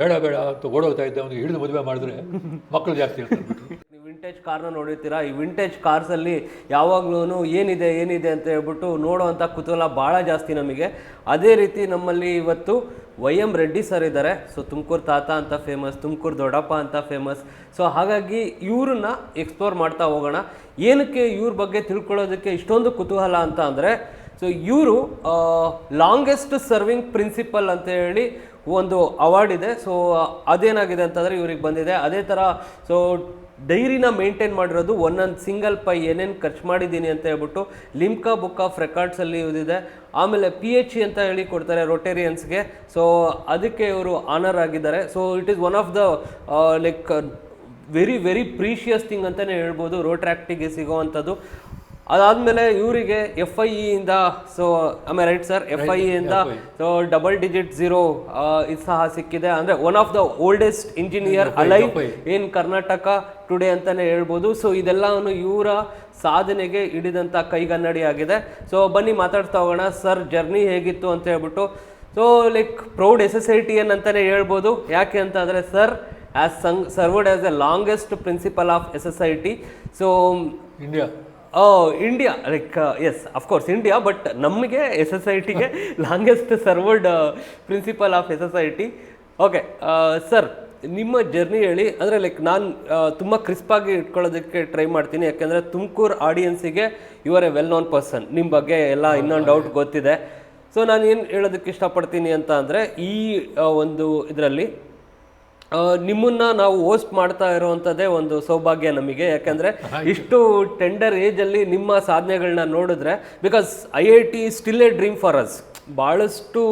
ಬೇಡ ಬೇಡ ಅಂತ ಓಡೋಗ್ತಾ ಇದ್ದೆ. ಅವನಿಗೆ ಹಿಡಿದು ಮದುವೆ ಮಾಡಿದ್ರೆ ಮಕ್ಕಳು ಜಾಸ್ತಿ ಅಂತ ಅಂದ್ಬಿಟ್ರು. ನೀವು ವಿಂಟೇಜ್ ಕಾರ್ನ ನೋಡಿರ್ತೀರಾ. ಈ ವಿಂಟೇಜ್ ಕಾರ್ಸಲ್ಲಿ ಯಾವಾಗ್ಲೂ ಏನಿದೆ ಅಂತ ಹೇಳ್ಬಿಟ್ಟು ನೋಡೋವಂಥ ಕುತೂಹಲ ಭಾಳ ಜಾಸ್ತಿ ನಮಗೆ. ಅದೇ ರೀತಿ ನಮ್ಮಲ್ಲಿ ಇವತ್ತು YM ರೆಡ್ಡಿ ಸರ್ ಇದ್ದಾರೆ. ಸೊ ತುಮಕೂರು ತಾತ ಅಂತ ಫೇಮಸ್, ತುಮಕೂರು ದೊಡ್ಡಪ್ಪ ಅಂತ ಫೇಮಸ್. ಸೊ ಹಾಗಾಗಿ ಇವ್ರನ್ನ ಎಕ್ಸ್ಪ್ಲೋರ್ ಮಾಡ್ತಾ ಹೋಗೋಣ. ಏನಕ್ಕೆ ಇವ್ರ ಬಗ್ಗೆ ತಿಳ್ಕೊಳ್ಳೋದಕ್ಕೆ ಇಷ್ಟೊಂದು ಕುತೂಹಲ ಅಂತ ಅಂದರೆ, ಸೊ ಇವರು ಲಾಂಗೆಸ್ಟ್ ಸರ್ವಿಂಗ್ ಪ್ರಿನ್ಸಿಪಲ್ ಅಂತ ಹೇಳಿ ಒಂದು ಅವಾರ್ಡ್ ಇದೆ. ಸೊ ಅದೇನಾಗಿದೆ ಅಂತಂದರೆ ಇವ್ರಿಗೆ ಬಂದಿದೆ. ಅದೇ ಥರ ಸೊ ಡೈರಿನ ಮೇಂಟೈನ್ ಮಾಡಿರೋದು ಒಂದೊಂದು ಸಿಂಗಲ್ ಪೈ ಏನೇನು ಖರ್ಚು ಮಾಡಿದ್ದೀನಿ ಅಂತ ಹೇಳ್ಬಿಟ್ಟು ಲಿಮ್ಕಾ ಬುಕ್ ಆಫ್ ರೆಕಾರ್ಡ್ಸಲ್ಲಿ ಇದಿದೆ. ಆಮೇಲೆ PhD ಅಂತ ಹೇಳಿ ಕೊಡ್ತಾರೆ ರೊಟೇರಿಯನ್ಸ್ಗೆ. ಸೊ ಅದಕ್ಕೆ ಇವರು ಆನರ್ ಆಗಿದ್ದಾರೆ. So it is one of the like very very precious thing ಅಂತಲೇ ಹೇಳ್ಬೋದು ರೋಟ್ರಾಕ್ಟಿಗೆ ಸಿಗೋವಂಥದ್ದು. ಅದಾದಮೇಲೆ ಇವರಿಗೆ FIE ಇಂದ, ಸೊ ಆಮೇಲೆ ರೈಟ್ ಸರ್, FIE ಇಂದ ಸೊ ಡಬಲ್ ಡಿಜಿಟ್ 0 ಇದು ಸಹ ಸಿಕ್ಕಿದೆ. ಅಂದರೆ one of the oldest engineer alive in Karnataka today ಅಂತಲೇ ಹೇಳ್ಬೋದು. ಸೊ ಇದೆಲ್ಲವನ್ನು ಇವರ ಸಾಧನೆಗೆ ಹಿಡಿದಂಥ ಕೈಗನ್ನಡಿ ಆಗಿದೆ. ಸೊ ಬನ್ನಿ ಮಾತಾಡ್ತಾ ಹೋಗೋಣ. ಸರ್ ಜರ್ನಿ ಹೇಗಿತ್ತು ಅಂತ ಹೇಳ್ಬಿಟ್ಟು. ಸೊ ಲೈಕ್ ಪ್ರೌಡ್ SSITN ಅಂತಲೇ ಹೇಳ್ಬೋದು. ಯಾಕೆ ಅಂತ ಅಂದರೆ sir served as the longest principal of SSIT. So India like yes of course India, but ನಮಗೆ SSITಗೆ longest served principal of SSIT. Okay sir, ನಿಮ್ಮ ಜರ್ನಿ ಹೇಳಿ. ಅಂದರೆ ಲೈಕ್ ನಾನು ತುಂಬ ಕ್ರಿಸ್ಪಾಗಿ ಇಟ್ಕೊಳ್ಳೋದಕ್ಕೆ ಟ್ರೈ ಮಾಡ್ತೀನಿ, ಯಾಕೆಂದರೆ ತುಮಕೂರು ಆಡಿಯನ್ಸಿಗೆ you are a well known person. ನಿಮ್ಮ ಬಗ್ಗೆ ಎಲ್ಲ ಇನ್ನೊಂದು ಡೌಟ್ ಗೊತ್ತಿದೆ. ಸೊ ನಾನು ಏನು ಹೇಳೋದಕ್ಕೆ ಇಷ್ಟಪಡ್ತೀನಿ ಅಂತ ಅಂದರೆ, ಈ ಒಂದು ಇದರಲ್ಲಿ ನಿಮ್ಮನ್ನು ನಾವು ಹೋಸ್ಟ್ ಮಾಡ್ತಾ ಇರೋವಂಥದ್ದೇ ಒಂದು ಸೌಭಾಗ್ಯ ನಮಗೆ. ಯಾಕಂದರೆ ಇಷ್ಟು ಟೆಂಡರ್ ಏಜಲ್ಲಿ ನಿಮ್ಮ ಸಾಧನೆಗಳನ್ನ ನೋಡಿದ್ರೆ, because IIT still A dream for us. ಭಾಳಷ್ಟು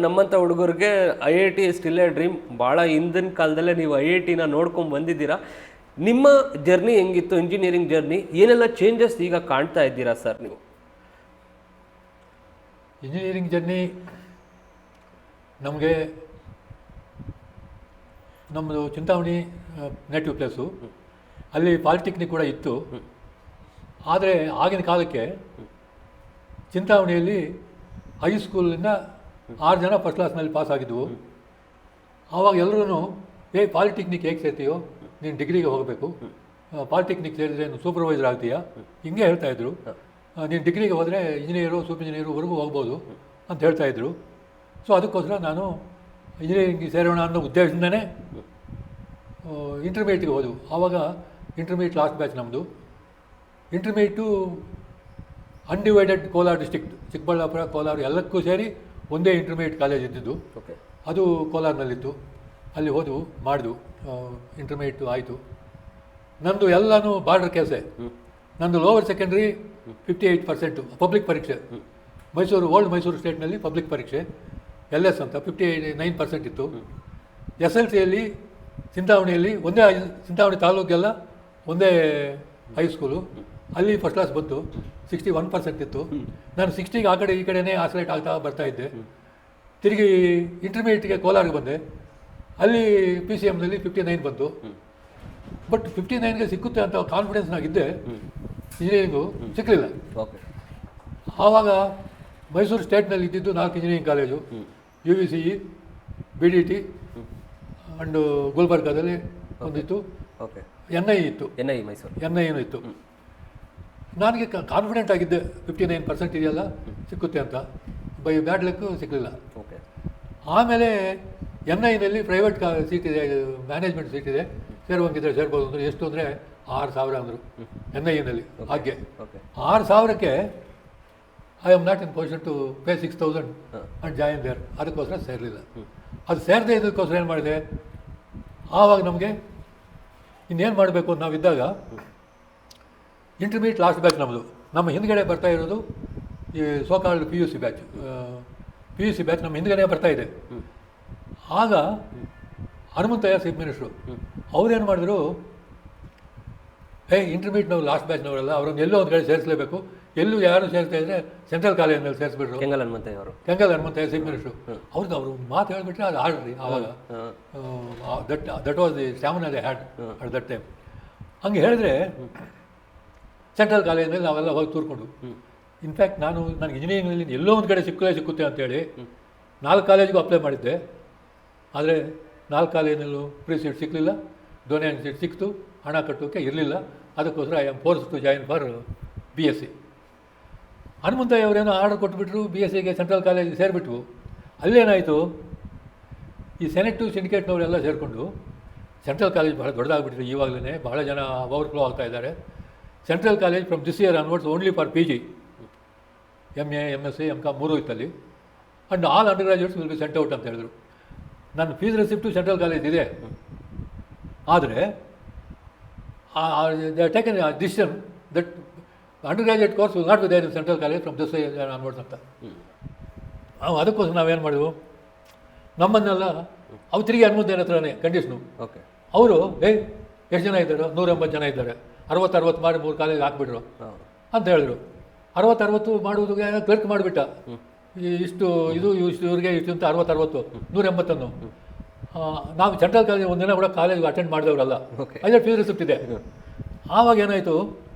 ನಮ್ಮಂಥ ಹುಡುಗರಿಗೆ IIT ಸ್ಟಿಲ್ ಎ ಡ್ರೀಮ್. ಭಾಳ ಹಿಂದಿನ ಕಾಲದಲ್ಲೇ ನೀವು IITನ ನೋಡ್ಕೊಂಡು ಬಂದಿದ್ದೀರಾ. ನಿಮ್ಮ ಜರ್ನಿ ಹೆಂಗಿತ್ತು, ಇಂಜಿನಿಯರಿಂಗ್ ಜರ್ನಿ? ಏನೆಲ್ಲ ಚೇಂಜಸ್ ಈಗ ಕಾಣ್ತಾ ಇದ್ದೀರಾ ಸರ್ ನೀವು? ಇಂಜಿನಿಯರಿಂಗ್ ಜರ್ನಿ ನಮಗೆ ನಮ್ಮದು ಚಿಂತಾಮಣಿ ನೇಟಿವ್ ಪ್ಲೇಸು. ಅಲ್ಲಿ ಪಾಲಿಟೆಕ್ನಿಕ್ ಕೂಡ ಇತ್ತು. ಆದರೆ ಆಗಿನ ಕಾಲಕ್ಕೆ ಚಿಂತಾಮಣಿಯಲ್ಲಿ ಹೈಸ್ಕೂಲಿಂದ 6 ಜನ ಫಸ್ಟ್ ಕ್ಲಾಸ್ನಲ್ಲಿ ಪಾಸ್ ಆಗಿದ್ವು. ಆವಾಗ ಎಲ್ಲರೂ ಪಾಲಿಟೆಕ್ನಿಕ್ ಹೇಗೆ ಸೇರ್ತೀಯೋ, ನೀನು ಡಿಗ್ರಿಗೆ ಹೋಗಬೇಕು, ಪಾಲಿಟೆಕ್ನಿಕ್ ಸೇರಿದ್ರೆ ನೀನು ಸೂಪರ್ವೈಸರ್ ಆಗ್ತೀಯಾ, ಹಿಂಗೆ ಹೇಳ್ತಾಯಿದ್ರು. ನೀನು ಡಿಗ್ರಿಗೆ ಹೋದರೆ ಇಂಜಿನಿಯರು, ಸೂಪರ್ ಇಂಜಿನಿಯರ್ವರೆಗೂ ಹೋಗ್ಬೋದು ಅಂತ ಹೇಳ್ತಾಯಿದ್ರು. ಸೊ ಅದಕ್ಕೋಸ್ಕರ ನಾನು ಇಂಜಿನಿಯರಿಂಗ್ ಸೇರೋಣ ಅನ್ನೋ ಉದ್ದೇಶದಿಂದನೇ ಇಂಟರ್ಮೀಡಿಯೇಟ್ಗೆ ಹೋದವು. ಆವಾಗ ಇಂಟರ್ಮೀಡಿಯೇಟ್ ಲಾಸ್ಟ್ ಬ್ಯಾಚ್ ನಮ್ಮದು. Intermediate undivided Kolar district, Chikkaballapur, Kolar ಎಲ್ಲಕ್ಕೂ ಸೇರಿ ಒಂದೇ ಇಂಟರ್ಮೀಡಿಯೇಟ್ ಕಾಲೇಜ್ ಇದ್ದಿದ್ದು. ಅದು ಕೋಲಾರನಲ್ಲಿತ್ತು. ಅಲ್ಲಿ ಹೋದವು, ಮಾಡಿದ್ವು, ಇಂಟರ್ಮೀಡಿಯೇಟು ಆಯಿತು. ನಂದು ಎಲ್ಲನೂ ಬಾರ್ಡರ್ ಕೇಸೆ. ನಂದು ಲೋವರ್ ಸೆಕೆಂಡ್ರಿ 58% ಪಬ್ಲಿಕ್ ಪರೀಕ್ಷೆ. ಮೈಸೂರು ಓಲ್ಡ್ ಮೈಸೂರು ಸ್ಟೇಟ್ನಲ್ಲಿ ಪಬ್ಲಿಕ್ ಪರೀಕ್ಷೆ LS ಅಂತ 59% ಇತ್ತು. SLCಯಲ್ಲಿ ಚಿಂತಾಮಣಿಯಲ್ಲಿ ಚಿಂತಾಮಣಿ ತಾಲೂಕೆಲ್ಲ ಒಂದೇ ಹೈಸ್ಕೂಲು. ಅಲ್ಲಿ ಫಸ್ಟ್ ಕ್ಲಾಸ್ ಬಂತು, 61% ಇತ್ತು. ನಾನು 60ಗೆ ಆ ಕಡೆ ಈ ಕಡೆನೇ ಆಸಲೇಟ್ ಆಗ್ತಾ ಬರ್ತಾಯಿದ್ದೆ. ತಿರುಗಿ ಇಂಟರ್ಮೀಡಿಯೇಟ್ಗೆ ಕೋಲಾರಿಗೆ ಬಂದೆ. ಅಲ್ಲಿ PCMನಲ್ಲಿ 59 ಬಂತು. ಬಟ್ 59ಗೆ ಸಿಕ್ಕುತ್ತೆ ಅಂತ ಕಾನ್ಫಿಡೆನ್ಸ್ನಾಗಿದ್ದೆ. ಇಂಜಿನಿಯರಿಂಗು ಸಿಕ್ಕಲಿಲ್ಲ. ಆವಾಗ ಮೈಸೂರು ಸ್ಟೇಟ್ನಲ್ಲಿ ಇದ್ದಿದ್ದು 4 engineering college, UVCE, BDT and ಗುಲ್ಬರ್ಗಾದಲ್ಲಿ ಒಂದಿತ್ತು, NI ಇತ್ತು, NIನೂ ಇತ್ತು. ನನಗೆ ಕಾನ್ಫಿಡೆಂಟ್ ಆಗಿದ್ದೆ 59% ಇದೆಯಲ್ಲ ಸಿಕ್ಕುತ್ತೆ ಅಂತ. ಬೈ ಬ್ಯಾಡ್ ಲಕ್ಕು ಸಿಕ್ಕಲಿಲ್ಲ. ಆಮೇಲೆ NIನಲ್ಲಿ ಪ್ರೈವೇಟ್ ಸೀಟ್ ಇದೆ, ಮ್ಯಾನೇಜ್ಮೆಂಟ್ ಸೀಟ್ ಇದೆ, ಸೇರುವಂಗಿದ್ರೆ ಸೇರ್ಬೋದು ಅಂದರೆ ಎಷ್ಟು ಅಂದರೆ 6,000 ಅಂದರು NIನಲ್ಲಿ. ಹಾಗೆ 6,000ಕ್ಕೆ I am not in position to pay 6,000 and join there. ಅದಕ್ಕೋಸ್ಕರ ಸೇರಲಿಲ್ಲ. ಅದು ಸೇರದೆ ಇದಕ್ಕೋಸ್ಕರ ಏನು ಮಾಡಿದೆ, ಆವಾಗ ನಮಗೆ ಇನ್ನೇನು ಮಾಡಬೇಕು ಅಂತ ನಾವಿದ್ದಾಗ ಇಂಟರ್ಮೀಡಿಯೇಟ್ ಲಾಸ್ಟ್ ಬ್ಯಾಚ್ ನಮ್ಮದು. ನಮ್ಮ ಹಿಂದ್ಗಡೆ ಬರ್ತಾ ಇರೋದು ಈ so-called PUC batch. PUC batch ನಮ್ಮ ಹಿಂದ್ಗಡೆ ಬರ್ತಾ ಇದೆ. ಆಗ ಹನುಮಂತಯ್ಯ ಚೀಫ್ ಮಿನಿಸ್ಟ್ರು ಅವ್ರೇನು ಮಾಡಿದ್ರು, ಇಂಟರ್ಮೀಡಿಯೇಟ್ನವ್ರು ಲಾಸ್ಟ್ ಬ್ಯಾಚ್ನವರೆಲ್ಲ ಅವ್ರನ್ನ ಎಲ್ಲೋ ಒಂದು ಕಡೆ ಸೇರಿಸಲೇಬೇಕು, ಎಲ್ಲೂ ಯಾರು ಸೇರ್ತಾ ಇದ್ದರೆ ಸೆಂಟ್ರಲ್ ಕಾಲೇಜಿನಲ್ಲಿ ಸೇರಿಸ್ಬಿಟ್ರು. ಕೆಂಗಲ್ ಹನುಮಂತಯ್ಯ ಚೀಫ್ ಮಿನಿಸ್ಟ್ರು ಅವರು ಮಾತು ಹೇಳಿಬಿಟ್ರೆ ಅದು ಆಡ್ರಿ. ಆವಾಗ that was the stamina they had at that time. ಹಂಗೆ ಹೇಳಿದ್ರೆ ಸೆಂಟ್ರಲ್ ಕಾಲೇಜಿನಲ್ಲಿ ನಾವೆಲ್ಲ ಹೋಗಿ ತೂರ್ಕೊಂಡು. ಇನ್ಫ್ಯಾಕ್ಟ್ ನನಗೆ ಇಂಜಿನಿಯರಿಂಗ್ನಲ್ಲಿ ಎಲ್ಲೋ ಒಂದು ಕಡೆ ಸಿಕ್ಕುತ್ತೆ ಅಂತೇಳಿ 4 ಕಾಲೇಜಿಗೂ ಅಪ್ಲೈ ಮಾಡಿದ್ದೆ. ಆದರೆ 4 ಕಾಲೇಜಿನಲ್ಲೂ ಫ್ರೀ ಸೀಟ್ ಸಿಕ್ಕಲಿಲ್ಲ, ಡೊನೇಷನ್ ಸೀಟ್ ಸಿಕ್ತು, ಹಣ ಕಟ್ಟೋಕ್ಕೆ ಇರಲಿಲ್ಲ. ಅದಕ್ಕೋಸ್ಕರ I am force to join for BSc. Hanumanthaiah ಅವರೇನೋ ಆರ್ಡರ್ ಕೊಟ್ಬಿಟ್ರು, BScಗೆ ಸೆಂಟ್ರಲ್ ಕಾಲೇಜಿಗೆ ಸೇರಿಬಿಟ್ವು. ಅಲ್ಲೇನಾಯಿತು, ಈ ಸೆನೆಟು ಸಿಂಡಿಕೇಟ್ನವರೆಲ್ಲ ಸೇರಿಕೊಂಡು ಸೆಂಟ್ರಲ್ ಕಾಲೇಜ್ ಬಹಳ ದೊಡ್ಡದಾಗ್ಬಿಟ್ಟಿದೆ. ಇವಾಗಲೇ ಬಹಳ ಜನ ಓವರ್ಫ್ಲೋ ಆಗ್ತಾ ಇದ್ದಾರೆ. Central college from this year onwards only for PG, MA, MSc, MCom 3 ಇತ್ತಲ್ಲಿ. And all undergraduates will be sent out ಅಂತ ಹೇಳಿದ್ರು. ನನ್ನ ಫೀಸ್ ರೆಸಿಪ್ಟು ಸೆಂಟ್ರಲ್ ಕಾಲೇಜ್ ಇದೆ. ಆದರೆ they taken decision that undergraduate course will not be there in central college from this year onwards ಅಂತ. ಅದಕ್ಕೋಸ್ಕರ ನಾವೇನು ಮಾಡಿದ್ವು, ನಮ್ಮನ್ನೆಲ್ಲ ಅವು ತಿರುಗಿ ಹನುಮಂತಯ್ಯನ ಹತ್ರನೇ ಕಂಡೀಷನು. ಓಕೆ, ಅವರು ಎಷ್ಟು ಜನ ಇದ್ದಾರೆ, 180 ಜನ ಇದ್ದಾರೆ, 60 ಮಾಡಿ 3 ಕಾಲೇಜ್ ಹಾಕ್ಬಿಟ್ರು ಅಂತ ಹೇಳಿದ್ರು. 60 ಮಾಡುವುದು ಕ್ಲರ್ಕ್ ಮಾಡಿಬಿಟ್ಟ. ಇಷ್ಟು ಇವ್ರಿಗೆ ಇಷ್ಟು ಅಂತ 60 180 ನಾವು ಸೆಂಟ್ರಲ್ ಕಾಲೇಜ್ ಒಂದಿನ ಕೂಡ ಕಾಲೇಜ್ಗೆ ಅಟೆಂಡ್ ಮಾಡಿದವರಲ್ಲ. ಅದೇ ಫೀಸ್ ರಿಸಿಪ್ಟ್ ಇದೆ. ಆವಾಗ ಏನಾಯಿತು,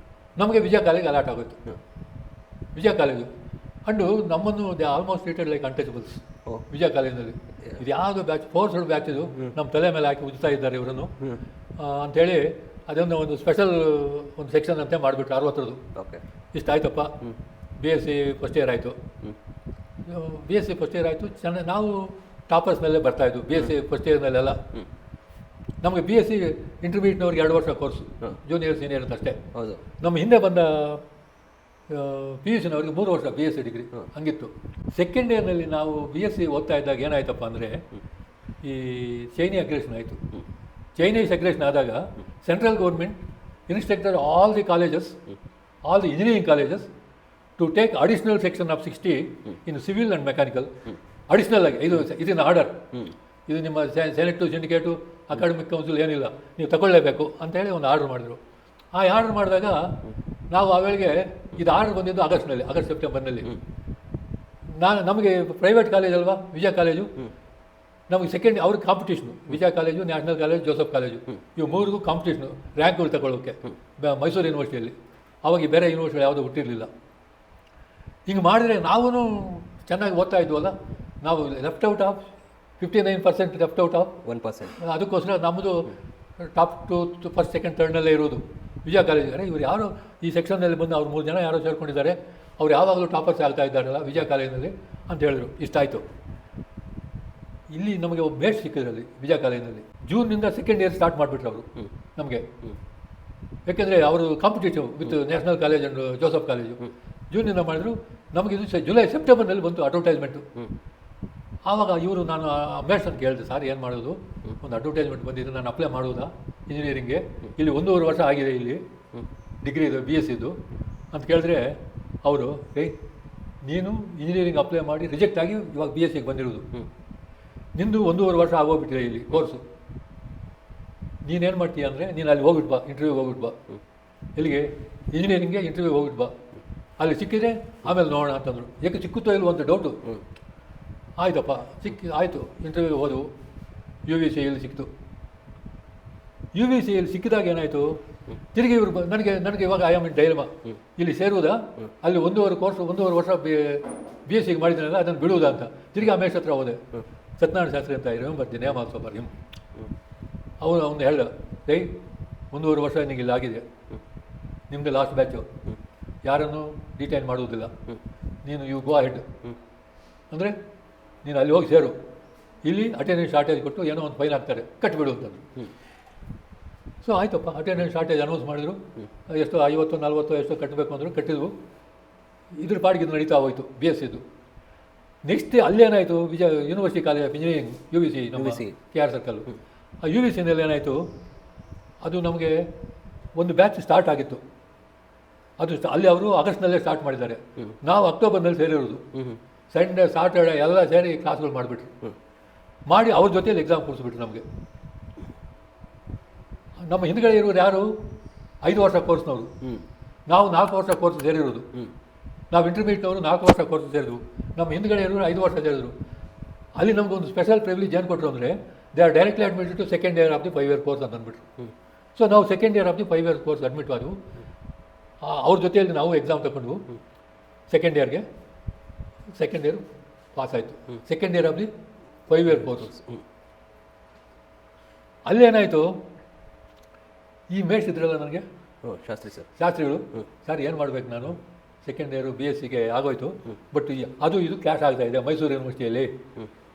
ನಮಗೆ ವಿಜಯ ಕಾಲೇಜ್ ಅಲಾಟ್ ಆಗೋಯ್ತು. ವಿಜಯ ಕಾಲೇಜು ಅಂಡು ನಮ್ಮನ್ನು they almost treated like untouchables Vijaya ಕಾಲೇಜಿನಲ್ಲಿ. ಇದು ಯಾವುದು ಬ್ಯಾಚ್, ಫೋರ್ಸ್ಡ್ ಬ್ಯಾಚ್ ಇದು, ನಮ್ಮ ತಲೆ ಮೇಲೆ ಹಾಕಿ ಉಜ್ತಾ ಇದ್ದಾರೆ ಇವರನ್ನು ಅಂಥೇಳಿ ಅದೊಂದು ಸ್ಪೆಷಲ್ ಒಂದು ಸೆಕ್ಷನ್ ಅಂತ ಮಾಡಿಬಿಟ್ರು 60. ಓಕೆ, ಇಷ್ಟು ಆಯ್ತಪ್ಪ. BSc ಫಸ್ಟ್ ಇಯರ್ ಆಯಿತು. BSc ಫಸ್ಟ್ ಇಯರ್ ಆಯಿತು. ಚೆನ್ನಾಗಿ ನಾವು ಟಾಪರ್ಸ್ ಮೇಲೆ ಬರ್ತಾಯಿದ್ವು BSc ಫಸ್ಟ್ ಇಯರ್ನಲ್ಲೆಲ್ಲ. ನಮಗೆ BSc ಇಂಟರ್ಮೀಡಿಯೇಟ್ನವ್ರಿಗೆ 2 ವರ್ಷ ಕೋರ್ಸು, ಜೂನಿಯರ್ ಸೀನಿಯರ್ ಅಂತ ಅಷ್ಟೇ. ಹೌದು. ನಮ್ಮ ಹಿಂದೆ ಬಂದ PUCನವ್ರಿಗೆ 3 ವರ್ಷ BSc ಡಿಗ್ರಿ ಹಂಗಿತ್ತು. ಸೆಕೆಂಡ್ ಇಯರ್ನಲ್ಲಿ ನಾವು BSc ಓದ್ತಾ ಇದ್ದಾಗ ಏನಾಯ್ತಪ್ಪ ಅಂದರೆ, ಈ ಚೈನೀ ಅಗ್ರೆಷನ್ ಆಯಿತು. ಚೈನೀಸ್ ಅಗ್ರೆಷನ್ ಆದಾಗ central government instructed all the colleges, all the engineering colleges to take additional section of 60 in civil and mechanical. Additional ಆಗಿ ಇದನ್ನ ಆರ್ಡರ್, ಇದು ನಿಮ್ಮ ಸೆನೆಟು ಸಿಂಡಿಕೇಟು ಅಕಾಡೆಮಿಕ್ ಕೌನ್ಸಿಲ್ ಏನಿಲ್ಲ, ನೀವು ತಗೊಳ್ಳೇಬೇಕು ಅಂತೇಳಿ ಒಂದು ಆರ್ಡರ್ ಮಾಡಿದ್ರು. ಆ ಆರ್ಡರ್ ಮಾಡಿದಾಗ ನಾವು ಆವೇಳೆಗೆ ಇದು ಆರ್ಡರ್ ಬಂದಿದ್ದು ಆಗಸ್ಟ್ ಸೆಪ್ಟೆಂಬರ್ನಲ್ಲಿ. ನಮಗೆ ಪ್ರೈವೇಟ್ ಕಾಲೇಜ್ ಅಲ್ವಾ ವಿಜಯ ಕಾಲೇಜು, ನಮಗೆ ಸೆಕೆಂಡ್ ಅವ್ರಿಗೆ competition. Vijaya college, national college, Joseph college, ಇವು 3ಗೂ ಕಾಂಪಿಟೇಷನು ರ್ಯಾಂಕ್ಗಳು ತಗೊಳ್ಳೋಕ್ಕೆ ಮೈಸೂರು ಯೂನಿವರ್ಸಿಟಿಯಲ್ಲಿ. ಆವಾಗ ಬೇರೆ ಯೂನಿವರ್ಸಿಟಿ ಯಾವುದೂ ಹುಟ್ಟಿರಲಿಲ್ಲ. ಹಿಂಗೆ ಮಾಡಿದ್ರೆ ನಾವೂ ಚೆನ್ನಾಗಿ ಓದ್ತಾ ಇದ್ವಲ್ಲ. ನಾವು left out of 59% left out of 1%. ಅದಕ್ಕೋಸ್ಕರ ನಮ್ಮದು ಟಾಪ್ 2 ಫಸ್ಟ್ ಸೆಕೆಂಡ್ ಥರ್ಡ್ನಲ್ಲೇ ಇರೋದು ವಿಜಯ ಕಾಲೇಜಿಗೆ. ಇವರು ಯಾರು ಈ ಸೆಕ್ಷನ್ನಲ್ಲಿ ಬಂದು ಅವ್ರು 3 ಜನ ಯಾರೋ ಸೇರ್ಕೊಂಡಿದ್ದಾರೆ, ಅವ್ರು ಯಾವಾಗಲೂ ಟಾಪರ್ಸ್ ಆಗ್ತಾ ಇದ್ದಾರಲ್ಲ ವಿಜಯ ಕಾಲೇಜಿನಲ್ಲಿ ಅಂತ ಹೇಳಿದ್ರು. ಇಷ್ಟಾಯಿತು. ಇಲ್ಲಿ ನಮಗೆ ಒಬ್ಬ ಮೇಸ್ಟ್ ಸಿಕ್ಕಿದ್ರಲ್ಲಿ ವಿಜಯ ಕಾಲೇಜಿನಲ್ಲಿ. ಜೂನ್ನಿಂದ ಸೆಕೆಂಡ್ ಇಯರ್ ಸ್ಟಾರ್ಟ್ ಮಾಡಿಬಿಟ್ರು ಅವರು ನಮಗೆ. ಯಾಕೆಂದರೆ ಅವರು competitive with national college and Joseph college. ಜೂನಿಂದ ಮಾಡಿದ್ರು. ನಮಗಿದು ಸೆಪ್ಟೆಂಬರ್ನಲ್ಲಿ ಬಂತು ಅಡ್ವರ್ಟೈಸ್ಮೆಂಟು. ಆವಾಗ ನಾನು ಮೇಸ್ಟ್ ಅಂತ ಕೇಳಿದೆ, ಸರ್ ಏನು ಮಾಡೋದು, ಒಂದು ಅಡ್ವರ್ಟೈಸ್ಮೆಂಟ್ ಬಂದಿದ್ದು, ನಾನು ಅಪ್ಲೈ ಮಾಡೋದಾ ಇಂಜಿನಿಯರಿಂಗ್ಗೆ, ಇಲ್ಲಿ 1.5 ವರ್ಷ ಆಗಿದೆ ಇಲ್ಲಿ ಡಿಗ್ರಿ ಇದು BScದು ಅಂತ ಕೇಳಿದ್ರೆ, ಅವರು ನೀನು ಇಂಜಿನಿಯರಿಂಗ್ ಅಪ್ಲೈ ಮಾಡಿ ರಿಜೆಕ್ಟ್ ಆಗಿ ಇವಾಗ BScಗೆ ಬಂದಿರೋದು, ನಿಂದು 1.5 ವರ್ಷ ಆಗೋಗ್ಬಿಟ್ಟಿದೆ ಇಲ್ಲಿ ಕೋರ್ಸು, ನೀನೇನು ಮಾಡ್ತೀಯ ಅಂದರೆ ನೀನು ಅಲ್ಲಿ ಹೋಗ್ಬಿಟ್ಟು ಬಾ, ಇಂಟರ್ವ್ಯೂಗೆ ಹೋಗ್ಬಿಟ್ಟು ಬಾ. ಎಲ್ಲಿಗೆ? ಇಂಜಿನಿಯರಿಂಗ್ಗೆ ಇಂಟರ್ವ್ಯೂಗೆ ಹೋಗ್ಬಿಟ್ಟು ಬಾ, ಅಲ್ಲಿ ಸಿಕ್ಕಿದ್ರೆ ಆಮೇಲೆ ನೋಡೋಣ ಅಂತಂದರು. ಯಾಕೆ ಸಿಕ್ಕುತ್ತೋ ಇಲ್ವೋ ಅಂತ ಡೌಟು. ಆಯ್ತಪ್ಪ, ಆಯಿತು, ಇಂಟರ್ವ್ಯೂಗೆ ಹೋದವು. UVCಯಲ್ಲಿ ಸಿಕ್ತು. UVCಯಲ್ಲಿ ಸಿಕ್ಕಿದಾಗ ಏನಾಯಿತು, ತಿರುಗಿ ಇವರು ನನಗೆ ಇವಾಗ ಐ ಆಮ್ ಇನ್ ಡೈಲಮಾ, ಇಲ್ಲಿ ಸೇರುವುದಾ, ಅಲ್ಲಿ 1.5 ವರ್ಷ BScಗೆ ಮಾಡಿದ್ದೀನಲ್ಲ ಅದನ್ನು ಬಿಡುವುದಾ ಅಂತ. ತಿರುಗಿ ಆ ಮೇಷ್ ಹತ್ರ ಹೋದೆ. ಸತ್ಯನಾರಾಯಣ ಶಾಸ್ತ್ರಿ ಅಂತ remember the name also for him. ಅವನು ಹೇಳ್ದ, 1.5 ವರ್ಷ ನಿನಗೆ ಇಲ್ಲಿ ಆಗಿದೆ, ನಿಮ್ಮದು ಲಾಸ್ಟ್ ಬ್ಯಾಚು, ಯಾರನ್ನು ಡಿಟೈನ್ ಮಾಡುವುದಿಲ್ಲ, ನೀನು ಯು ಗೋ ಅಹೆಡ್ ಅಂದರೆ ನೀನು ಅಲ್ಲಿ ಹೋಗಿ ಸೇರು, ಇಲ್ಲಿ ಅಟೆಂಡೆನ್ಸ್ ಶಾರ್ಟೇಜ್ ಕೊಟ್ಟು ಏನೋ ಒಂದು ಫೈನ್ ಹಾಕ್ತಾರೆ, ಕಟ್ಟಿಬಿಡು ಅಂತಂದರು. ಸೊ ಆಯ್ತಪ್ಪ, ಅಟೆಂಡೆನ್ಸ್ ಶಾರ್ಟೇಜ್ ಅನೌನ್ಸ್ ಮಾಡಿದರು. ಎಷ್ಟು 50-40 ಎಷ್ಟು ಕಟ್ಟಬೇಕು ಅಂದರು, ಕಟ್ಟಿದ್ವು. ಇದ್ರ ಪಾಡಿಗೆ ಇದು ನಡೀತಾ ಹೋಯಿತು BScದು. ನೆಕ್ಸ್ಟ್ ಅಲ್ಲೇನಾಯಿತು, Vijaya university college of engineering UVC ನಮ್ಮ KR ಸರ್ಕಲ್ಲು. ಆ UVCನಲ್ಲಿ ಏನಾಯಿತು, ಅದು ನಮಗೆ ಒಂದು ಬ್ಯಾಚ್ ಸ್ಟಾರ್ಟ್ ಆಗಿತ್ತು. ಅದು ಅಲ್ಲಿ ಅವರು ಆಗಸ್ಟ್ನಲ್ಲೇ ಸ್ಟಾರ್ಟ್ ಮಾಡಿದ್ದಾರೆ, ನಾವು ಅಕ್ಟೋಬರ್ನಲ್ಲಿ ಸೇರಿರೋದು. ಸಂಡೇ ಸಾಟರ್ಡೆ ಎಲ್ಲ ಸೇರಿ ಕ್ಲಾಸ್ಗಳು ಮಾಡಿಬಿಟ್ರು. ಮಾಡಿ ಅವ್ರ ಜೊತೆಯಲ್ಲಿ ಎಕ್ಸಾಮ್ ಕೊಡಿಸ್ಬಿಟ್ರು ನಮಗೆ. ನಮ್ಮ ಹಿಂದ್ಗಡೆ ಇರೋರು ಯಾರು 5 ವರ್ಷ ಕೋರ್ಸ್ನವರು, ನಾವು 4 ವರ್ಷ ಕೋರ್ಸ್ ಸೇರಿರೋದು. ನಾವು ಇಂಟರ್ಮೀಡಿಯೇಟ್ನವರು 4 ವರ್ಷ ಕೋರ್ಸ್ ಸೇರಿದ್ವು. ನಮ್ಮ ಹಿಂದ್ಗಡೆ ಇರೋರು 5 ವರ್ಷ ಸೇರಿದ್ರು. ಅಲ್ಲಿ ನಮಗೊಂದು ಸ್ಪೆಷಲ್ ಪ್ರಿವಿಲೇಜ್ ಏನು ಕೊಟ್ಟರು ಅಂದರೆ, they are directly admitted to second year of the 5 year course ಅಂತ ಅಂದ್ಬಿಟ್ರು. ಸೊ ನಾವು second year of the 5 year course admit ಆದವು. ಅವ್ರ ಜೊತೆಯಲ್ಲಿ ನಾವು ಎಕ್ಸಾಮ್ ತಗೊಂಡ್ವು. ಸೆಕೆಂಡ್ ಇಯರ್ಗೆ ಪಾಸ್ ಆಯಿತು. Second year of the 5 year course. ಅಲ್ಲೇನಾಯಿತು, ಈ ಮೇಷ್ಟ್ರು ಇದ್ರಲ್ಲ ನನಗೆ ಓ ಶಾಸ್ತ್ರಿ ಸರ್. ಶಾಸ್ತ್ರಿಗಳು, ಸರ್ ಏನು ಮಾಡಬೇಕು ನಾನು, ಸೆಕೆಂಡ್ ಇಯರು BScಗೆ ಆಗೋಯ್ತು, ಬಟ್ ಅದು ಇದು ಕ್ಲಾಶ್ ಆಗ್ತಾ ಇದೆ ಮೈಸೂರು ಯೂನಿವರ್ಸಿಟಿಯಲ್ಲಿ,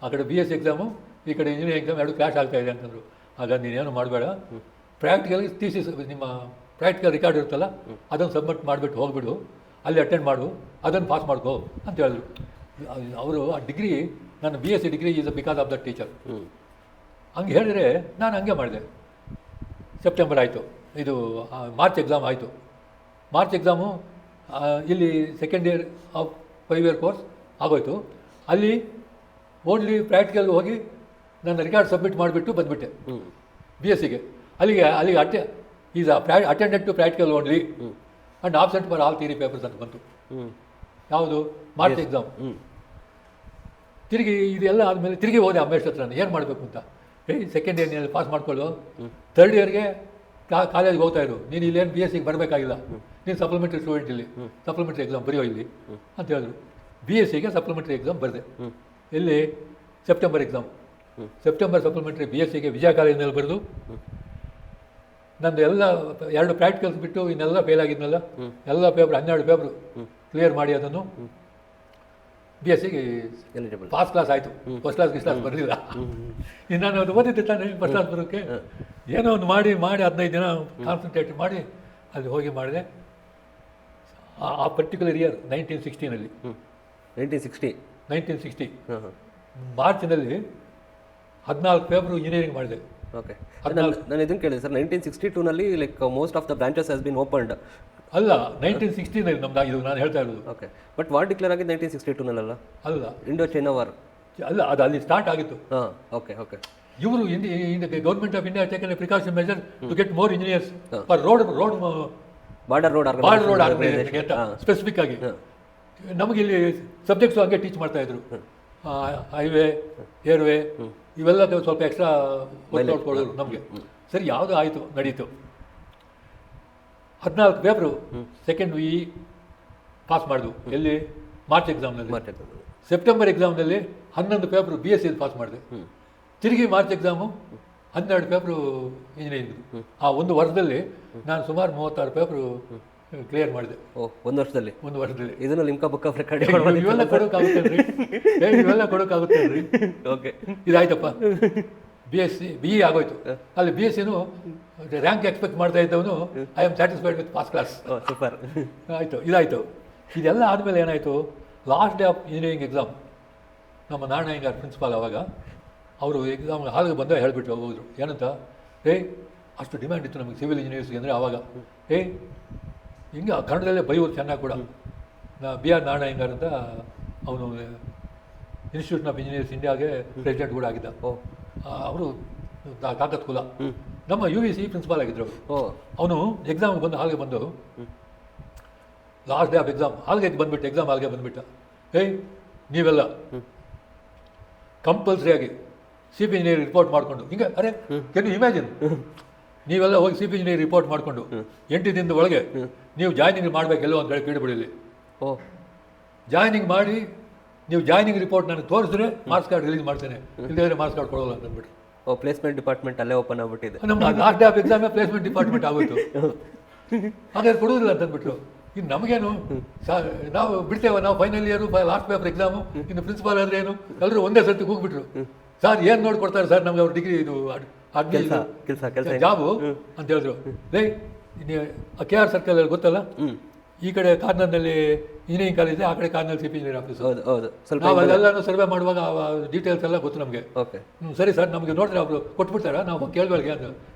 ಆ ಕಡೆ BSc ಎಕ್ಸಾಮು ಈ ಕಡೆ ಇಂಜಿನಿಯರಿಂಗ್ ಎಕ್ಸಾಮ್ ಎರಡು ಕ್ಲಾಶ್ ಆಗ್ತಾ ಇದೆ ಅಂತಂದರು. ಆಗ ನೀನೇನು ಮಾಡಬೇಡ, ಪ್ರಾಕ್ಟಿಕಲ್ ಥೀಸಿಸ್ ನಿಮ್ಮ ಪ್ರಾಕ್ಟಿಕಲ್ ರೆಕಾರ್ಡ್ ಇರುತ್ತಲ್ಲ ಅದನ್ನು ಸಬ್ಮಿಟ್ ಮಾಡಿಬಿಟ್ಟು ಹೋಗ್ಬಿಡು, ಅಲ್ಲಿ ಅಟೆಂಡ್ ಮಾಡು, ಅದನ್ನು ಪಾಸ್ ಮಾಡ್ಕೋ ಅಂತ ಹೇಳಿದ್ರು. ಅವರು ಆ ಡಿಗ್ರಿ, ನನ್ನ BSc degree is because of the teacher. ಹಂಗೆ ಹೇಳಿದರೆ ನಾನು ಹಂಗೆ ಮಾಡಿದೆ. ಸೆಪ್ಟೆಂಬರ್ ಆಯಿತು, ಇದು ಮಾರ್ಚ್ ಎಕ್ಸಾಮ್ ಆಯಿತು. ಮಾರ್ಚ್ ಎಕ್ಸಾಮು ಇಲ್ಲಿ second year of 5 year course ಆಗೋಯ್ತು. ಅಲ್ಲಿ ಓನ್ಲಿ ಪ್ರಾಕ್ಟಿಕಲ್ ಹೋಗಿ ನನ್ನ ರಿಕಾರ್ಡ್ ಸಬ್ಮಿಟ್ ಮಾಡಿಬಿಟ್ಟು ಬಂದುಬಿಟ್ಟೆ BScಗೆ. ಅಲ್ಲಿಗೆ is attended to practical only and absent for all theory papers ಅಂತ ಬಂತು. ಯಾವುದು ಮಾರ್ಚ್ ಎಕ್ಸಾಮ್. ತಿರುಗಿ ಇದೆಲ್ಲ ಆದಮೇಲೆ ತಿರುಗಿ ಹೋದೆ ಅಮ್ಮೇಶ್ ಹತ್ರ, ಏನು ಮಾಡಬೇಕು ಅಂತ. ಸೆಕೆಂಡ್ ಇಯರ್ ಪಾಸ್ ಮಾಡ್ಕೊಳ್ಳು, ಥರ್ಡ್ ಇಯರ್ಗೆ ಕಾಲೇಜ್ಗೆ ಹೋಗ್ತಾಯಿರು, ನೀನು ಇಲ್ಲೇನು BScಗೆ ಬರಬೇಕಾಗಿಲ್ಲ, ನೀನು ಸಪ್ಲಿಮೆಂಟ್ರಿ ಸ್ಟೂಡೆಂಟ್ ಇಲ್ಲಿ, ಸಪ್ಲಿಮೆಂಟ್ರಿ ಎಕ್ಸಾಮ್ ಬರೆಯೋ ಇಲ್ಲಿ ಅಂತ ಹೇಳಿದ್ರು. BScಗೆ ಸಪ್ಲಿಮೆಂಟ್ರಿ ಎಕ್ಸಾಮ್ ಬರೆದೆ. ಎಲ್ಲಿ? September exam. ಸೆಪ್ಟೆಂಬರ್ ಸಪ್ಲಿಮೆಂಟ್ರಿ BScಗೆ ವಿಜಯ ಕಾಲೇಜಿನಲ್ಲಿ ಬರೆದು, ನಂದು ಎಲ್ಲ 2 ಪ್ರಾಕ್ಟಿಕಲ್ಸ್ ಬಿಟ್ಟು ಇನ್ನೆಲ್ಲ ಫೇಲ್ ಆಗಿದ್ನಲ್ಲ, ಎಲ್ಲ ಪೇಪರ್ 12 ಪೇಪರು ಕ್ಲಿಯರ್ ಮಾಡಿ ಅದನ್ನು BScಗೆ ಎಲಿಜಿಬಲ್ ಪಾಸ್ ಕ್ಲಾಸ್ ಆಯಿತು. ಫಸ್ಟ್ ಕ್ಲಾಸ್ ಬರಲಿಲ್ಲ. ಇನ್ನು ನಾನು ಅದು ಓದಿದ್ದೆ ತಾನೇ ಫಸ್ಟ್ ಕ್ಲಾಸ್ ಬರೋಕ್ಕೆ. ಏನೋ ಒಂದು ಮಾಡಿ 15 ದಿನ ಕಾನ್ಸಂಟ್ರೇಟ್ ಮಾಡಿ ಅಲ್ಲಿ ಹೋಗಿ ಮಾಡಿದೆ. ಆ ಪರ್ಟಿಕ್ಯುಲರ್ ಇಯರ್ 1960ನಲ್ಲಿ 1960 ಮಾರ್ಚ್ನಲ್ಲಿ 14 ಪೇಪರು ಇಂಜಿನಿಯರಿಂಗ್ ಮಾಡಿದೆ. ಓಕೆ, ನಾನು ಇದನ್ನು ಕೇಳಿದೆ ಸರ್. 1962ನಲ್ಲಿ like most of the branches has been opened. ಅಲ್ಲ, 1960ನಲ್ಲಿ ನಮ್ದು ಇದು ನಾನು ಹೇಳ್ತಾ ಇರೋದು. ಓಕೆ, ಬಟ್ ವಾರ್ ಡಿಕ್ಲೇರ್ ಆಗಿದ್ದು 1962ನಲ್ಲ? ಅಲ್ಲ, ಇಂಡೋ ಚೈನಾ ವಾರ್. ಅಲ್ಲ, ಅದು ಅಲ್ಲಿ ಸ್ಟಾರ್ಟ್ ಆಗಿತ್ತು. ಹಾಂ, ಓಕೆ ಓಕೆ. ಇವರು government of India taken a precaution measure to get more engineers for border road organisation ಅಂತ ಸ್ಪೆಸಿಫಿಕ್ ಆಗಿ. ನಮಗೆ ಇಲ್ಲಿ ಸಬ್ಜೆಕ್ಟ್ಸು ಹಂಗೆ ಟೀಚ್ ಮಾಡ್ತಾಯಿದ್ರು. ಹೈವೇ, ಏರ್ವೇ ಇವೆಲ್ಲ ಸ್ವಲ್ಪ ಎಕ್ಸ್ಟ್ರಾ ವರ್ಕೌಟ್ ಕೊಡೋರು ನಮಗೆ. ಸರಿ, ಯಾವುದು ಆಯಿತು, ನಡೀತು. 14 ಪೇಪರು ಸೆಕೆಂಡ್ ಪಾಸ್ ಮಾಡಿದ್ವು. ಎಲ್ಲಿ? ಮಾರ್ಚ್ ಎಕ್ಸಾಮ್ನಲ್ಲಿ. ಸೆಪ್ಟೆಂಬರ್ ಎಕ್ಸಾಮ್ನಲ್ಲಿ 11 ಪೇಪರು BSc ಪಾಸ್ ಮಾಡಿದೆ. ತಿರುಗಿ ಮಾರ್ಚ್ ಎಕ್ಸಾಮು 12 ಪೇಪರು ಇಂಜಿನಿಯರಿಂಗ್. ಆ ಒಂದು ವರ್ಷದಲ್ಲಿ ನಾನು ಸುಮಾರು 36 ಪೇಪರು ಕ್ಲಿಯರ್ ಮಾಡಿದೆ. ಒಂದು ವರ್ಷದಲ್ಲಿ? ಒಂದು ವರ್ಷದಲ್ಲಿ. ಇದನ್ನು ಲಿಮ್ಕಾ ಬುಕ್ ಆಫ್ ರೆಕಾರ್ಡ್ ಇವೆಲ್ಲ ಕೊಡೋಕ್ಕಾಗುತ್ತೆ ರೀ. ಓಕೆ, ಇದಾಯ್ತಪ್ಪ. BE ಆಗೋಯ್ತು. ಅಲ್ಲಿ BScನೂ ರ್ಯಾಂಕ್ ಎಕ್ಸ್ಪೆಕ್ಟ್ ಮಾಡ್ತಾ ಇದ್ದವನು I am satisfied with pass class. Super ಆಯಿತು, ಇದಾಯಿತು. ಇದೆಲ್ಲ ಆದಮೇಲೆ ಏನಾಯಿತು, last day of engineering exam ನಮ್ಮ ನಾರಾಯಣಯ್ಯಂಗಾರ್ ಪ್ರಿನ್ಸಿಪಾಲ್ ಅವಾಗ ಅವರು ಎಕ್ಸಾಮ್ ಹಾಲ್ಗೆ ಬಂದಾಗ ಹೇಳಿಬಿಟ್ಟು ಹೋದ್ರು. ಏನಂತ, ಅಷ್ಟು ಡಿಮ್ಯಾಂಡ್ ಇತ್ತು ನಮಗೆ ಸಿವಿಲ್ ಇಂಜಿನಿಯರ್ಸ್ಗೆ ಅಂದರೆ ಆವಾಗ. ಹಿಂಗೆ ಕನ್ನಡದಲ್ಲೇ ಬೈಯೋರು ಚೆನ್ನಾಗಿ ಕೂಡ. BR ನಾರಾಯಣಯ್ಯಂಗಾರ್ ಅಂತ, ಅವನು ಇನ್ಸ್ಟಿಟ್ಯೂಷನ್ ಆಫ್ ಇಂಜಿನಿಯರ್ಸ್ ಇಂಡಿಯಾಗೆ ಪ್ರೆಸಿಡೆಂಟ್ ಕೂಡ ಆಗಿದ್ದ. ಅವರು ಕಾಕತ್ ಕುಲ. ನಮ್ಮ UVC ಪ್ರಿನ್ಸಿಪಾಲ್ ಆಗಿದ್ದರು. ಅವನು ಎಕ್ಸಾಮ್ಗೆ ಬಂದು ಹಾಲ್ಗೆ ಬಂದು ಲಾಸ್ಟ್ ಡೇ ಆಫ್ ಎಕ್ಸಾಮ್ ಹಾಲ್ಗೆ ಬಂದುಬಿಟ್ಟು ಎಕ್ಸಾಮ್ ಹಾಲ್ಗೆ ಬಂದುಬಿಟ್ಟ. ನೀವೆಲ್ಲ ಕಂಪಲ್ಸರಿಯಾಗಿ CP ಇಂಜಿನಿಯರ್ ರಿಪೋರ್ಟ್ ಮಾಡಿಕೊಂಡು, ಹಿಂಗೆ ಅರೆ ಕೆನ್ ಯು ಇಮ್ಯಾಜಿನ್, ನೀವೆಲ್ಲ ಹೋಗಿ CP ಇಂಜಿನಿಯರ್ ರಿಪೋರ್ಟ್ ಮಾಡಿಕೊಂಡು 8 ದಿನದ ಒಳಗೆ ನೀವು ಜಾಯ್ನಿಂಗ್ ಮಾಡಬೇಕೆಲ್ಲೋ ಒಂದು ಕಡೆ ಪೀಡಿಬಿಡಲಿ. ಜಾಯ್ನಿಂಗ್ ಮಾಡಿ ನೀವು ಜಾಯ್ನಿಂಗ್ ರಿಪೋರ್ಟ್ ನನಗೆ ತೋರಿಸಿದ್ರೆ ಮಾರ್ಕ್ಸ್ ಕಾರ್ಡ್ ರಿಲೀಸ್ ಮಾಡ್ತೇನೆ, ಇಲ್ಲದೇ ಮಾರ್ಕ್ಸ್ ಕಾರ್ಡ್ ಕೊಡೋಲ್ಲ ಅಂತ ಅಂದ್ಬಿಟ್ರು. ಪ್ಲೇಸ್ಮೆಂಟ್ ಡಿಪಾರ್ಟ್ಮೆಂಟ್ ಅಲ್ಲೇ ಓಪನ್ ಆಗಿಬಿಟ್ಟಿದೆ. ನಮ್ಮ ಲಾಸ್ಟ್ ಡೇ ಆಫ್ ಎಕ್ಸಾಮೇ ಪ್ಲೇಸ್ಮೆಂಟ್ ಡಿಪಾರ್ಟ್ಮೆಂಟ್ ಆಗೋಯ್ತು. ಹಾಗಾದ್ರೆ ಕೊಡೋದಿಲ್ಲ ಅಂತ ಅಂದ್ಬಿಟ್ರು. ಇನ್ನು ನಮಗೇನು, ನಾವು ಬಿಡ್ತೇವೆ, ನಾವು final year last paper exam, ಇನ್ನು ಪ್ರಿನ್ಸಿಪಾಲ್ ಅಂದರೆ ಏನು, ಎಲ್ಲರೂ ಒಂದೇ ಸರ್ತಿ ಹೋಗ್ಬಿಟ್ರು. ಸರ್ ಏನು ನೋಡ್ಕೊಡ್ತಾರೆ ಸರ್ ನಮ್ಗೆ ಅವ್ರ ಡಿಗ್ರಿ ಇದು ಕೆಲಸ ಜಾಬು ಅಂತ ಹೇಳಿದ್ರು. KR ಸರ್ಕಲ್ ಗೊತ್ತಲ್ಲ, ಈ ಕಡೆ ಕಾರ್ನರ್ನಲ್ಲಿ ಇಂಜಿನಿಯರಿಂಗ್ ಕಾಲೇಜ್, ಆ ಕಡೆ ಕಾರ್ನರ್ CP ಇಂಜಿನಿಯರ್ ಆಫೀಸ್. ನಾವು ಅಲ್ಲೆಲ್ಲನೂ ಸರ್ವೆ ಮಾಡುವಾಗ ಡೀಟೇಲ್ಸ್ ಎಲ್ಲ ಗೊತ್ತು ನಮಗೆ. ಸರಿ ಸರ್, ನಮಗೆ ನೋಡಿದ್ರೆ ಅವರು ಕೊಟ್ಬಿಡ್ತಾರ, ನಾವು ಕೇಳ್ಬೇಕೆ ಅಂತ.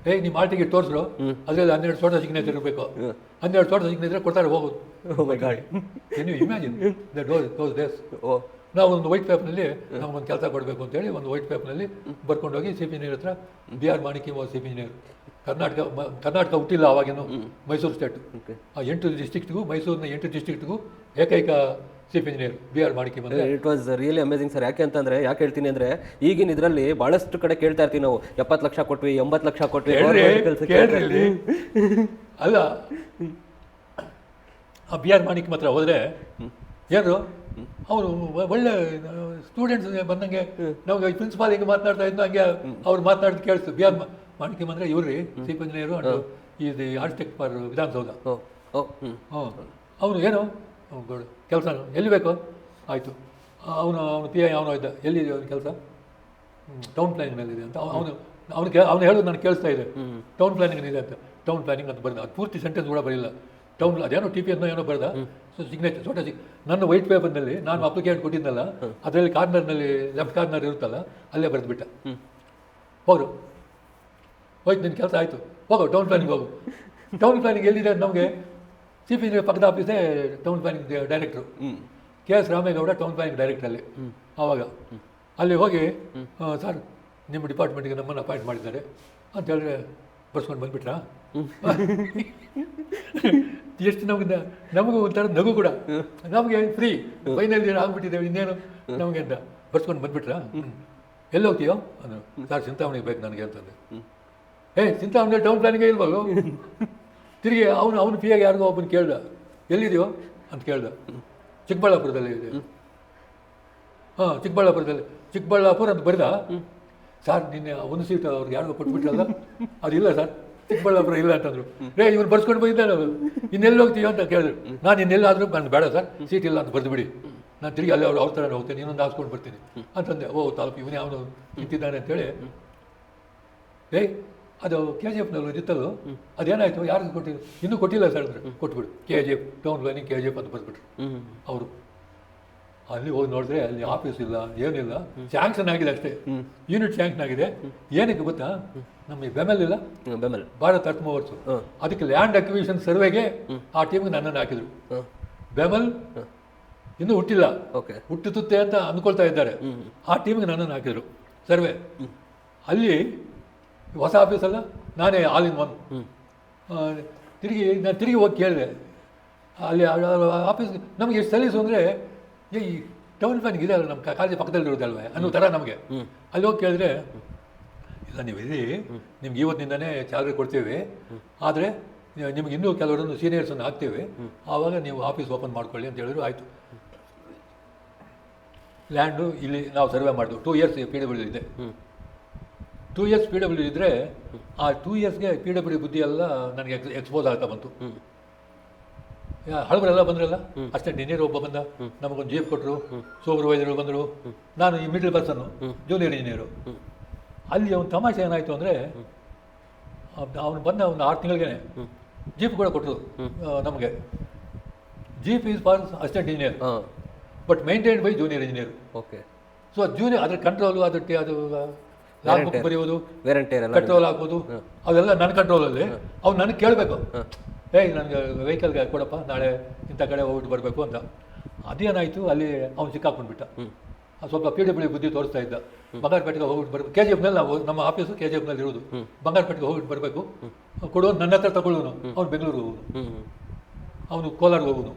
ನಿಮ್ಮ ಹಾಲ್ ಟಿಕೆಟ್ ತೋರಿಸ್ರು, ಅದರಲ್ಲಿ 12 ಫೋಟೋ ಸಿಗ್ನೇಚರ್ ಇರಬೇಕು. 12 ಫೋಟೋ ಸಿಗ್ನೇಚರ್ ಕೊಡ್ತಾರೆ, ಹೋಗೋದು. Can you imagine those days? ನಾವು ಒಂದು ವೈಟ್ ಪೇಪರ್ನಲ್ಲಿ ನಮಗೊಂದು ಕೆಲಸ ಕೊಡಬೇಕು ಅಂತೇಳಿ ಒಂದು ವೈಟ್ ಪೇಪರ್ನಲ್ಲಿ ಬರ್ಕೊಂಡೋಗಿ CP ಇಂಜಿನಿಯರ್ ಹತ್ರ, BR ಮಾಣಿಕ್ಯ CP ಇಂಜಿನಿಯರ್, ಕರ್ನಾಟಕ ಹುಟ್ಟಿಲ್ಲ ಅವಾಗೇನು, ಮೈಸೂರು ಸ್ಟೇಟ್. ಆ 8 ಡಿಸ್ಟ್ರಿಕ್ಟ್ಗೂ, ಮೈಸೂರಿನ 8 ಡಿಸ್ಟ್ರಿಕ್ಟ್ಗೂ ಏಕೈಕ CP ಇಂಜಿನಿಯರ್ BR ಮಾಣಿಕ್ಯ ಬಂದರೆ it was really amazing sir. ಯಾಕೆ ಅಂತಂದರೆ, ಯಾಕೆ ಹೇಳ್ತೀನಿ ಅಂದರೆ, ಈಗಿನ ಇದರಲ್ಲಿ ಭಾಳಷ್ಟು ಕಡೆ ಕೇಳ್ತಾ ಇರ್ತೀವಿ ನಾವು, 70 ಲಕ್ಷ ಕೊಟ್ವಿ, 80 ಲಕ್ಷ ಕೊಟ್ವಿ. ಕೇಳ್ರಿ, ಅಲ್ಲ ಆ BR ಮಾಣಿಕ್ಯ ಮಾತ್ರ ಹೋದರೆ ಏನು, ಅವರು ಒಳ್ಳೆ ಸ್ಟೂಡೆಂಟ್ಸ್ ಬಂದಂಗೆ, ನಮಗೆ ಪ್ರಿನ್ಸಿಪಾಲ್ ಹಿಂಗೆ ಮಾತನಾಡ್ತಾ ಇದ್ದು ಹಂಗೆ ಅವ್ರು ಮಾತನಾಡಿದ್ದು ಕೇಳಿಸ್ತು. ಮಾಣಿಕ್ಯಂ ಅಂದರೆ ಇವ್ರಿ ಚೀಫ್ ಇಂಜಿನಿಯರು ಅಂಡ್ ಇದು ಆರ್ಕಿಟೆಕ್ಟ್ ಫಾರ್ ವಿಧಾನಸೌಧ. ಅವನು ಏನು ಕೆಲಸ ಎಲ್ಲಿ ಬೇಕೋ ಆಯಿತು. ಅವನು ಪಿ ಐ ಅವನು ಇದ್ದ, ಎಲ್ಲಿದೆ ಅವನ ಕೆಲಸ, ಟೌನ್ ಪ್ಲಾನಿಂಗ್ ಮೇಲೆ ಇದೆ ಅಂತ. ಅವನು ಹೇಳೋದು ನನಗೆ ಕೇಳಿಸ್ತಾ ಇದೆ, ಟೌನ್ ಪ್ಲಾನಿಂಗ್ ಇದೆ ಅಂತ. ಟೌನ್ ಪ್ಲಾನಿಂಗ್ ಅಂತ ಬರೆದ, ಅದು ಪೂರ್ತಿ ಸೆಂಟೆನ್ಸ್ ಕೂಡ ಬರಲಿಲ್ಲ. ಟೌನ್ ಅದೇನೋ ಟಿ ಪಿ ಏನೋ ಬರೆದ, ಸೊ ಸಿಗ್ನೇಚರ್ ಸೋಟ ನನ್ನ ವೈಟ್ ಪೇಪರ್ನಲ್ಲಿ ನಾನು ಅಪ್ಲಿಕೇಶನ್ ಕೊಟ್ಟಿದ್ದಲ್ಲ, ಅದರಲ್ಲಿ ಕಾರ್ನರ್ನಲ್ಲಿ ಲೆಫ್ಟ್ ಕಾರ್ನರ್ ಇರುತ್ತಲ್ಲ, ಅಲ್ಲೇ ಬರೆದುಬಿಟ್ಟ. ಹೋಗು ಹೋಯ್ತು, ನಿನ್ನ ಕೆಲಸ ಆಯಿತು, ಹೋಗೋ ಟೌನ್ ಪ್ಲಾನಿಂಗ್ ಹೋಗು. ಟೌನ್ ಪ್ಲಾನಿಂಗ್ ಎಲ್ಲಿದೆ ನಮಗೆ, ಚೀಫ್ ಇಂಜಿನಿಯರ್ ಪಕ್ಕದ ಆಫೀಸೇ ಟೌನ್ ಪ್ಲಾನಿಂಗ್ ಡೈರೆಕ್ಟ್ರು, KS ರಾಮೇಗೌಡ ಟೌನ್ ಪ್ಲಾನಿಂಗ್ ಡೈರೆಕ್ಟ್ರಲ್ಲಿ. ಆವಾಗ ಅಲ್ಲಿ ಹೋಗಿ, ಸರ್ ನಿಮ್ಮ ಡಿಪಾರ್ಟ್ಮೆಂಟಿಗೆ ನಮ್ಮನ್ನು ಅಪಾಯಿಂಟ್ ಮಾಡಿದ್ದಾರೆ ಅಂತ ಹೇಳಿದ್ರೆ ಬರ್ಸ್ಕೊಂಡು ಬಂದುಬಿಟ್ರಾ. ಎಷ್ಟು ನಮಗೂ ಒಂಥರ ನಗು ಕೂಡ, ನಮಗೆ ಫ್ರೀ ಫೈನಲ್ ಇಯರ್ ಆಗಿಬಿಟ್ಟಿದ್ದೇವೆ, ಇನ್ನೇನು ನಮಗೆ ಅಂತ ಬರ್ಸ್ಕೊಂಡು ಬಂದುಬಿಟ್ರಾ. ಎಲ್ಲಿ ಹೋಗ್ತೀಯೋ ಅಂದರು. ಸರ್ ಚಿಂತಾಮಣಿಗೆ ಬೇಕು ನನಗೆ ಅಂತಂದೆ. ಚಿಂತಾಮಣಿ ಟೌನ್ ಪ್ಲಾನಿಂಗೇ ಇಲ್ವಲ್ಲೋ. ತಿರುಗಿ ಅವನು ಪಿ ಆಗಿ ಯಾರಿಗೋ ಒಬ್ಬನು ಕೇಳ್ದ, ಎಲ್ಲಿದೆಯೋ ಅಂತ ಕೇಳ್ದ. ಚಿಕ್ಕಬಳ್ಳಾಪುರದಲ್ಲಿ ಇದೆ. ಚಿಕ್ಕಬಳ್ಳಾಪುರ ಅಂತ ಬರೆದ. ಸರ್ ನಿನ್ನೆ ಒಂದು ಸೀಟ್ ಅವ್ರಿಗೆ ಯಾರಿಗೋ ಕೊಟ್ಬಿಟ್ರಲ್ಲ, ಅದಿಲ್ಲ ಸರ್, ಚಿಕ್ಕಬಳ್ಳಾಪುರ ಇಲ್ಲ ಅಂತಂದರು. ಇವನು ಬರ್ಸ್ಕೊಂಡು ಬಂದಿದ್ದಾನೆ, ಇನ್ನೆಲ್ಲಿ ಹೋಗ್ತೀವಿ ಅಂತ ಕೇಳಿದ್ರು. ನಾನು ಇನ್ನೆಲ್ಲಾದರೂ ನಾನು ಬೇಡ ಸರ್, ಸೀಟ್ ಇಲ್ಲ ಅಂತ ಬರೆದು ಬಿಡಿ, ನಾನು ತಿರುಗಿ ಅಲ್ಲಿ ಅವ್ರ ಥರ ಹೋಗ್ತೇನೆ, ಇನ್ನೊಂದು ಹಾಕ್ಸ್ಕೊಂಡು ಬರ್ತೀನಿ ಅಂತಂದೆ. ತಾಲೂಕು ಇವನೇ ಅವನು ನಿಂತಿದ್ದಾನೆ ಅಂತೇಳಿ. ಅದು KGF ಇತ್ತಲ್ಲೋ, ಅದೇನಾಯಿತು, ಯಾರಿಗೂ ಕೊಟ್ಟಿಲ್ಲ, ಇನ್ನೂ ಕೊಟ್ಟಿಲ್ಲ ಸರ್ ಅಂದರೆ. ಕೊಟ್ಬಿಡು KGF ಟೌನ್ ಪ್ಲಾನಿಂಗ್ KGF ಅಂತ ಬರ್ಬಿಟ್ರು ಅವರು. ಅಲ್ಲಿ ಹೋಗಿ ನೋಡಿದ್ರೆ ಅಲ್ಲಿ ಆಫೀಸ್ ಇಲ್ಲ, ಏನಿಲ್ಲ, ಸ್ಯಾಂಕ್ಷನ್ ಆಗಿದೆ ಅಷ್ಟೇ, ಯೂನಿಟ್ ಸ್ಯಾಂಕ್ಷನ್ ಆಗಿದೆ. ಏನಕ್ಕೆ ಗೊತ್ತಾ, ನಮಗೆ ಬೆಮೆಲ್ ಇಲ್ಲ, ಭಾರತ್ ಅರ್ತ್ ಮೂವರ್ಸು, ಅದಕ್ಕೆ ಲ್ಯಾಂಡ್ ಅಕ್ವಿಷನ್ ಸರ್ವೆಗೆ ಆ ಟೀಮ್ಗೆ ನನ್ನನ್ನು ಹಾಕಿದ್ರು. ಬೆಮೆಲ್ ಇನ್ನೂ ಹುಟ್ಟಿಲ್ಲ, ಹುಟ್ಟುತ್ತೆ ಅಂತ ಅಂದ್ಕೊಳ್ತಾ ಇದ್ದಾರೆ. ಆ ಟೀಮ್ಗೆ ನನ್ನನ್ನು ಹಾಕಿದ್ರು ಸರ್ವೆ. ಅಲ್ಲಿ ಹೊಸ ಆಫೀಸಲ್ಲ, ನಾನೇ ಆಲ್ ಇನ್ ಒನ್. ನಾನು ತಿರುಗಿ ಹೋಗಿ ಕೇಳಿದೆ ಅಲ್ಲಿ ಆಫೀಸ್, ನಮಗೆ ಎಷ್ಟು ಸಲೀಸು ಅಂದರೆ, ಈ ಟೌನ್ ಪ್ಲಾನಿಂಗ್ ಇದೆ ಅಲ್ಲ ನಮ್ಮ ಕಾಲೇಜ್ ಪಕ್ಕದಲ್ಲಿರೋದಲ್ವೇ ಅನ್ನೋ ಥರ ನಮಗೆ. ಅಲ್ಲಿ ಹೋಗಿ ಕೇಳಿದ್ರೆ, ಇಲ್ಲ ನೀವು ಇರಿ, ನಿಮ್ಗೆ ಇವತ್ತಿನಿಂದನೇ ಸ್ಯಾಲ್ರಿ ಕೊಡ್ತೀವಿ, ಆದರೆ ನಿಮ್ಗೆ ಇನ್ನೂ ಕೆಲವರನ್ನು ಸೀನಿಯರ್ಸನ್ನು ಹಾಕ್ತೀವಿ, ಆವಾಗ ನೀವು ಆಫೀಸ್ ಓಪನ್ ಮಾಡ್ಕೊಳ್ಳಿ ಅಂತ ಹೇಳಿದ್ರು. ಆಯಿತು. ಲ್ಯಾಂಡು ಇಲ್ಲಿ ನಾವು ಸರ್ವೆ ಮಾಡಿದ್ವು. 2 years PW ಇದೆ. 2 years PW ಇದ್ದರೆ ಆ 2 yearsಗೆ PW ಬುದ್ಧಿ ಎಲ್ಲ ನನಗೆ ಎಕ್ಸ್ಪೋಸ್ ಆಗ್ತಾ ಬಂತು. ಹಳಬರೆಲ್ಲ ಬಂದ್ರಲ್ಲ, ಅಷ್ಟೇ ಇಂಜಿನಿಯರ್ ಒಬ್ಬ ಬಂದ, ನಮಗೊಂದು ಜೀಪ್ ಕೊಟ್ಟರು, ಸೂಪರ್ವೈಸರ್ಗಳು ಬಂದರು, ನಾನು ಈ ಮಿಡ್ಲ್ ಪರ್ಸನ್ನು, ಜೂನಿಯರ್ ಇಂಜಿನಿಯರು. ಅಲ್ಲಿ ಅವ್ನು ತಮಾಷೆ ಏನಾಯಿತು ಅಂದರೆ, ಅವನು ಬಂದ ಒಂದು 6 ತಿಂಗಳಿಗೆ ಜೀಪ್ ಕೂಡ ಕೊಟ್ಟರು ನಮಗೆ. Jeep is for assistant engineer, but maintained by junior engineer. So junior ಅದ್ರ ಕಂಟ್ರೋಲು, ಅದಕ್ಕೆ ಅದು ಲಾಗ್ ಬುಕ್ ಬರೆಯೋದು, ಪೆಟ್ರೋಲ್ ಹಾಕೋದು, ಅದೆಲ್ಲ ನನ್ನ ಕಂಟ್ರೋಲಲ್ಲಿ. ಅವ್ನು ನನಗೆ ಕೇಳಬೇಕು, ನನಗೆ ವೆಹಿಕಲ್ಗೆ ಕೊಡಪ್ಪ, ನಾಳೆ ಇಂಥ ಕಡೆ ಹೋಗ್ಬಿಟ್ಟು ಬರಬೇಕು ಅಂತ. ಅದೇನಾಯಿತು, ಅಲ್ಲಿ ಅವ್ನು ಸಿಕ್ಕಾಕೊಂಡ್ಬಿಟ್ಟ. ಸ್ವಲ್ಪ PW ಬುದ್ಧಿ ತೋರಿಸ್ತಾ ಇದ್ದ. ಬಂಗಾರಪೇಟೆಗೆ ಹೋಗ್ಬಿಟ್ಟು ಬರಬೇಕು, KGFನಲ್ಲಿ ನಾವು, ನಮ್ಮ ಆಫೀಸು KGFನಲ್ಲಿ ಇರೋದು. ಬಂಗಾರಪೇಟೆಗೆ ಹೋಗ್ಬಿಟ್ಟು ಬರಬೇಕು, ಕೊಡೋನು ನನ್ನ ಹತ್ರ ತಗೊಳ್ಳೋನು. ಅವ್ನು ಬೆಂಗಳೂರಿಗೆ ಹೋಗೋನು, ಅವನು ಕೋಲಾರ್ಗೆ ಹೋಗೋನು.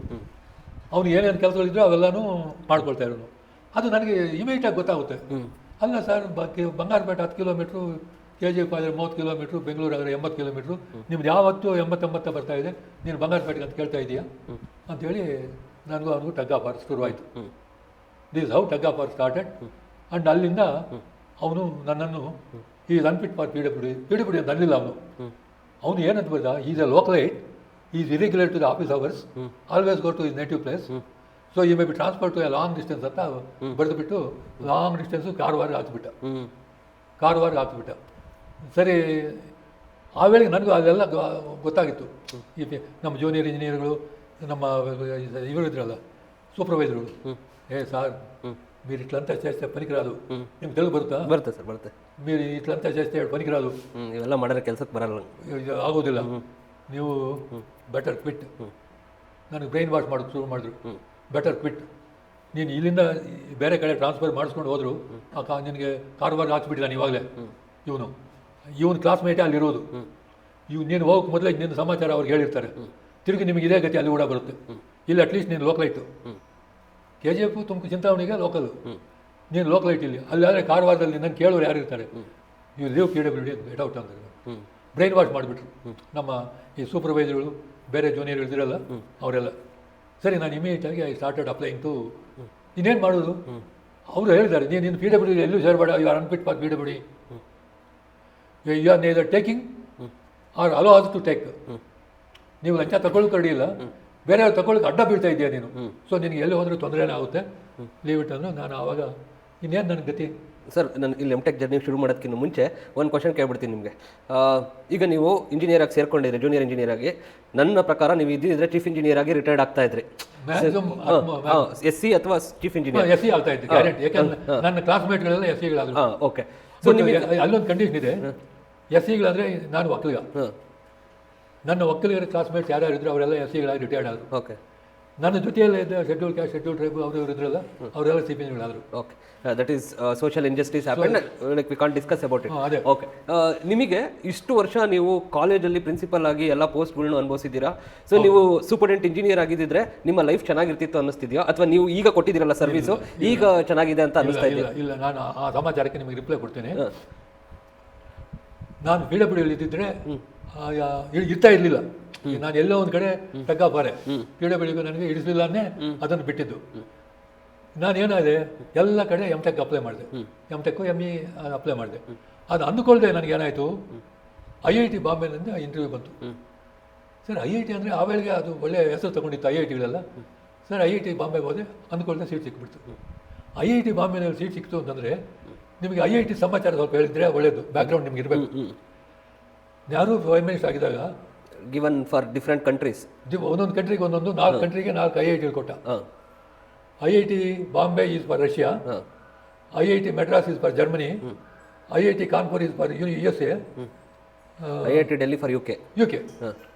ಅವ್ನು ಏನೇನು ಕೆಲಸಗಳಿದ್ರು ಅವೆಲ್ಲನೂ ಮಾಡ್ಕೊಳ್ತಾ ಇರೋನು. ಅದು ನನಗೆ ಇಮಿಡಿಯೇಟಾಗಿ ಗೊತ್ತಾಗುತ್ತೆ. ಅಲ್ಲ ಸರ್, ಬಂಗಾರಪೇಟೆ 10 ಕಿಲೋಮೀಟ್ರು, KGF ಆದರೆ 30 ಕಿಲೋಮೀಟ್ರು, ಬೆಂಗಳೂರು ಆದರೆ 80 ಕಿಲೋಮೀಟ್ರು, ನಿಮ್ದು ಯಾವತ್ತೂ 80-80 ಬರ್ತಾ ಇದೆ, ನೀನು ಬಂಗಾರಪೇಟೆಗೆ ಅಂತ ಕೇಳ್ತಾ ಇದೆಯಾ ಅಂಥೇಳಿ ನನಗೂ ಅವನಿಗೂ ಟಗ್ ಆಫ್ ವಾರ್ ಶುರುವಾಯಿತು. This how tug of war started. And ಅಲ್ಲಿಂದ ಅವನು ನನ್ನನ್ನು ಈಸ್ ಅನ್ಫಿಟ್ ಫಾರ್ PW ಅಂತ ಅನ್ನಲಿಲ್ಲ ಅವನು ಏನಂತ ಬರ್ದ, is a localite, is irregular to the office hours, always go to his native place, so you may be transfer to a long distance ಅಂತ ಬರೆದುಬಿಟ್ಟು long distance Karwar ಹಾಕ್ಬಿಟ್ಟ. ಸರಿ, ಆ ವೇಳೆಗೆ ನನಗೂ ಅದೆಲ್ಲ ಗೊತ್ತಾಗಿತ್ತು. ಈ ನಮ್ಮ ಜೂನಿಯರ್ ಇಂಜಿನಿಯರ್ಗಳು, ನಮ್ಮ ಇವರು ಇದ್ರಲ್ಲ ಸೂಪರ್ವೈಸರ್ಗಳು, సార్ మీరు ఇట్లంతా చేస్తే పనికిరాదు. ನಿಮ್ಗೆ తెలుగు ಬರುತ್ತೆ ಸರ್, ಬರುತ್ತೆ. మీరు ఇట్లంతా చేస్తే పనికిరాదు, ಇವೆಲ್ಲ ಮಾಡಿದ್ರೆ ಕೆಲಸಕ್ಕೆ ಬರಲ್ಲ, ಆಗೋದಿಲ್ಲ, ನೀವು ಬೆಟರ್ ಕ್ವಿಟ್. ನನಗೆ ಬ್ರೈನ್ ವಾಶ್ ಮಾಡೋದು ಶುರು ಮಾಡಿದ್ರು. ಬೆಟರ್ ಕ್ವಿಟ್, ನೀನು ಇಲ್ಲಿಂದ ಬೇರೆ ಕಡೆ ಟ್ರಾನ್ಸ್ಫರ್ ಮಾಡಿಸ್ಕೊಂಡು ಹೋದ್ರು, ನಿನಗೆ ಕಾರವಾರ ಹಾಕ್ಸ್ಬಿಟ್ಟಿದ್ದಾನೆ ಇವಾಗಲೇ. ಇವನು ಕ್ಲಾಸ್ಮೇಟೇ ಅಲ್ಲಿರೋದು. ನೀನು ಹೋಗಕ್ಕೆ ಮೊದಲೇ ನಿನ್ನ ಸಮಾಚಾರ ಅವ್ರಿಗೆ ಹೇಳಿರ್ತಾರೆ. ತಿರುಗಿ ನಿಮಗೆ ಇದೇ ಗತಿ ಅಲ್ಲಿ ಕೂಡ ಬರುತ್ತೆ. ಇಲ್ಲಿ ಅಟ್ಲೀಸ್ಟ್ ನೀನು ಲೋಕಲೈಟು, KGF ತುಮಕೂರು ಚಿಂತಾಮಣಿಗೆ ಲೋಕಲು, ನೀನು ಲೋಕಲೈಟ್ ಇಲ್ಲಿ. ಅಲ್ಲಿ ಆದರೆ ಕಾರವಾರದಲ್ಲಿ ನನ್ನ ಕೇಳೋರು ಯಾರು ಇರ್ತಾರೆ, ನೀವು ಲೀವ್ PW ಗೆಟ್ ಔಟ್ ಅಂತಾರೆ. ಬ್ರೈನ್ ವಾಶ್ ಮಾಡಿಬಿಟ್ರು ನಮ್ಮ ಈ ಸೂಪರ್ವೈಸರ್ಗಳು, ಬೇರೆ ಜೂನಿಯರ್ ಇರ್ದಿರಲ್ಲ ಅವರೆಲ್ಲ. ಸರಿ, ನಾನು ಇಮಿಡಿಯೇಟಾಗಿ ಐ ಸ್ಟಾರ್ಟೆಡ್ ಅಪ್ಲೈಯಿಂಗ್ ಟು. ಇನ್ನೇನು ಮಾಡೋದು, ಅವರು ಹೇಳಿದ್ದಾರೆ, ನೀನು PW ಎಲ್ಲೂ ಸೇರಬೇಡ, you are unfit for PW. You are neither taking or allow us to take. ನೀವು ಲಂಚ ತಗೊಳ್ಳೋಕೆ ರೆಡಿ ಇಲ್ಲ, ಬೇರೆಯವ್ರು ತಗೊಳ್ಳೋಕೆ ಅಡ್ಡ ಬೀಳ್ತಾ ಇದೆಯಾ ನೀನು, ಸೊ ನಿನಗೆ ಎಲ್ಲಿ ಹೋದರೂ ತೊಂದರೆನೇ ಆಗುತ್ತೆ, ಲೀವ್ ಇಟ್ ಅಂದ್ರೆ ನಾನು ಆವಾಗ ಇನ್ನೇನು ನನ್ನ ಗತಿ. ಸರ್, ನಾನು ಇಲ್ಲಿ ಎಮ್ ಟೆಕ್ ಜರ್ನಿ ಶುರು ಮಾಡೋದಕ್ಕಿಂತ ಮುಂಚೆ ಒಂದು ಕ್ವಶನ್ ಕೇಳ್ಬಿಡ್ತೀನಿ ನಿಮಗೆ. ಈಗ ನೀವು ಇಂಜಿನಿಯರ್ ಆಗಿ ಸೇರ್ಕೊಂಡಿರಿ, ಜೂನಿಯರ್ ಇಂಜಿನಿಯರ್ ಆಗಿ. ನನ್ನ ಪ್ರಕಾರ ನೀವು ಇದ್ದಿದ್ರೆ ಚೀಫ್ ಇಂಜಿನಿಯರ್ ಆಗಿ ರಿಟೈರ್ಡ್ ಆಗ್ತಾ ಇದ್ರಿ. ಎಸ್ ಸಿ ಅಥವಾ ಚೀಫ್ ಇಂಜಿನಿಯರ್ ಎಸ್ ಸಿ ಆಗ್ತಾ ಇದ್ದೆ ಗ್ಯಾರಂಟಿ, ಯಾಕಂದ್ರೆ ನನ್ನ ಕ್ಲಾಸ್ಮೇಟ್ಗಳೆಲ್ಲ ಎಸ್ ಸಿಗಳಾದ್ರು. ಓಕೆ. ಸೊ ನಿಮಗೆ ಅಲ್ಲೊಂದು ಕಂಡೀಷನ್ ಇದೆ, ಎಸ್ ಸಿಗಳಾದರೆ ನಾನು ಒಕ್ಕಲಿಗ, ನನ್ನ ಒಕ್ಕಲಿಗರ ಕ್ಲಾಸ್ಮೇಟ್ಸ್ ಯಾರ್ಯಾರು ಇದ್ರು ಅವರೆಲ್ಲ ಎಸ್ ಸಿಗಳಾಗಿ ರಿಟೈರ್ಡ್ ಆದರು. ಓಕೆ. ನನ್ನ ಜೊತೆಯಲ್ಲೇ ಇದ್ದ ಶೆಡ್ಯೂಲ್ ಕ್ಯಾಸ್ಟ್, ಶೆಡ್ಯೂಲ್ ಟ್ರೈಬ್ ಅವರು ಇದ್ರಲ್ಲ, ಅವರೆಲ್ಲ ಸಿ ಪಿ ಜಿಗಳಾದರು. Okay. That is social injustice happen, like we can't discuss about it. ಅದೇ. ಓಕೆ. ನಿಮಗೆ ಇಷ್ಟು ವರ್ಷ ನೀವು ಕಾಲೇಜಲ್ಲಿ ಪ್ರಿನ್ಸಿಪಲ್ ಆಗಿ ಎಲ್ಲ ಪೋಸ್ಟ್ಗಳನ್ನ ಅನುಭವಿಸಿದ್ದೀರಾ. ಸೊ ನೀವು ಸೂಪರ್ಡೆಂಟ್ ಇಂಜಿನಿಯರ್ ಆಗಿದ್ದರೆ ನಿಮ್ಮ ಲೈಫ್ ಚೆನ್ನಾಗಿರ್ತಿತ್ತು ಅನ್ನಿಸ್ತಿದೆಯಾ, ಅಥವಾ ನೀವು ಈಗ ಕೊಟ್ಟಿದ್ದೀರಲ್ಲ ಸರ್ವಿಸು ಈಗ ಚೆನ್ನಾಗಿದೆ ಅಂತ ಅನ್ನಿಸ್ತಾ ಇದೆಯಾ? ಇಲ್ಲ, ನಾನು ಆ ಸಮಾಚಾರಕ್ಕೆ ನಿಮಗೆ ರಿಪ್ಲೈ ಕೊಡ್ತೇನೆ. ನಾನು ಪಿ ಡಬ್ಲ್ಯೂ ಇದ್ದಿದ್ರೆ ಇರ್ತಾ ಇರಲಿಲ್ಲ. ನಾನು ಎಲ್ಲೋ ಒಂದು ಕಡೆ ತಗ್ಗಾಪಾರೆ, ಪಿ ಡಬ್ಲ್ಯೂಗೂ ನನಗೆ ಇಡಿಸಲಿಲ್ಲನೇ ಅದನ್ನು ಬಿಟ್ಟಿದ್ದು. ನಾನೇನಾದೆ ಎಲ್ಲ ಕಡೆ ಎಮ್ ಟೆಕ್ ಅಪ್ಲೈ ಮಾಡಿದೆ, M tech M E apply ಮಾಡಿದೆ. ಅದು ಅಂದುಕೊಳ್ಳದೆ ನನಗೇನಾಯಿತು, IIT ಬಾಂಬೆನಿಂದ ಇಂಟರ್ವ್ಯೂ ಬಂತು. ಸರ್ IIT ಅಂದರೆ ಆವೇಳೆಗೆ ಅದು ಒಳ್ಳೆಯ ಹೆಸರು ತೊಗೊಂಡಿತ್ತು IITಗಳೆಲ್ಲ. ಸರ್ IIT ಬಾಂಬೆಗೆ ಹೋದೆ, ಅಂದ್ಕೊಳ್ಳದೆ ಸೀಟ್ ಸಿಕ್ಬಿಡ್ತು. IIT ಬಾಂಬೆನಲ್ಲಿ ಸೀಟ್ ಸಿಕ್ತು ಅಂತಂದರೆ ನಿಮಗೆ IIT ಸಮಾಚಾರ ಸ್ವಲ್ಪ ಹೇಳಿದ್ರೆ ಒಳ್ಳೆಯದು, ಬ್ಯಾಕ್ಗ್ರೌಂಡ್ ನಿಮ್ಗೆ ಇರಬೇಕು. ಯಾರು ಪ್ರೈಮ್ ಮಿನಿಸ್ಟರ್ ಆಗಿದಾಗ ಗಿವನ್ ಫಾರ್ ಡಿಫ್ರೆಂಟ್ ಕಂಟ್ರೀಸ್, ಒಂದೊಂದು ಕಂಟ್ರಿಗೆ ಒಂದೊಂದು 4 ಕಂಟ್ರಿಗೆ 4 IIT ಕೊಟ್ಟ. IIT Bombay is for Russia, IIT Madras is for Germany, IIT Kanpur is for USA, IIT Delhi for UK.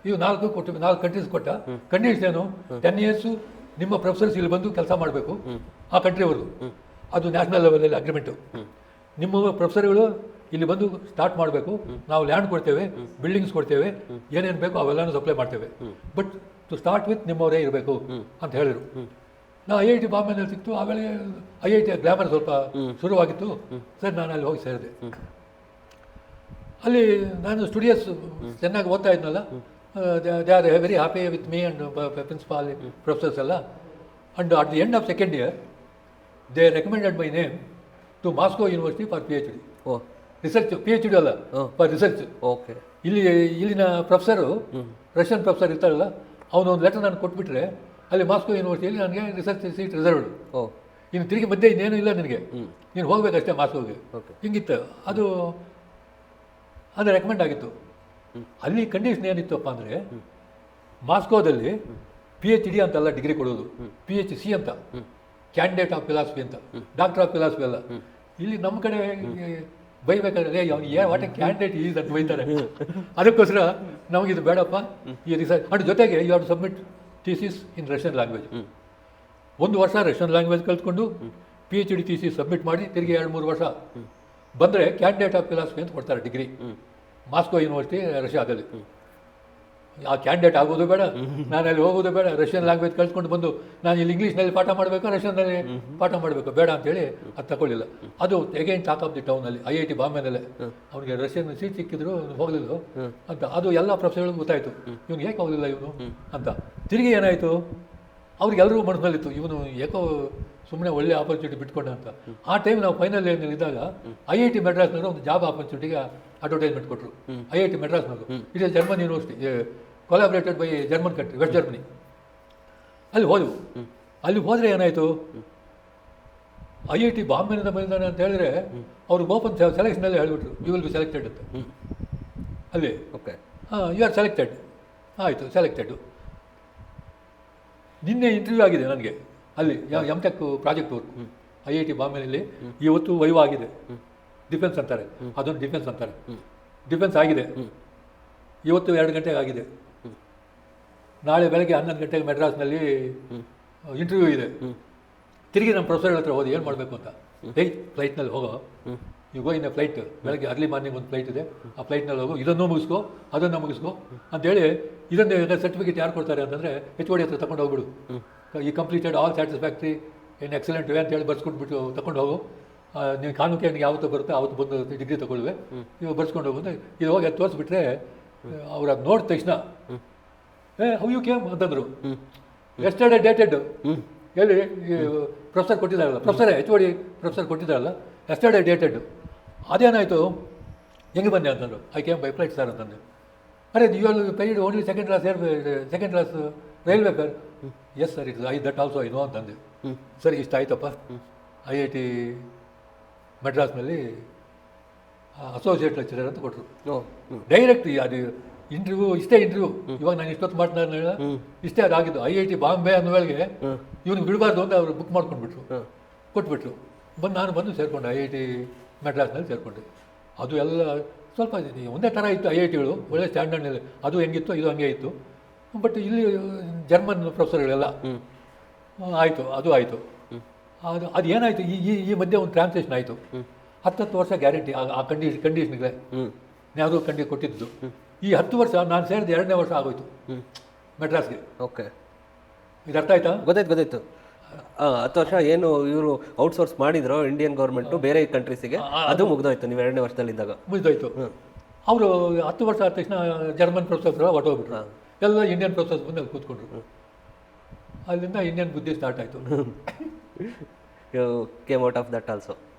ಇವು 4 ಕೊಟ್ಟು 4 ಕಂಟ್ರೀಸ್ ಕೊಟ್ಟ. ಕಂಡೀಷನ್ ಏನು, 10 ಇಯರ್ಸು ನಿಮ್ಮ ಪ್ರೊಫೆಸರ್ಸ್ ಇಲ್ಲಿ ಬಂದು ಕೆಲಸ ಮಾಡಬೇಕು ಆ ಕಂಟ್ರಿವರೆಗೂ. ಅದು ನ್ಯಾಷನಲ್ ಲೆವೆಲಲ್ಲಿ ಅಗ್ರಿಮೆಂಟು. ನಿಮ್ಮ ಪ್ರೊಫೆಸರ್ಗಳು ಇಲ್ಲಿ ಬಂದು ಸ್ಟಾರ್ಟ್ ಮಾಡಬೇಕು, ನಾವು ಲ್ಯಾಂಡ್ ಕೊಡ್ತೇವೆ, ಬಿಲ್ಡಿಂಗ್ಸ್ ಕೊಡ್ತೇವೆ, ಏನೇನು ಬೇಕೋ ಅವೆಲ್ಲನೂ ಸಪ್ಲೈ ಮಾಡ್ತೇವೆ, ಬಟ್ ಟು ಸ್ಟಾರ್ಟ್ ವಿತ್ ನಿಮ್ಮವರೇ ಇರಬೇಕು ಅಂತ ಹೇಳಿದರು. ನಾವು IIT ಬಾಂಬೆನಲ್ಲಿ ಸಿಕ್ತು. ಆಮೇಲೆ IIT ಗ್ಲಾಮರ್ ಸ್ವಲ್ಪ ಶುರುವಾಗಿತ್ತು. ಸರ್ ನಾನು ಅಲ್ಲಿ ಹೋಗಿ ಸೇರಿದೆ. ಅಲ್ಲಿ ನಾನು ಸ್ಟುಡಿಯೋಸ್ ಚೆನ್ನಾಗಿ ಓದ್ತಾ ಇದ್ನಲ್ಲ, they are very happy with me and principal professors ಎಲ್ಲ. And at the end of second year they recommended my name to Moscow university for PhD. Research, PhD ಅಲ್ಲ, ಫಾರ್ ರಿಸರ್ಚ್. ಓಕೆ. ಇಲ್ಲಿನ professor, Russian professor ಇರ್ತಾರಲ್ಲ, ಅವನು ಒಂದು letter ನಾನು ಕೊಟ್ಬಿಟ್ರೆ ಅಲ್ಲಿ Moscow ಯೂನಿವರ್ಸಿಟಿಯಲ್ಲಿ ನನಗೆ ರಿಸರ್ಚ್ ಸೀಟ್ ರಿಸರ್ವ್ಡ್. ಇನ್ನು ತಿರುಗಿ ಮಧ್ಯೆ ಇನ್ನೇನು ಇಲ್ಲ ನಿನಗೆ, ನೀನು ಹೋಗ್ಬೇಕಷ್ಟೇ ಮಾಸ್ಕೋಗೆ, ಹಿಂಗಿತ್ತು. ಅದು ರೆಕಮೆಂಡ್ ಆಗಿತ್ತು. ಅಲ್ಲಿ ಕಂಡೀಷನ್ ಏನಿತ್ತಪ್ಪ ಅಂದರೆ, ಮಾಸ್ಕೋದಲ್ಲಿ PhD ಅಂತಲ್ಲ ಡಿಗ್ರಿ ಕೊಡೋದು, PhC ಅಂತ, ಕ್ಯಾಂಡಿಡೇಟ್ ಆಫ್ ಫಿಲಾಸಫಿ ಅಂತ, ಡಾಕ್ಟರ್ ಆಫ್ ಫಿಲಾಸಫಿ ಅಲ್ಲ. ಇಲ್ಲಿ ನಮ್ಮ ಕಡೆ ಬೈಬೇಕಾದ್ರೆ ಅವ್ನು ವಾಟ್ ಎ ಕ್ಯಾಂಡಿಡೇಟ್ ಈಸ್ ಅಂತ ಬೈತಾರೆ. ಅದಕ್ಕೋಸ್ಕರ ನಮಗಿದು ಬೇಡಪ್ಪ ಈ ರಿಸರ್ಚ್. ಅದ್ರ ಜೊತೆಗೆ you have to submit thesis in Russian language. 1 ವರ್ಷ ರಷ್ಯನ್ ಲ್ಯಾಂಗ್ವೇಜ್ ಕಲ್ತ್ಕೊಂಡು PhD ಥೀಸಿಸ್ ಸಬ್ಮಿಟ್ ಮಾಡಿ ತಿರುಗಿ 2-3 ವರ್ಷ ಬಂದರೆ ಕ್ಯಾಂಡಿಡೇಟ್ ಆಫ್ ಫಿಲಾಸಫಿ ಅಂತ ಕೊಡ್ತಾರೆ ಡಿಗ್ರಿ, ಮಾಸ್ಕೋ ಯೂನಿವರ್ಸಿಟಿ ರಷ್ಯಾದಲ್ಲಿ. ಆ ಕ್ಯಾಂಡಿಡೇಟ್ ಆಗೋದು ಬೇಡ, ನಾನು ಅಲ್ಲಿ ಹೋಗೋದು ಬೇಡ, ರಷ್ಯನ್ ಲ್ಯಾಂಗ್ವೇಜ್ ಕಲ್ತ್ಕೊಂಡು ಬಂದು ನಾನು ಇಲ್ಲಿ ಇಂಗ್ಲೀಷ್ನಲ್ಲಿ ಪಾಠ ಮಾಡಬೇಕು, ರಷ್ಯನ್ನಲ್ಲಿ ಪಾಠ ಮಾಡಬೇಕು, ಬೇಡ ಅಂತೇಳಿ ಅದು ತಗೊಳ್ಳಿಲ್ಲ. ಅದು ಎಗೈನ್ ಟಾಕ್ ಆಫ್ ದಿ ಟೌನಲ್ಲಿ IIT ಬಾಂಬೆನಲ್ಲೇ ಅವನಿಗೆ ರಷ್ಯನ್ ಸೀಟ್ ಸಿಕ್ಕಿದ್ರು ಹೋಗಲಿಲ್ಲ ಅಂತ. ಅದು ಎಲ್ಲ ಪ್ರೊಫೆಸರ್ಗಳಿಗೂ ಗೊತ್ತಾಯಿತು, ಇವನು ಏಕೆ ಹೋಗಲಿಲ್ಲ ಇವನು ಅಂತ. ತಿರುಗಿ ಏನಾಯಿತು, ಅವ್ರಿಗೆಲ್ಲರೂ ಮನಸ್ಸಿನಲ್ಲಿತ್ತು ಇವನು ಏಕೋ ಸುಮ್ಮನೆ ಒಳ್ಳೆ ಆಪರ್ಚುನಿಟಿ ಬಿಟ್ಕೊಂಡ ಅಂತ. ಆ ಟೈಮ್ ನಾವು ಫೈನಲ್ ಇದ್ದಾಗ IIT ಮೆಡ್ರಾಸ್ನವರು ಒಂದು ಜಾಬ್ ಆಪರ್ಚುನಿಟಿಗೆ ಅಡ್ವರ್ಟೈಸ್ಮೆಂಟ್ ಕೊಟ್ಟರು. IIT ಮೆಡ್ರಾಸ್ನವರು, it is German university, collaborated by German country, west Germany. ಅಲ್ಲಿ ಹೋದೆವು. ಅಲ್ಲಿ ಹೋದರೆ ಏನಾಯಿತು, IIT ಬಾಂಬೆನಿಂದ ಬಂದಿದ್ದಾನೆ ಅಂತ ಹೇಳಿದ್ರೆ ಅವ್ರಿಗೆ ಓಪನ್ ಸೆಲೆಕ್ಷನಲ್ಲಿ ಹೇಳಿಬಿಟ್ರು, ಯು ವಿಲ್ ಬಿ ಸೆಲೆಕ್ಟೆಡ್ ಅಂತ. ಅಲ್ಲಿ ಓಕೆ, ಯು ಆರ್ ಸೆಲೆಕ್ಟೆಡ್, ಆಯಿತು ಸೆಲೆಕ್ಟೆಡು. ನಿನ್ನೆ ಇಂಟರ್ವ್ಯೂ ಆಗಿದೆ ನನಗೆ ಅಲ್ಲಿ, M tech project work IIT ಬಾಂಬೆನಲ್ಲಿ. ಇವತ್ತು ವೈವ್ ಆಗಿದೆ, ಡಿಫೆನ್ಸ್ ಅಂತಾರೆ, ಅದೊಂದು ಡಿಫೆನ್ಸ್ ಅಂತಾರೆ, ಡಿಫೆನ್ಸ್ ಆಗಿದೆ. ಇವತ್ತು 2 ಗಂಟೆಗೆ ಆಗಿದೆ. ನಾಳೆ ಬೆಳಗ್ಗೆ 11 ಗಂಟೆಗೆ ಮೆಡ್ರಾಸ್ನಲ್ಲಿ ಇಂಟರ್ವ್ಯೂ ಇದೆ. ತಿರುಗಿ ನಮ್ಮ ಪ್ರೊಫೆಸರ್ ಹತ್ರ ಹೋಗಿ ಏನು ಮಾಡಬೇಕು ಅಂತ, ಫ್ಲೈಟ್ನಲ್ಲಿ ಹೋಗೋ, ಈಗ ಇನ್ನು ಫ್ಲೈಟ್ ಬೆಳಗ್ಗೆ ಅರ್ಲಿ ಮಾರ್ನಿಂಗ್ ಒಂದು ಫ್ಲೈಟ್ ಇದೆ, ಆ ಫ್ಲೈಟ್ನಲ್ಲಿ ಹೋಗೋ, ಇದನ್ನು ಮುಗಿಸ್ಕೋ ಅದನ್ನು ಮುಗಿಸ್ಕೋ ಅಂತೇಳಿ. ಇದನ್ನು ಸರ್ಟಿಫಿಕೇಟ್ ಯಾರು ಕೊಡ್ತಾರೆ ಅಂತಂದರೆ HOD ಹತ್ರ ತಗೊಂಡು ಹೋಗ್ಬಿಡು, ಈ ಕಂಪ್ಲೀಟೆಡ್ ಆಲ್ ಸ್ಯಾಟಿಸ್ಫ್ಯಾಕ್ಟ್ರಿ ಇನ್ ಎಕ್ಸಲೆಂಟ್ ವೇ ಅಂತೇಳಿ ಬರ್ಸ್ಕೊಟ್ಬಿಟ್ಟು ತಗೊಂಡು ಹೋಗು. ನೀವು ಕಾನೂನಿಗೆ ಯಾವತ್ತೂ ಬರುತ್ತೆ ಅವತ್ತು ಬಂದು ಡಿಗ್ರಿ ತಗೊಳ್ಳುವೆ, ನೀವು ಬರ್ಸ್ಕೊಂಡು ಹೋಗೋದು. ಇದು ಹೋಗಿ ಅದು ತೋರಿಸ್ಬಿಟ್ರೆ ಅವ್ರು ಅದು ನೋಡಿದ ತಕ್ಷಣ ಹೌ ಯು ಕೇಮ್ ಅಂತಂದರು. ಎಸ್ಟರ್ಡೇ ಡೇಟೆಡ್, ಎಲ್ಲಿ ಪ್ರೊಫೆಸರ್ ಕೊಟ್ಟಿದ್ದಾರಲ್ಲ, ಪ್ರೊಫೆಸರೇ HOD ಪ್ರೊಫೆಸರ್ ಕೊಟ್ಟಿದ್ದಾರಲ್ಲ, ಎಸ್ಟರ್ಡೇ ಡೇಟೆಡ್. ಅದೇನಾಯಿತು, ಹೆಂಗೆ ಬಂದೆ ಅಂತಂದರು. I came by flight sir ಅಂತಂದೆ. ಅರೆ you are paid only second class railway fare. Yes sir it that also I know ಅಂತಂದೆ. ಸರ್ ಇಷ್ಟ ಆಯ್ತಪ್ಪ, IIT ಮಡ್ರಾಸ್ನಲ್ಲಿ ಅಸೋಸಿಯೇಟ್ ಲೆಕ್ಚರರ್ ಅಂತ ಕೊಟ್ಟರು. ಡೈರೆಕ್ಟ್ ಅದು ಇಂಟರ್ವ್ಯೂ ಇಷ್ಟೇ ಇಂಟರ್ವ್ಯೂ. ಇವಾಗ ನಾನು ಇಷ್ಟೊತ್ತು ಮಾಡ್ತಾನೆ ಇಷ್ಟೇ ಅದಾಗಿದ್ದು. IIT ಬಾಂಬೆ ಅನ್ನೋ ವೇಳೆಗೆ ಇವ್ನಿಗೆ ಬಿಡಬಾರ್ದು ಅಂತ ಅವರು ಬುಕ್ ಮಾಡ್ಕೊಂಡ್ಬಿಟ್ರು, ಕೊಟ್ಬಿಟ್ರು. ನಾನು ಬಂದು ಸೇರಿಕೊಂಡೆ IIT ಮಡ್ರಾಸ್ನಲ್ಲಿ ಸೇರಿಕೊಂಡೆ. ಅದು ಎಲ್ಲ ಸ್ವಲ್ಪ ಒಂದೇ ಥರ ಇತ್ತು. IITಗಳು ಒಳ್ಳೆ ಸ್ಟ್ಯಾಂಡರ್ಡ್ನಲ್ಲಿ ಅದು ಹೆಂಗಿತ್ತು ಇದು ಹಂಗೆ ಇತ್ತು. ಬಟ್ ಇಲ್ಲಿ ಜರ್ಮನ್ ಪ್ರೊಫೆಸರ್ಗಳೆಲ್ಲ ಆಯಿತು, ಅದು ಆಯಿತು. ಅದು ಏನಾಯಿತು, ಈ ಮಧ್ಯೆ ಒಂದು ಟ್ರಾನ್ಸ್ಲೇಷನ್ ಆಯಿತು. 10 ವರ್ಷ ಗ್ಯಾರಂಟಿ ಆ ಕಂಡೀಷನ್ಗೆ ಯಾವುದೋ ಕೊಟ್ಟಿದ್ದು. ಈ 10 ವರ್ಷ ನಾನು ಸೇರಿದ 2ನೇ ವರ್ಷ ಆಗೋಯ್ತು ಮೆಡ್ರಾಸ್ಗೆ. ಓಕೆ, ಇದು ಅರ್ಥ ಆಯ್ತಾ? ಗೊತ್ತಾಯ್ತು. 10 ವರ್ಷ ಏನು ಇವರು ಔಟ್ಸೋರ್ಸ್ ಮಾಡಿದ್ರು ಇಂಡಿಯನ್ ಗೌರ್ಮೆಂಟು ಬೇರೆ ಕಂಟ್ರೀಸಿಗೆ, ಅದು ಮುಗ್ದೋಯ್ತು ನೀವು 2ನೇ ವರ್ಷದಲ್ಲಿದ್ದಾಗ. ಮುಗಿದೋಯ್ತು. ಅವರು 10 ವರ್ಷ ಆದ ತಕ್ಷಣ ಜರ್ಮನ್ ಪ್ರೊಫೆಸರ್ ಹೊರಟೋಗ್ಬಿಟ್ರು. ಎಲ್ಲ ಇಂಡಿಯನ್ ಪ್ರೊಫೆಸರ್ಸ್ ಬಂದು ಅಲ್ಲಿ ಕೂತ್ಕೊಂಡ್ರು. ಅಲ್ಲಿಂದ ಇಂಡಿಯನ್ ಬುದ್ಧಿ ಸ್ಟಾರ್ಟ್ ಆಯಿತು. Came out of that also.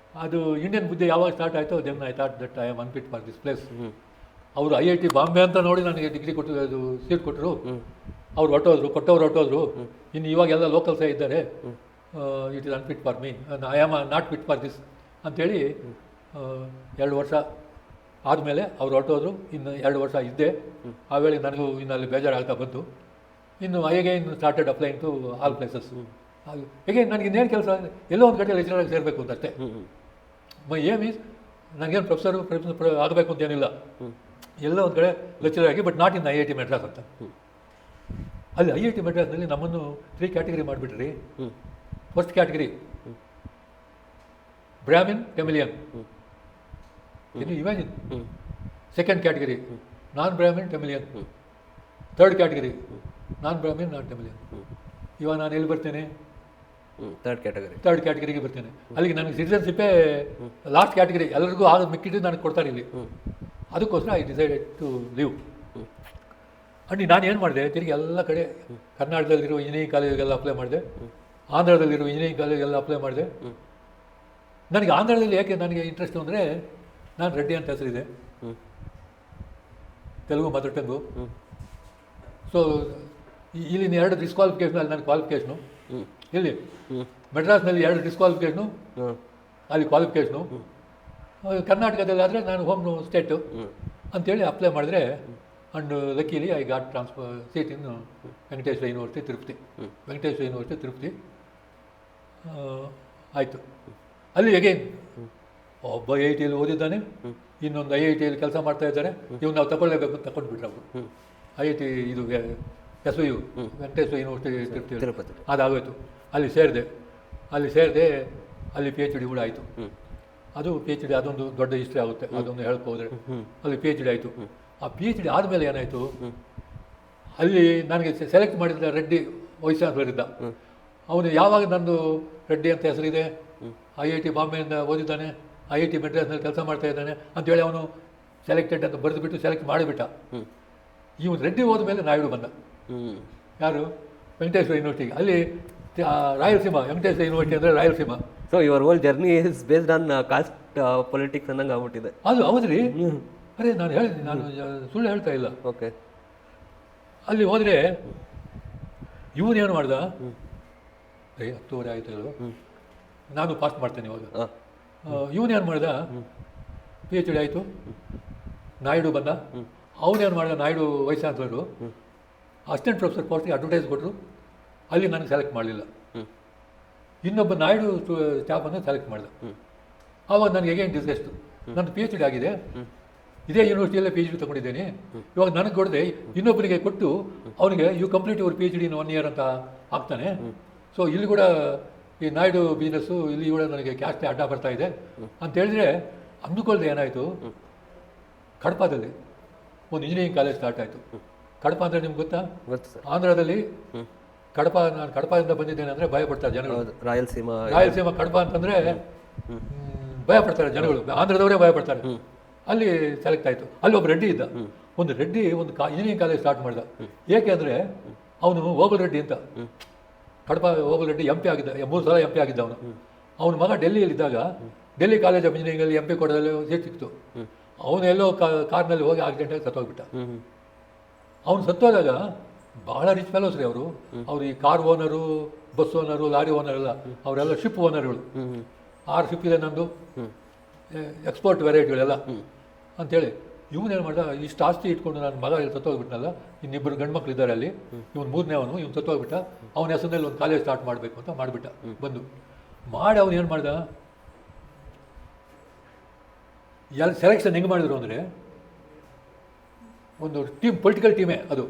ಅದು ಇಂಡಿಯನ್ ಬುದ್ಧಿ ಯಾವಾಗ ಸ್ಟಾರ್ಟ್ ಆಯಿತು, then I thought that I am unfit for this place. ಅವರು IIT ಬಾಂಬೆ ಅಂತ ನೋಡಿ ನನಗೆ ಡಿಗ್ರಿ ಕೊಟ್ಟು ಅದು ಸೀಟ್ ಕೊಟ್ಟರು. ಅವ್ರು ಕೊಟ್ಟವ್ರು. ಇನ್ನು ಇವಾಗೆಲ್ಲ ಲೋಕಲ್ಸೇ ಇದ್ದಾರೆ. It is unfit for me, I am not fit for this ಅಂತೇಳಿ 2 ವರ್ಷ ಆದಮೇಲೆ ಅವ್ರು ಹೊರಟೋದ್ರು. ಇನ್ನು 2 ವರ್ಷ ಇದ್ದೆ. ಆ ವೇಳೆ ನನಗೂ ಇನ್ನು ಅಲ್ಲಿ ಬೇಜಾರಾಗ್ತಾ ಬಂತು. ಇನ್ನು again started applying to all places. ಹೇಗೇನು ನನಗೆ ಇನ್ನೇನು ಕೆಲಸ, ಎಲ್ಲೋ ಒಂದು ಕಡೆ ಲೆಕ್ಚರಾಗಿ ಸೇರಬೇಕು ಅಂತ ಅಷ್ಟೇ. ಮೈ ಏಮ್ ಈಸ್ ನನಗೇನು ಪ್ರೊಫೆಸರ್ ಆಗಬೇಕು ಅಂತೇನಿಲ್ಲ. ಎಲ್ಲೋ ಒಂದು ಕಡೆ ಲೆಕ್ಚರ್ ಆಗಿ, but not in IIT Madras ಅಂತ. ಅಲ್ಲಿ IIT ಮಡ್ರಾಸ್ನಲ್ಲಿ ನಮ್ಮನ್ನು 3 ಕ್ಯಾಟಗರಿ ಮಾಡಿಬಿಟ್ರಿ. ಫಸ್ಟ್ ಕ್ಯಾಟಗರಿ ಬ್ರಾಹ್ಮಿನ್ ಟೆಮಿಲಿಯನ್, ಇದು ಇಮ್ಯಾಜಿನ್. ಸೆಕೆಂಡ್ ಕ್ಯಾಟಗರಿ ನಾನ್ ಬ್ರಾಹ್ಮಿನ್ ಟೆಮಿಲಿಯನ್. ಥರ್ಡ್ ಕ್ಯಾಟಗರಿ ನಾನ್ ಬ್ರಾಹ್ಮಿನ್ ನಾನ್ ಟೆಮಿಲಿಯನ್. ಇವಾಗ ನಾನು ಎಲ್ಲಿ ಬರ್ತೇನೆ? ಥರ್ಡ್ ಕ್ಯಾಟಗರಿಗೆ ಬರ್ತೇನೆ. ಅಲ್ಲಿಗೆ ನನಗೆ ಸಿಟಿಸನ್ಶಿಪ್ಪೇ ಲಾಸ್ಟ್ ಕ್ಯಾಟಗರಿ. ಎಲ್ಲರಿಗೂ ಆಗ ಮಿಕ್ಕಿದ್ದು ನನಗೆ ಕೊಡ್ತಾರೆ ಇಲ್ಲಿ. ಅದಕ್ಕೋಸ್ಕರ I decided to leave. And ನಾನು ಏನು ಮಾಡಿದೆ, ತಿರುಗಿ ಎಲ್ಲ ಕಡೆ ಕರ್ನಾಟಕದಲ್ಲಿರೋ ಇಂಜಿನಿಯರಿಂಗ್ ಕಾಲೇಜಿಗೆಲ್ಲ ಅಪ್ಲೈ ಮಾಡಿದೆ, ಆಂಧ್ರದಲ್ಲಿರೋ ಇಂಜಿನಿಯರಿಂಗ್ ಕಾಲೇಜಿಗೆಲ್ಲ ಅಪ್ಲೈ ಮಾಡಿದೆ. ನನಗೆ ಆಂಧ್ರದಲ್ಲಿ ಯಾಕೆ ನನಗೆ ಇಂಟ್ರೆಸ್ಟ್ ಅಂದರೆ, ನಾನು ರೆಡ್ಡಿ ಅಂತ ಹೆಸರಿದೆ, ತೆಲುಗು ಮದರ್ ಟಂಗು. ಸೊ ಇಲ್ಲಿನ 2 ಡಿಸ್ಕ್ವಾಲಿಫಿಕೇಷನ್, ಅಲ್ಲಿ ನನ್ನ ಕ್ವಾಲಿಫಿಕೇಷನು. ಇಲ್ಲಿ ಮೆಡ್ರಾಸ್ನಲ್ಲಿ 2 ಡಿಸ್ಕ್ವಾಲಿಫಿಕೇಷನು, ಅಲ್ಲಿ ಕ್ವಾಲಿಫಿಕೇಷನು. ಕರ್ನಾಟಕದಲ್ಲಿ ಆದರೆ ನಾನು ಹೋಮ್ ಸ್ಟೇಟು ಅಂತೇಳಿ ಅಪ್ಲೈ ಮಾಡಿದ್ರೆ, and ಲಕ್ಕೀಲಿ I got transfer seat in Venkateshwara university Tirupati. ಆಯಿತು. ಅಲ್ಲಿ ಅಗೇನ್ ಒಬ್ಬ IITಯಲ್ಲಿ ಓದಿದ್ದಾನೆ, ಇನ್ನೊಂದು IITಯಲ್ಲಿ ಕೆಲಸ ಮಾಡ್ತಾ ಇದ್ದಾರೆ. ಇವ್ನು ನಾವು ತಗೊಳ್ಳೇಬೇಕು ಅಂತ ತಗೊಂಡ್ಬಿಟ್ರೆ ಅವರು. IIT ಇದು SVU ವೆಂಕಟೇಶ್ವರ ಯೂನಿವರ್ಸಿಟಿ ತಿರುಪತಿ ಅದಾಗೋಯ್ತು. ಅಲ್ಲಿ ಸೇರಿದೆ. ಅಲ್ಲಿ PhD ಕೂಡ ಆಯಿತು. ಅದು PhD ಅದೊಂದು ದೊಡ್ಡ ಹಿಸ್ಟ್ರಿ ಆಗುತ್ತೆ, ಅದೊಂದು ಹೇಳ್ಕೋದ್ರೆ. ಅಲ್ಲಿ PhD ಆಯಿತು. ಆ PhD ಆದಮೇಲೆ ಏನಾಯಿತು, ಅಲ್ಲಿ ನನಗೆ ಸೆಲೆಕ್ಟ್ ಮಾಡಿದ ರೆಡ್ಡಿ ವೈಸ್ ಚಾನ್ಸಲರ್ ಇದ್ದ. ಅವನು ಯಾವಾಗ ನಂದು ರೆಡ್ಡಿ ಅಂತ ಹೆಸರಿದೆ, IIT ಬಾಂಬೆಯಿಂದ ಓದಿದ್ದಾನೆ, IIT ಮಡ್ರಾಸ್ನಲ್ಲಿ ಕೆಲಸ ಮಾಡ್ತಾ ಇದ್ದಾನೆ ಅಂತೇಳಿ ಅವನು ಸೆಲೆಕ್ಟೆಡ್ ಅಂತ ಬರೆದುಬಿಟ್ಟು ಸೆಲೆಕ್ಟ್ ಮಾಡಿಬಿಟ್ಟ. ಇವನು ರೆಡ್ಡಿ ಹೋದ ಮೇಲೆ ನಾಯ್ಡು ಬಂದ. ಯಾರು? ವೆಂಕಟೇಶ್ವರ ಯೂನಿವರ್ಸಿಟಿಗೆ. ಅಲ್ಲಿ ರಾಯಲಸೀಮಾ, ವೆಂಕಟೇಶ್ವರ ಯೂನಿವರ್ಸಿಟಿ ಅಂದರೆ Rayalaseema. So your hole journey is based on cost politics ಅನ್ನಂಗೆ ಆಗ್ಬಿಟ್ಟಿದೆ. ಅದು ಹೌದ್ರಿ. ಅರೆ ನಾನು ಹೇಳಿದ್ದೀನಿ, ನಾನು ಸುಳ್ಳು ಹೇಳ್ತಾ ಇಲ್ಲ. ಓಕೆ. ಅಲ್ಲಿ ಹೋದರೆ ಇವನೇನು ಮಾಡ್ದ, ಅಕ್ಟೋಬರ್ ಆಯಿತು, ನಾನು ಪಾಸ್ ಮಾಡ್ತೇನೆ ಇವಾಗ. ಇವನೇನು ಮಾಡ್ದ, PhD ಆಯಿತು, ನಾಯ್ಡು ಬಂದ. ಅವನೇನು ಮಾಡ್ದ, Naidu wise chancellor assistant professor ಪೋಸ್ಟ್ಗೆ ಅಡ್ವರ್ಟೈಸ್ ಕೊಟ್ಟರು. ಅಲ್ಲಿ ನನಗೆ ಸೆಲೆಕ್ಟ್ ಮಾಡಲಿಲ್ಲ. ಇನ್ನೊಬ್ಬ ನಾಯ್ಡು ಸ್ಟಾಫನ್ನು ಸೆಲೆಕ್ಟ್ ಮಾಡಿದ. ಆವಾಗ ನನಗೆ ಹೇಗೆ ಡಿಸ್ಗಸ್ಟು, ನನ್ನ PhD ಆಗಿದೆ, ಇದೇ ಯೂನಿವರ್ಸಿಟಿಯಲ್ಲೇ PhD ತೊಗೊಂಡಿದ್ದೇನೆ. ಇವಾಗ ನನಗೆ ಕೊಡದೆ ಇನ್ನೊಬ್ಬರಿಗೆ ಕೊಟ್ಟು ಅವನಿಗೆ you complete your PhD in 1 year ಅಂತ ಆಗ್ತಾನೆ. ಸೊ ಇಲ್ಲಿ ಕೂಡ ಈ ನಾಯ್ಡು ಬಿಸ್ನೆಸ್ಸು ಇಲ್ಲಿ ಕೂಡ ನನಗೆ ಕ್ಯಾಸ್ಟ್ ಅಡ್ಡ ಬರ್ತಾ ಇದೆ ಅಂತ ಹೇಳಿದ್ರೆ ಅಂದುಕೊಳ್ಳದೆ ಏನಾಯಿತು, ಕಡಪದಲ್ಲಿ ಒಂದು ಇಂಜಿನಿಯರಿಂಗ್ ಕಾಲೇಜ್ ಸ್ಟಾರ್ಟ್ ಆಯಿತು. ಕಡಪ ಅಂದರೆ ನಿಮ್ಗೆ ಗೊತ್ತಾ? ಆಂಧ್ರದಲ್ಲಿ ನಾನು ಕಡಪದಿಂದ ಬಂದಿದ್ದೇನೆ ಅಂದರೆ ಭಯಪಡ್ತಾರೆ ಜನಗಳು. ರಾಯಲಸೀಮಾ ಕಡಪ ಅಂತಂದರೆ ಭಯಪಡ್ತಾರೆ ಜನಗಳು, ಆಂಧ್ರದವರೇ ಭಯಪಡ್ತಾರೆ. ಅಲ್ಲಿ ಸೆಲೆಕ್ಟ್ ಆಯಿತು. ಅಲ್ಲಿ ಒಬ್ಬ ರೆಡ್ಡಿ ಇದ್ದ. ಒಂದು ಇಂಜಿನಿಯರಿಂಗ್ ಕಾಲೇಜ್ ಸ್ಟಾರ್ಟ್ ಮಾಡಿದ. ಏಕೆ ಅಂದರೆ ಅವನು ಓಬಲ್ ರೆಡ್ಡಿ ಅಂತ, ಕಡಪ ಓಬಲ್ ರೆಡ್ಡಿ MP ಆಗಿದ್ದ, 3 ಸಲ MP ಆಗಿದ್ದ ಅವನು. ಅವನ ಮಗ ಡೆಲ್ಲಿಯಲ್ಲಿದ್ದಾಗ ಡೆಲ್ಲಿ ಕಾಲೇಜ್ ಆಫ್ ಇಂಜಿನಿಯರಿಂಗಲ್ಲಿ MP ಕೊಡೋದಲ್ಲಿ ಸೀಟ್ ಸಿಕ್ತು. ಅವನೆಲ್ಲೋ ಕಾರ್ನಲ್ಲಿ ಹೋಗಿ ಆಕ್ಸಿಡೆಂಟಾಗಿ ಸತ್ತೋಗ್ಬಿಟ್ಟ. ಹ್ಞೂ ಅವ್ನು ಸತ್ತೋದಾಗ ಭಾಳ ರಿಚ್ ಫೆಲೋಸ್ ರೀ ಅವರು. ಅವ್ರು ಈ car owner, bus owner, lorry owner ಎಲ್ಲ ಅವರೆಲ್ಲ ಶಿಪ್ ಓನರ್ಗಳು. 6 ಶಿಪ್ ಇದೆ ನಂದು, ಎಕ್ಸ್ಪೋರ್ಟ್ ವೆರೈಟಿಗಳೆಲ್ಲ ಅಂಥೇಳಿ. ಇವನೇನು ಮಾಡ್ದ, ಇಷ್ಟು ಆಸ್ತಿ ಇಟ್ಕೊಂಡು ನನ್ನ ಮಗ ಇಲ್ಲಿ ಸತ್ತೋಗ್ಬಿಟ್ನಲ್ಲ, ಇನ್ನಿಬ್ಬರು ಗಂಡು ಮಕ್ಳು ಇದ್ದಾರೆ ಅಲ್ಲಿ, ಇವನು 3ನೇ ಅವನು, ಇವ್ನು ಸತ್ತೋಗ್ಬಿಟ್ಟ, ಅವನ ಹೆಸರಿನಲ್ಲಿ ಒಂದು ಕಾಲೇಜ್ ಸ್ಟಾರ್ಟ್ ಮಾಡಬೇಕು ಅಂತ ಮಾಡಿಬಿಟ್ಟ. ಬಂದು ಮಾಡಿ ಅವನು ಏನು ಮಾಡ್ದ, ಎಲ್ಲ ಸೆಲೆಕ್ಷನ್ ಹೆಂಗೆ ಮಾಡಿದ್ರು ಅಂದರೆ, ಒಂದು ಟೀಮ್, ಪೊಲಿಟಿಕಲ್ ಟೀಮೇ ಅದು,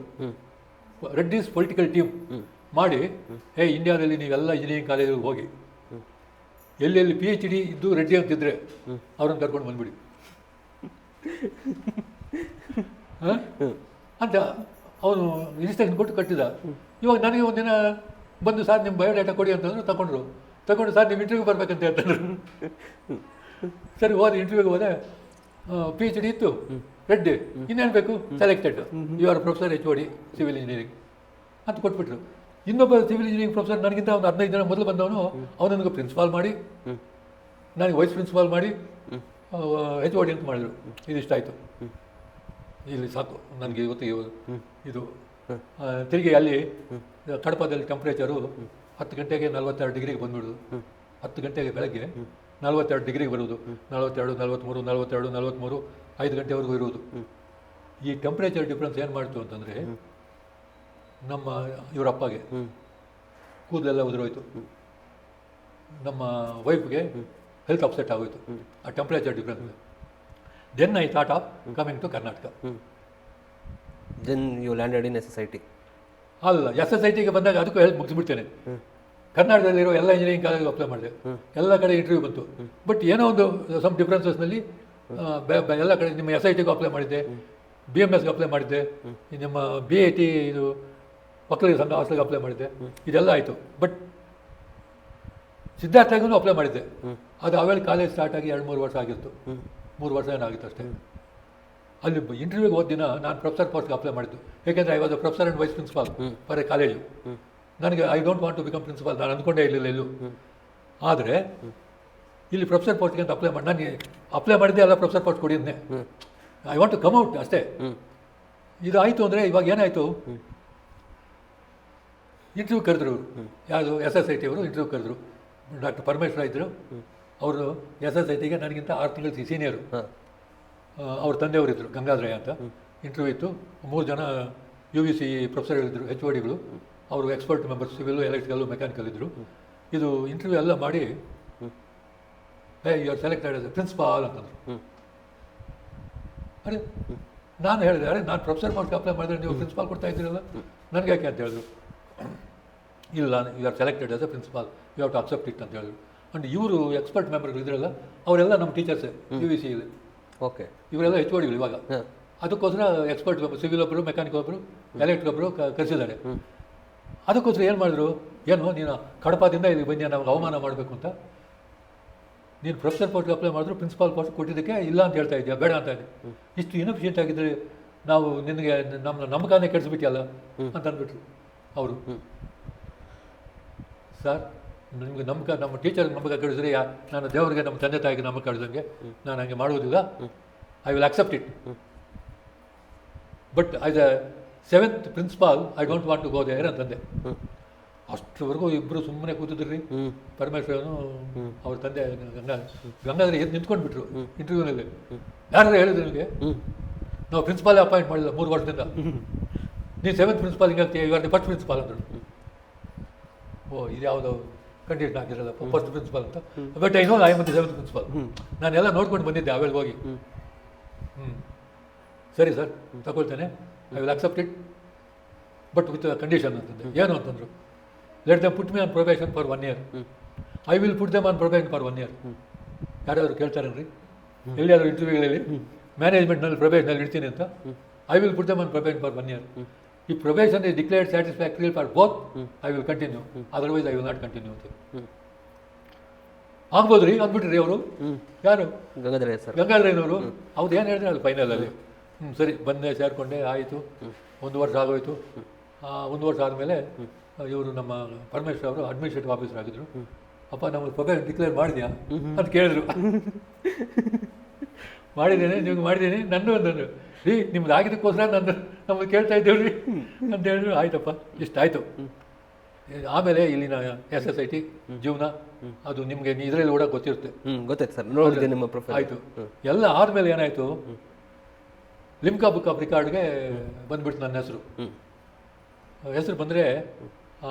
ರೆಡ್ಡಿಸ್ ಪೊಲಿಟಿಕಲ್ ಟೀಮ್ ಮಾಡಿ, ಇಂಡಿಯಾದಲ್ಲಿ ನೀವೆಲ್ಲ ಇಂಜಿನಿಯರಿಂಗ್ ಕಾಲೇಜಿಗೆ ಹೋಗಿ ಎಲ್ಲೆಲ್ಲಿ PhD ಇದ್ದು ರೆಡ್ಡಿ ಅಂತಿದ್ರೆ ಅವ್ರನ್ನ ಕರ್ಕೊಂಡು ಬಂದ್ಬಿಡಿ ಅಂತ ಅವನು ರಿಜಿಸ್ಟ್ರೇಷನ್ ಕೊಟ್ಟು ಕಟ್ಟಿದ. ಇವಾಗ ನನಗೆ ಒಂದಿನ ಬಂದು, ಸರ್ ನಿಮ್ಮ ಬಯೋಡಾಟಾ ಕೊಡಿ ಅಂತಂದ್ರು, ತಗೊಂಡು ಸರ್ ನೀವು ಇಂಟರ್ವ್ಯೂ ಬರ್ಬೇಕಂತ ಹೇಳ್ತಾರೆ. ಸರಿ ಹೋದೆ, ಇಂಟರ್ವ್ಯೂಗೆ ಹೋದೆ, PhD ಇತ್ತು, ರೆಡ್ಡಿ, ಇನ್ನೇನು ಬೇಕು, selected, you are professor HOD civil engineering ಅಂತ ಕೊಟ್ಬಿಟ್ರು. ಇನ್ನೊಬ್ಬ ಸಿವಿಲ್ ಇಂಜಿನಿಯರಿಂಗ್ ಪ್ರೊಫೆಸರ್ ನನಗಿಂತ ಒಂದು 15 ಜನ ಮೊದಲು ಬಂದವನು, ಅವನು ನನಗೆ ಪ್ರಿನ್ಸಿಪಾಲ್ ಮಾಡಿ, ನನಗೆ ವೈಸ್ ಪ್ರಿನ್ಸಿಪಾಲ್ ಮಾಡಿ, HOD ಅಂತ ಮಾಡಿದರು. ಇದಿಷ್ಟ ಆಯಿತು, ಇಲ್ಲಿ ಸಾಕು ನನಗೆ ಇವತ್ತು ಇದು. ತಿರುಗಿ ಅಲ್ಲಿ ಕಡಪದಲ್ಲಿ ಟೆಂಪ್ರೇಚರು 10 ಗಂಟೆಗೆ 42 ಡಿಗ್ರಿಗೆ ಬಂದ್ಬಿಡೋದು. 10 ಗಂಟೆಗೆ ಬೆಳಗ್ಗೆ 42 ಡಿಗ್ರಿಗೆ ಬರೋದು, 42, 43, 42, 43, 5 ಗಂಟೆವರೆಗೂ ಇರೋದು. ಈ ಟೆಂಪ್ರೇಚರ್ ಡಿಫ್ರೆನ್ಸ್ ಏನು ಮಾಡ್ತು ಅಂತಂದರೆ, ನಮ್ಮ ಇವರಪ್ಪಗೆ ಕೂದಲೆಲ್ಲ ಉದುರೋಯ್ತು, ನಮ್ಮ ವೈಫ್ಗೆ ಹೆಲ್ತ್ ಅಪ್ಸೆಟ್ ಆಗೋಯ್ತು ಆ temperature difference. Then I thought of coming to Karnataka. Then you landed in SSIT. ಅಲ್ಲ, SSITಗೆ ಬಂದಾಗ ಅದಕ್ಕೂ ಹೆಲ್ಪ್ ಮುಗಿಸ್ಬಿಡ್ತೇನೆ. ಕರ್ನಾಟಕದಲ್ಲಿರೋ ಎಲ್ಲ ಇಂಜಿನಿಯರಿಂಗ್ ಕಾಲೇಜಿಗೆ ಅಪ್ಲೈ ಮಾಡಿದೆ, ಎಲ್ಲ ಕಡೆ ಇಂಟರ್ವ್ಯೂ ಬಂತು. ಬಟ್ ಏನೋ ಒಂದು ಸಮ್ ಡಿಫ್ರೆನ್ಸಸ್ನಲ್ಲಿ ಎಲ್ಲ ಕಡೆ ನಿಮ್ಮ SITಗೂ ಅಪ್ಲೈ ಮಾಡಿದ್ದೆ, BMSಗೆ ಅಪ್ಲೈ ಮಾಡಿದ್ದೆ, ನಿಮ್ಮ BIT ಇದು ಮಕ್ಕಳಿಗೆ ಸಂಘ ಹಾಸ್ಟೆಲ್ಗೆ ಅಪ್ಲೈ ಮಾಡಿದ್ದೆ, ಇದೆಲ್ಲ ಆಯಿತು. ಬಟ್ ಸಿದ್ಧಾರ್ಥಗೂ ಅಪ್ಲೈ ಮಾಡಿದ್ದೆ. ಅದು ಆಮೇಲೆ ಕಾಲೇಜ್ ಸ್ಟಾರ್ಟ್ ಆಗಿ 2-3 ವರ್ಷ ಆಗಿತ್ತು, 3 ವರ್ಷ ಏನಾಗಿತ್ತು ಅಷ್ಟೇ. ಅಲ್ಲಿ ಇಂಟರ್ವ್ಯೂಗೆ ಹೋದ ದಿನ ನಾನು ಪ್ರೊಫೆಸರ್ ಪೋಸ್ಟ್ಗೆ ಅಪ್ಲೈ ಮಾಡಿದ್ದು, ಏಕೆಂದರೆ I was a professor and vice principal for a college. ನನಗೆ I don't want to become principal, ನಾನು ಅಂದ್ಕೊಂಡೇ ಇರಲಿಲ್ಲ ಎಲ್ಲೂ. ಆದರೆ ಇಲ್ಲಿ ಪ್ರೊಫೆಸರ್ ಪೋಸ್ಟ್ಗೆ ಅಂತ ಅಪ್ಲೈ ಮಾಡಿ, ನಾನು ಅಪ್ಲೈ ಮಾಡಿದ್ದೆ ಎಲ್ಲ ಪ್ರೊಫೆಸರ್ ಪೋಸ್ಟ್ ಕೊಡಿದ್ದೆ. I want to come out ಅಷ್ಟೇ. ಇದು ಆಯಿತು ಅಂದರೆ ಇವಾಗ ಏನಾಯಿತು, ಇಂಟರ್ವ್ಯೂ ಕರೆದ್ರು ಯಾವುದು SSIT ಅವರು ಇಂಟರ್ವ್ಯೂ ಕರೆದ್ರು. ಡಾಕ್ಟರ್ ಪರಮೇಶ್ವರ ಇದ್ದರು, ಅವರು SSITಗೆ ನನಗಿಂತ 6 ತಿಂಗಳು ಸೀನಿಯರು. ಅವ್ರ ತಂದೆಯವರಿದ್ದರು, ಗಂಗಾಧರಯ್ಯ ಅಂತ. ಇಂಟರ್ವ್ಯೂ ಇತ್ತು, 3 ಜನ UVC ಪ್ರೊಫೆಸರ್ಗಳಿದ್ದರು, HODಗಳು, ಅವರು expert members, civil, electrical, mechanical ಇದ್ದರು. ಇದು ಇಂಟರ್ವ್ಯೂ ಎಲ್ಲ ಮಾಡಿ, you are selected as a principal ಅಂತಂದರು. ಅರೆ ನಾನು ಹೇಳಿದೆ, ಅರೆ ನಾನು ಪ್ರೊಫೆಸರ್ ಪೋಸ್ಟ್ಗೆ ಅಪ್ಲೈ ಮಾಡಿದ್ರೆ ನೀವು ಪ್ರಿನ್ಸಿಪಾಲ್ ಕೊಡ್ತಾ ಇದ್ದೀರಲ್ಲ, ನನಗೆ ಯಾಕೆ ಅಂತ ಹೇಳಿದ್ರು. ಇಲ್ಲ, you are selected as a principal, you have to accept it ಅಂತ ಹೇಳಿದ್ರು. ಆ್ಯಂಡ್ ಇವರು ಎಕ್ಸ್ಪರ್ಟ್ ಮೆಂಬರ್ಗಳು ಇದ್ರಲ್ಲ, ಅವರೆಲ್ಲ ನಮ್ಮ ಟೀಚರ್ಸೇ UVC ಇಲ್ಲಿ. ಓಕೆ, ಇವರೆಲ್ಲ HODಗಳು ಇವಾಗ. ಅದಕ್ಕೋಸ್ಕರ ಎಕ್ಸ್ಪರ್ಟ್ ಸಿವಿಲ್ ಒಬ್ಬರು, ಮೆಕ್ಯಾನಿಕ್ ಒಬ್ಬರು, ಎಲೆಕ್ಟ್ರಿಕ್ ಒಬ್ಬರು ಕರೆಸಿದ್ದಾರೆ. ಅದಕ್ಕೋಸ್ಕರ ಏನು ಮಾಡಿದ್ರು, ಏನು ನೀನು ಕಡಪದಿಂದ ಇಲ್ಲಿ ಬನ್ನಿ ನಮಗೆ ಅವಮಾನ ಮಾಡಬೇಕು ಅಂತ, ನೀನು ಪ್ರೊಫೆಸರ್ ಪೋಸ್ಟ್ಗೆ ಅಪ್ಲೈ ಮಾಡಿದ್ರು, ಪ್ರಿನ್ಸಿಪಾಲ್ ಪೋಸ್ಟ್ ಕೊಟ್ಟಿದ್ದಕ್ಕೆ ಇಲ್ಲ ಅಂತ ಹೇಳ್ತಾ ಇದೆಯಾ, ಬೇಡ ಅಂತ ಇದೆ. ಇಷ್ಟು ಇನ್ಎಫಿಷಿಯೆಂಟ್ ಆಗಿದ್ದರೆ ನಾವು ನಿನಗೆ ನಮ್ಮಕಾನೇ ಕೆಡಿಸ್ಬಿಟ್ಟಿಯಲ್ಲ ಅಂತ ಅಂದ್ಬಿಟ್ರು ಅವರು. ಸರ್, ನಿಮಗೆ ನಮ್ಮ ಟೀಚರ್ಗೆ ನಮಗೆ ಕಳಿಸಿದ್ರೆ, ನಾನು ದೇವರಿಗೆ ನಮ್ಮ ತಂದೆ ತಾಯಿಗೆ ನಮಗೆ ಕಳಿದಂಗೆ ನಾನು ಹಂಗೆ ಮಾಡುವುದಿಲ್ಲ. I will accept it, but as a 7th principal I don't want to go there ಅಂತಂದೆ. ಅಷ್ಟರವರೆಗೂ ಇಬ್ಬರು ಸುಮ್ಮನೆ ಕೂತಿದ್ರಿ, ಪರಮೇಶ್ವರನು ಅವ್ರ ತಂದೆ ಗಂಗಾಧರ ಎದ್ದು ನಿಂತ್ಕೊಂಡ್ಬಿಟ್ರು ಇಂಟರ್ವ್ಯೂನಲ್ಲಿ. ಯಾರು ಹೇಳಿದ್ರು ನಿಮಗೆ, ನಾವು ಪ್ರಿನ್ಸಿಪಾಲೇ ಅಪಾಯಿಂಟ್ ಮಾಡಿಲ್ಲ 3 ವರ್ಷದಿಂದ, ನೀನು 7th ಪ್ರಿನ್ಸಿಪಾಲ್ ಹಿಂಗಾಗ್ತೀಯ, you are the first principal ಅಂದರು. ಓ, ಇದು ಯಾವುದೋ ಕಂಡೀಷನ್ ಆಗಿರಲ್ಲಪ್ಪ ಫಸ್ಟ್ ಪ್ರಿನ್ಸಿಪಾಲ್ ಅಂತ. But I know I am the 7th principal. ನಾನೆಲ್ಲ ನೋಡ್ಕೊಂಡು ಬಂದಿದ್ದೆ ಆವೇಲೆ ಹೋಗಿ. ಸರಿ ಸರ್, ತಗೊಳ್ತೇನೆ, I will accept it, but with condition ಅಂತಂದೆ. ಏನು ಅಂತಂದರು, let them put me on probation for 1 year. I will put them on probation for 1 year. ಯಾರಾದರೂ ಕೇಳ್ತಾರೇನ್ರಿ ಎಲ್ಲಿಯಾದರೂ ಇಂಟರ್ವ್ಯೂಗಳಲ್ಲಿ ಮ್ಯಾನೇಜ್ಮೆಂಟ್ನಲ್ಲಿ ಪ್ರೊಬೇಷನಲ್ಲಿ ಇಡ್ತೀನಿ ಅಂತ? I will put them on probation for 1 year. ಈ probation is declared satisfactory for both, I will continue, otherwise I will not continue ಅಂತ. ಆಗ್ಬೋದು ರೀ ಅಂದ್ಬಿಟ್ರಿ ಅವರು. ಯಾರು? ಗಂಗಾಧರಯ್ಯನವರು. ಅವ್ರು ಏನು ಹೇಳಿದ್ರೆ ಅದು ಫೈನಲಲ್ಲಿ. ಸರಿ, ಬಂದೆ, ಸೇರಿಕೊಂಡೆ, ಆಯಿತು. 1 ವರ್ಷ ಆಗೋಯ್ತು. 1 ವರ್ಷ ಆದಮೇಲೆ ಇವರು ನಮ್ಮ ಪರಮೇಶ್ವರ ಅವರು ಅಡ್ಮಿನಿಸ್ಟ್ರೇಟಿವ್ ಆಫೀಸರ್ ಆಗಿದ್ದರು. ಅಪ್ಪ, ನಮಗೆ ಪ್ರೊಬೇಷನ್ ಡಿಕ್ಲೇರ್ ಮಾಡಿದ್ಯಾ ಅಂತ ಕೇಳಿದ್ರು. ಮಾಡಿದ್ದೇನೆ, ನಿಮ್ಗೆ ಮಾಡಿದ್ದೀನಿ, ನನ್ನ ಒಂದು ರೀ ನಿಮ್ದು ಆಗಿದ್ದಕ್ಕೋಸ್ಕರ ನಮ್ಮನ್ನು ಕೇಳ್ತಾ ಇದ್ದೇವೆ ರೀ ಅಂತ ಹೇಳಿದ್ರು. ಆಯ್ತಪ್ಪ, ಇಷ್ಟಾಯಿತು. ಆಮೇಲೆ ಇಲ್ಲಿನ SSIT ಜೀವನ ಅದು ನಿಮಗೆ ಇದರಲ್ಲಿ ಕೂಡ ಗೊತ್ತಿರುತ್ತೆ. ಗೊತ್ತಾಯ್ತು ಸರ್, ನೋಡಿದೆ ನಿಮ್ಮ ಪ್ರೊಫೈಲ್. ಆಯಿತು. ಎಲ್ಲ ಆದಮೇಲೆ ಏನಾಯಿತು, ಲಿಮ್ಕಾ ಬುಕ್ ಆಫ್ ರಿಕಾರ್ಡ್ಗೆ ಬಂದ್ಬಿಡ್ತು ನನ್ನ ಹೆಸರು ಬಂದರೆ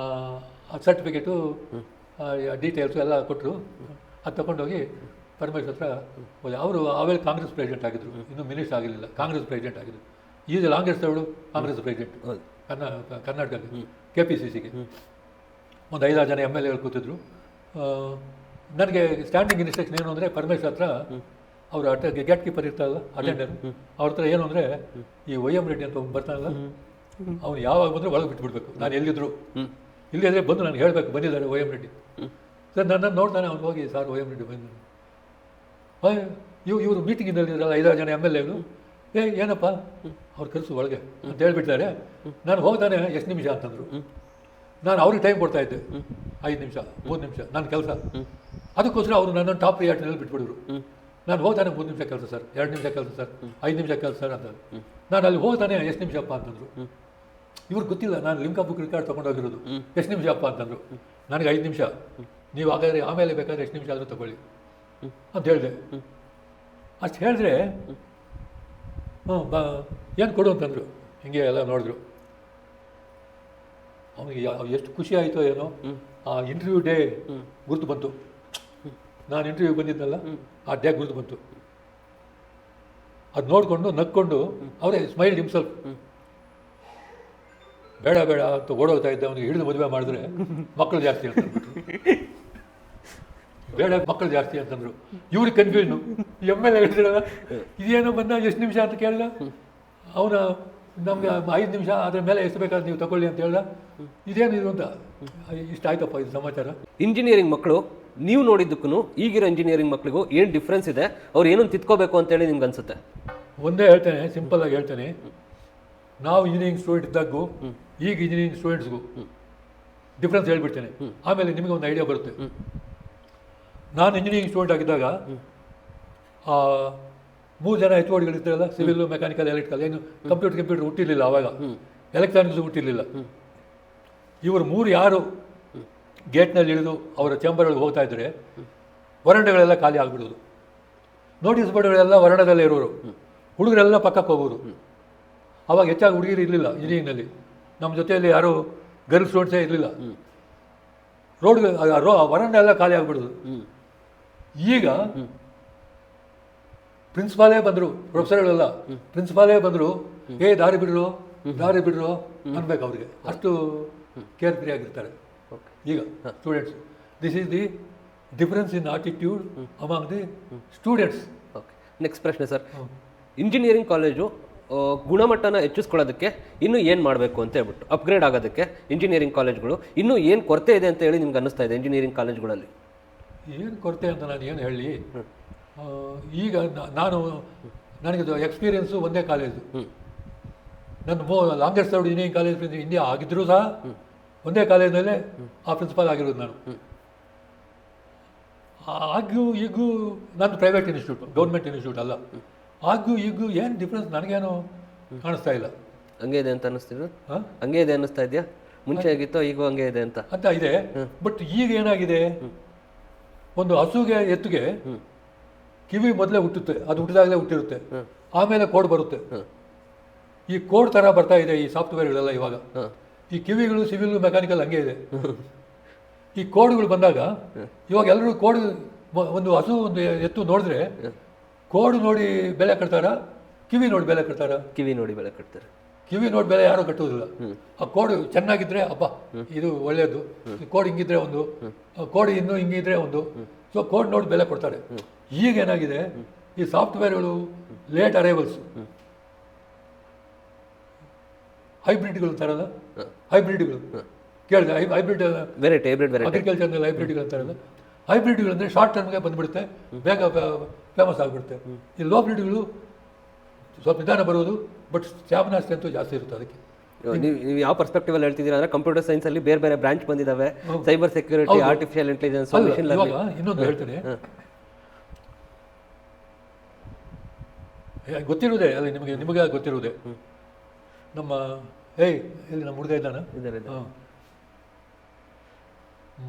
ಸರ್ಟಿಫಿಕೇಟು ಡೀಟೇಲ್ಸು ಎಲ್ಲ ಕೊಟ್ಟರು. ಅದು ತಗೊಂಡೋಗಿ ಪರಮೇಶ್ವರ್ ಹತ್ರ ಹೋದೆ. ಅವರು ಆಮೇಲೆ ಕಾಂಗ್ರೆಸ್ ಪ್ರೆಸಿಡೆಂಟ್ ಆಗಿದ್ದರು, ಇನ್ನೂ ಮಿನಿಸ್ಟರ್ ಆಗಿರಲಿಲ್ಲ, ಕಾಂಗ್ರೆಸ್ ಪ್ರೆಸಿಡೆಂಟ್ ಆಗಿದ್ದರು. ಈಸ್ ಲಾಂಗೆಸ್ಟ್ ಅವಳು ಕಾಂಗ್ರೆಸ್ ಪ್ರೆಸಿಡೆಂಟ್ ಕರ್ನಾಟಕದಲ್ಲಿ KPCCಗೆ. ಒಂದು 5-6 ಜನ MLA ಗಳು ಕೂತಿದ್ರು. ನನಗೆ ಸ್ಟ್ಯಾಂಡಿಂಗ್ ಇನ್ಸ್ಟ್ರಕ್ಷನ್ ಏನು ಅಂದರೆ, ಪರಮೇಶ್ವರ್ ಹತ್ರ ಅವರು ಗೇಟ್ ಕೀಪರ್ ಇರ್ತಾರಲ್ಲ, ಅಟೆಂಡರ್, ಅವ್ರ ಹತ್ರ ಏನು ಅಂದರೆ, ಈ YM ರೆಡ್ಡಿ ಅಂತ ಒಬ್ಬ ಬರ್ತಾನಲ್ಲ, ಅವ್ನು ಯಾವಾಗ ಬಂದರೂ ಒಳಗೆ ಬಿಟ್ಬಿಡ್ಬೇಕು. ನಾನು ಎಲ್ಲಿದ್ರು ಇಲ್ಲಿದ್ರೆ ಬಂದು ನಾನು ಹೇಳಬೇಕು ಬಂದಿದ್ದಾರೆ YM ರೆಡ್ಡಿ ಸರ್. ನನ್ನನ್ನು ನೋಡ್ತಾನೆ ಅವ್ನು ಹೋಗಿ, ಸರ್ YM ರೆಡ್ಡಿ ಬಂದು ಇವರು ಮೀಟಿಂಗಿನಲ್ಲಿ ಇರಲ್ಲ 5-6 ಜನ MLA ಗಳು. ಏನಪ್ಪ ಅವ್ರು ಕರೆಸು ಒಳಗೆ ಅಂತ ಹೇಳ್ಬಿಡ್ತಾರೆ. ನಾನು ಹೋಗ್ತಾನೆ ಎಷ್ಟು ನಿಮಿಷ ಅಂತಂದರು. ನಾನು ಅವ್ರಿಗೆ ಟೈಮ್ ಕೊಡ್ತಾ ಇದ್ದೆ, 5 ನಿಮಿಷ 3 ನಿಮಿಷ ನನ್ನ ಕೆಲಸ. ಅದಕ್ಕೋಸ್ಕರ ಅವರು ನನ್ನನ್ನು ಟಾಪ್ ಪ್ರಿಯಾರಿಟಿನಲ್ಲಿ ಬಿಟ್ಬಿಡಿದ್ರು. ನಾನು ಹೋಗ್ತಾನೆ 3 ನಿಮಿಷ ಕೆಲಸ ಸರ್, 2 ನಿಮಿಷ ಕೆಲಸ ಸರ್, 5 ನಿಮಿಷ ಕೆಲಸ ಸರ್ ಅಂತ. ನಾನು ಅಲ್ಲಿ ಹೋಗ್ತಾನೆ ಎಷ್ಟು ನಿಮಿಷಪ್ಪ ಅಂತಂದರು. ಇವ್ರಿಗೆ ಗೊತ್ತಿಲ್ಲ ನಾನು ಲಿಮ್ಕಾ ಬುಕ್ ರಿಕಾರ್ಡ್ ತೊಗೊಂಡೋಗಿರೋದು. ಎಷ್ಟು ನಿಮಿಷಪ್ಪ ಅಂತಂದರು. ನನಗೆ 5 ನಿಮಿಷ, ನೀವು ಹಾಗಾದರೆ ಆಮೇಲೆ ಬೇಕಾದ್ರೆ ಎಷ್ಟು ನಿಮಿಷ ಆದರೂ ತೊಗೊಳ್ಳಿ ಅಂತ ಹೇಳಿದೆ. ಅಷ್ಟು ಹೇಳಿದ್ರೆ ಏನು ಕೊಡು ಅಂತಂದರು. ಹಿಂಗೆ ಎಲ್ಲ ನೋಡಿದ್ರು. ಅವನಿಗೆ ಎಷ್ಟು ಖುಷಿ ಆಯಿತೋ ಏನೋ. ಆ ಇಂಟರ್ವ್ಯೂ ಡೇ ಗುರ್ತು ಬಂತು. ನಾನು ಇಂಟರ್ವ್ಯೂ ಬಂದಿದ್ದಲ್ಲ, ಆ ಡೇ ಗುರ್ತು ಬಂತು. ಅದು ನೋಡಿಕೊಂಡು ನಕ್ಕೊಂಡು ಅವರೇ ಸ್ಮೈಲ್ ಹಿಮ್ಸೆಲ್ಫ್. ಬೇಡ ಬೇಡ ಅಂತ ಓಡೋಗ್ತಾ ಇದ್ದೆ. ಅವನಿಗೆ ಹಿಡಿದು ಮದುವೆ ಮಾಡಿದ್ರೆ ಮಕ್ಕಳು ಜಾಸ್ತಿ ಅಂತಂದ್ಬಿಟ್ರು. ಬೇಡ ಮಕ್ಕಳು ಜಾಸ್ತಿ ಅಂತಂದರು. ಇವ್ರಿಗೆ ಕನ್ಫ್ಯೂಷನು. MLA ಹೇಳ್ತಿರಲ್ಲ, ಇದೇನೋ ಬಂದ ಎಷ್ಟು ನಿಮಿಷ ಅಂತ ಕೇಳಿದ. ಅವನ ನಮಗೆ 5 ನಿಮಿಷ, ಅದ್ರ ಮೇಲೆ ಎಷ್ಟು ಬೇಕಾದ್ರೆ ನೀವು ತಗೊಳ್ಳಿ ಅಂತ ಹೇಳ್ದ. ಇದೇನು ಇದು ಅಂತ. ಇಷ್ಟ ಆಯ್ತಪ್ಪ ಇದು ಸಮಾಚಾರ. ಇಂಜಿನಿಯರಿಂಗ್ ಮಕ್ಕಳು ನೀವು ನೋಡಿದ್ದಕ್ಕೂ ಈಗಿರೋ ಇಂಜಿನಿಯರಿಂಗ್ ಮಕ್ಕಳಿಗೂ ಏನು ಡಿಫ್ರೆನ್ಸ್ ಇದೆ, ಅವ್ರು ಏನೊಂದು ತಿದ್ಕೋಬೇಕು ಅಂತೇಳಿ ನಿಮ್ಗೆ ಅನ್ಸುತ್ತೆ? ಒಂದೇ ಹೇಳ್ತೇನೆ, ಸಿಂಪಲ್ ಆಗಿ ಹೇಳ್ತೇನೆ. ನಾವು ಇಂಜಿನಿಯರಿಂಗ್ ಸ್ಟೂಡೆಂಟ್ ಇದ್ದಾಗೂ ಈಗ ಇಂಜಿನಿಯರಿಂಗ್ ಸ್ಟೂಡೆಂಟ್ಸ್ಗೂ ಡಿಫ್ರೆನ್ಸ್ ಹೇಳ್ಬಿಡ್ತೇನೆ. ಆಮೇಲೆ ನಿಮಗೆ ಒಂದು ಐಡಿಯಾ ಬರುತ್ತೆ. ನಾನು ಇಂಜಿನಿಯರಿಂಗ್ ಸ್ಟೂಡೆಂಟ್ ಆಗಿದ್ದಾಗ 3 ಜನ HODಗಳಿರ್ತಾರಲ್ಲ, ಸಿವಿಲ್, ಮೆಕ್ಯಾನಿಕಲ್, ಎಲೆಕ್ಟ್ರಿಕಲ್. ಏನು ಕಂಪ್ಯೂಟರ್ ಹುಟ್ಟಿರಲಿಲ್ಲ ಆವಾಗ, ಎಲೆಕ್ಟ್ರಾನಿಕ್ಸ್ ಹುಟ್ಟಿರಲಿಲ್ಲ. ಇವರು 3 ಯಾರು ಗೇಟ್ನಲ್ಲಿ ಇಳಿದು ಅವರ ಚೇಂಬರ್ಗಳಿಗೆ ಹೋಗ್ತಾ ಇದ್ದರೆ ವರಂಡಗಳೆಲ್ಲ ಖಾಲಿ ಆಗಿಬಿಡೋದು. ನೋಟಿಸ್ ಬೋರ್ಡ್ಗಳೆಲ್ಲ ವರಂಡದಲ್ಲೇ ಇರೋರು, ಹುಡುಗರೆಲ್ಲ ಪಕ್ಕಕ್ಕೆ ಹೋಗೋರು. ಆವಾಗ ಹೆಚ್ಚಾಗಿ ಹುಡುಗಿರು ಇರಲಿಲ್ಲ ಇಂಜಿನಿಯರಿಂಗ್ನಲ್ಲಿ. ನಮ್ಮ ಜೊತೆಯಲ್ಲಿ ಯಾರು ಗರ್ಲ್ ಸ್ಟೂಡೆಂಟ್ಸೇ ಇರಲಿಲ್ಲ. ವರಂಡ ಎಲ್ಲ ಖಾಲಿ ಆಗಿಬಿಡೋದು. ಈಗ ಪ್ರಿನ್ಸಿಪಾಲೇ ಬಂದರು, ಪ್ರೊಫೆಸರ್ಗಳೆಲ್ಲ ಪ್ರಿನ್ಸಿಪಾಲೇ ಬಂದರು, ದಾರಿ ಬಿಡ್ರು ಅನ್ಬೇಕು ಅವ್ರಿಗೆ. ಅಷ್ಟು ಕೇರ್ ಫ್ರೀ ಆಗಿರ್ತಾರೆ ಈಗ students. This is the difference in attitude among the students. Okay, next ಪ್ರಶ್ನೆ ಸರ್. ಇಂಜಿನಿಯರಿಂಗ್ ಕಾಲೇಜು ಗುಣಮಟ್ಟನ ಹೆಚ್ಚಿಸ್ಕೊಳ್ಳೋದಕ್ಕೆ ಇನ್ನೂ ಏನು ಮಾಡಬೇಕು ಅಂತ ಹೇಳ್ಬಿಟ್ಟು, ಅಪ್ಗ್ರೇಡ್ ಆಗೋದಕ್ಕೆ ಇಂಜಿನಿಯರಿಂಗ್ ಕಾಲೇಜ್ಗಳು ಇನ್ನೂ ಏನು ಕೊರತೆ ಇದೆ ಅಂತ ಹೇಳಿ ನಿಮ್ಗೆ ಅನ್ನಿಸ್ತಾ ಇದೆ ಇಂಜಿನಿಯರಿಂಗ್ ಕಾಲೇಜ್ಗಳಲ್ಲಿ? ಏನು ಕೊರತೆ ಅಂತ ನಾನು ಏನು ಹೇಳಿ. ಈಗ ನನಗೆ ಎಕ್ಸ್ಪೀರಿಯೆನ್ಸು ಒಂದೇ ಕಾಲೇಜು. ನನ್ನ longest served engineering college India ಆಗಿದ್ದರೂ ಸಹ ಒಂದೇ ಕಾಲೇಜಿನಲ್ಲೇ ಆ ಪ್ರಿನ್ಸಿಪಾಲ್ ಆಗಿರೋದು ನಾನು. ಆಗೂ ಈಗೂ ನಾನು ಪ್ರೈವೇಟ್ ಇನ್ಸ್ಟಿಟ್ಯೂಟ್, ಗೌರ್ಮೆಂಟ್ ಇನ್ಸ್ಟಿಟ್ಯೂಟ್ ಅಲ್ಲ. ಆಗೂ ಈಗೂ ಏನು ಡಿಫ್ರೆನ್ಸ್ ನನಗೇನು ಕಾಣಿಸ್ತಾ ಇಲ್ಲ. ಹಂಗೆ ಇದೆ ಅಂತ ಅನ್ನಿಸ್ತಿದ್ರು? ಹಂಗೆ ಇದೆ ಅನ್ನಿಸ್ತಾ ಇದೆಯಾ? ಮುಂಚೆ ಆಗಿತ್ತೋ ಈಗೂ ಹಂಗೆ ಇದೆ ಅಂತ ಇದೆ. ಬಟ್ ಈಗ ಏನಾಗಿದೆ, ಒಂದು ಹಸುಗೆ ಎತ್ತುಗೆ ಕಿವಿ ಮೊದಲೇ ಹುಟ್ಟುತ್ತೆ, ಅದು ಹುಟ್ಟಿದಾಗಲೇ ಹುಟ್ಟಿರುತ್ತೆ. ಆಮೇಲೆ ಕೋಡ್ ಬರುತ್ತೆ. ಈ ಕೋಡ್ ಥರ ಬರ್ತಾ ಇದೆ ಈ ಸಾಫ್ಟ್ವೇರ್ಗಳೆಲ್ಲ ಇವಾಗ. ಈ ಕಿವಿಗಳು ಸಿವಿಲ್ ಮೆಕ್ಯಾನಿಕಲ್ ಹಂಗೆ ಇದೆ. ಈ ಕೋಡ್ಗಳು ಬಂದಾಗ ಇವಾಗ ಎಲ್ಲರೂ ಕೋಡ್, ಒಂದು ಹಸು ಒಂದು ಎತ್ತು ನೋಡಿದ್ರೆ ಕೋಡ್ ನೋಡಿ ಬೆಲೆ ಕಟ್ತಾರ, ಕಿವಿ ನೋಡಿ ಬೆಲೆ ಕಟ್ತಾರ? ಕಿವಿ ನೋಡಿ ಬೆಲೆ ಕಟ್ತಾರೆ. ಕಿವಿ ನೋಡಿ ಬೆಲೆ ಯಾರೂ ಕಟ್ಟೋದಿಲ್ಲ. ಆ ಕೋಡ್ ಚೆನ್ನಾಗಿದ್ರೆ ಅಪ್ಪ ಇದು ಒಳ್ಳೆಯದು, ಕೋಡ್ ಹಿಂಗಿದ್ರೆ ಒಂದು, ಕೋಡ್ ಇನ್ನೂ ಹಿಂಗಿದ್ರೆ ಒಂದು. ಸೊ ಕೋಡ್ ನೋಡಿ ಬೆಲೆ ಕೊಡ್ತಾರೆ. ಈಗ ಏನಾಗಿದೆ, ಈ ಸಾಫ್ಟ್ವೇರ್ಗಳು ಲೇಟ್ ಅರೈವಲ್ಸ್, ಹೈಬ್ರಿಡ್ಗಳು ಅಂತಾರಲ್ಲ, ಹೈಬ್ರಿಡ್ಗಳು ಕೇಳಿದೆ. ಹೈಬ್ರಿಡ್ ವೆರೈಟಿ, ಅಗ್ರಿಕಲ್ಚರ್ನಲ್ಲಿ ಹೈಬ್ರಿಡ್ಗಳು ಅಂತಾರಲ್ಲ. ಹೈಬ್ರಿಡ್ಗಳು ಅಂದರೆ ಶಾರ್ಟ್ ಟರ್ಮ್ಗೆ ಬಂದುಬಿಡುತ್ತೆ, ಬೇಗ ಫೇಮಸ್ ಆಗಿಬಿಡುತ್ತೆ. ಈ ಲೋ ಬ್ರಿಡ್ಗಳು ಸ್ವಲ್ಪ ನಿಧಾನ ಬರೋದು, ಬಟ್ ಸ್ಟ್ಯಾಮಿನಾ ಸ್ಟ್ರೆಂತ್ ಜಾಸ್ತಿ ಇರುತ್ತೆ ಅದಕ್ಕೆ. ನೀವು ಯಾವ ಪರ್ಸ್ಪೆಕ್ಟಿವ್ ಅಲ್ಲಿ ಹೇಳ್ತಿದ್ದೀರಾ ಅಂದರೆ, ಕಂಪ್ಯೂಟರ್ ಸೈನ್ಸ್ ಅಲ್ಲಿ ಬೇರೆ ಬೇರೆ ಬ್ರಾಂಚ್ ಬಂದಿದ್ದಾವೆ, ಸೈಬರ್ ಸೆಕ್ಯೂರಿಟಿ, ಆರ್ಟಿಫಿಷಿಯಲ್ ಇಂಟೆಲಿಜೆನ್ಸ್, ಇನ್ನೊಂದು ಹೇಳ್ತೇನೆ. ಗೊತ್ತಿರುವುದೇ ಅಲ್ಲ ನಿಮಗೆ ಗೊತ್ತಿರುವುದೇ. ನಮ್ಮ ಇಲ್ಲಿ ನಮ್ಮ ಹುಡುಗ ಇದ್ದಾನ,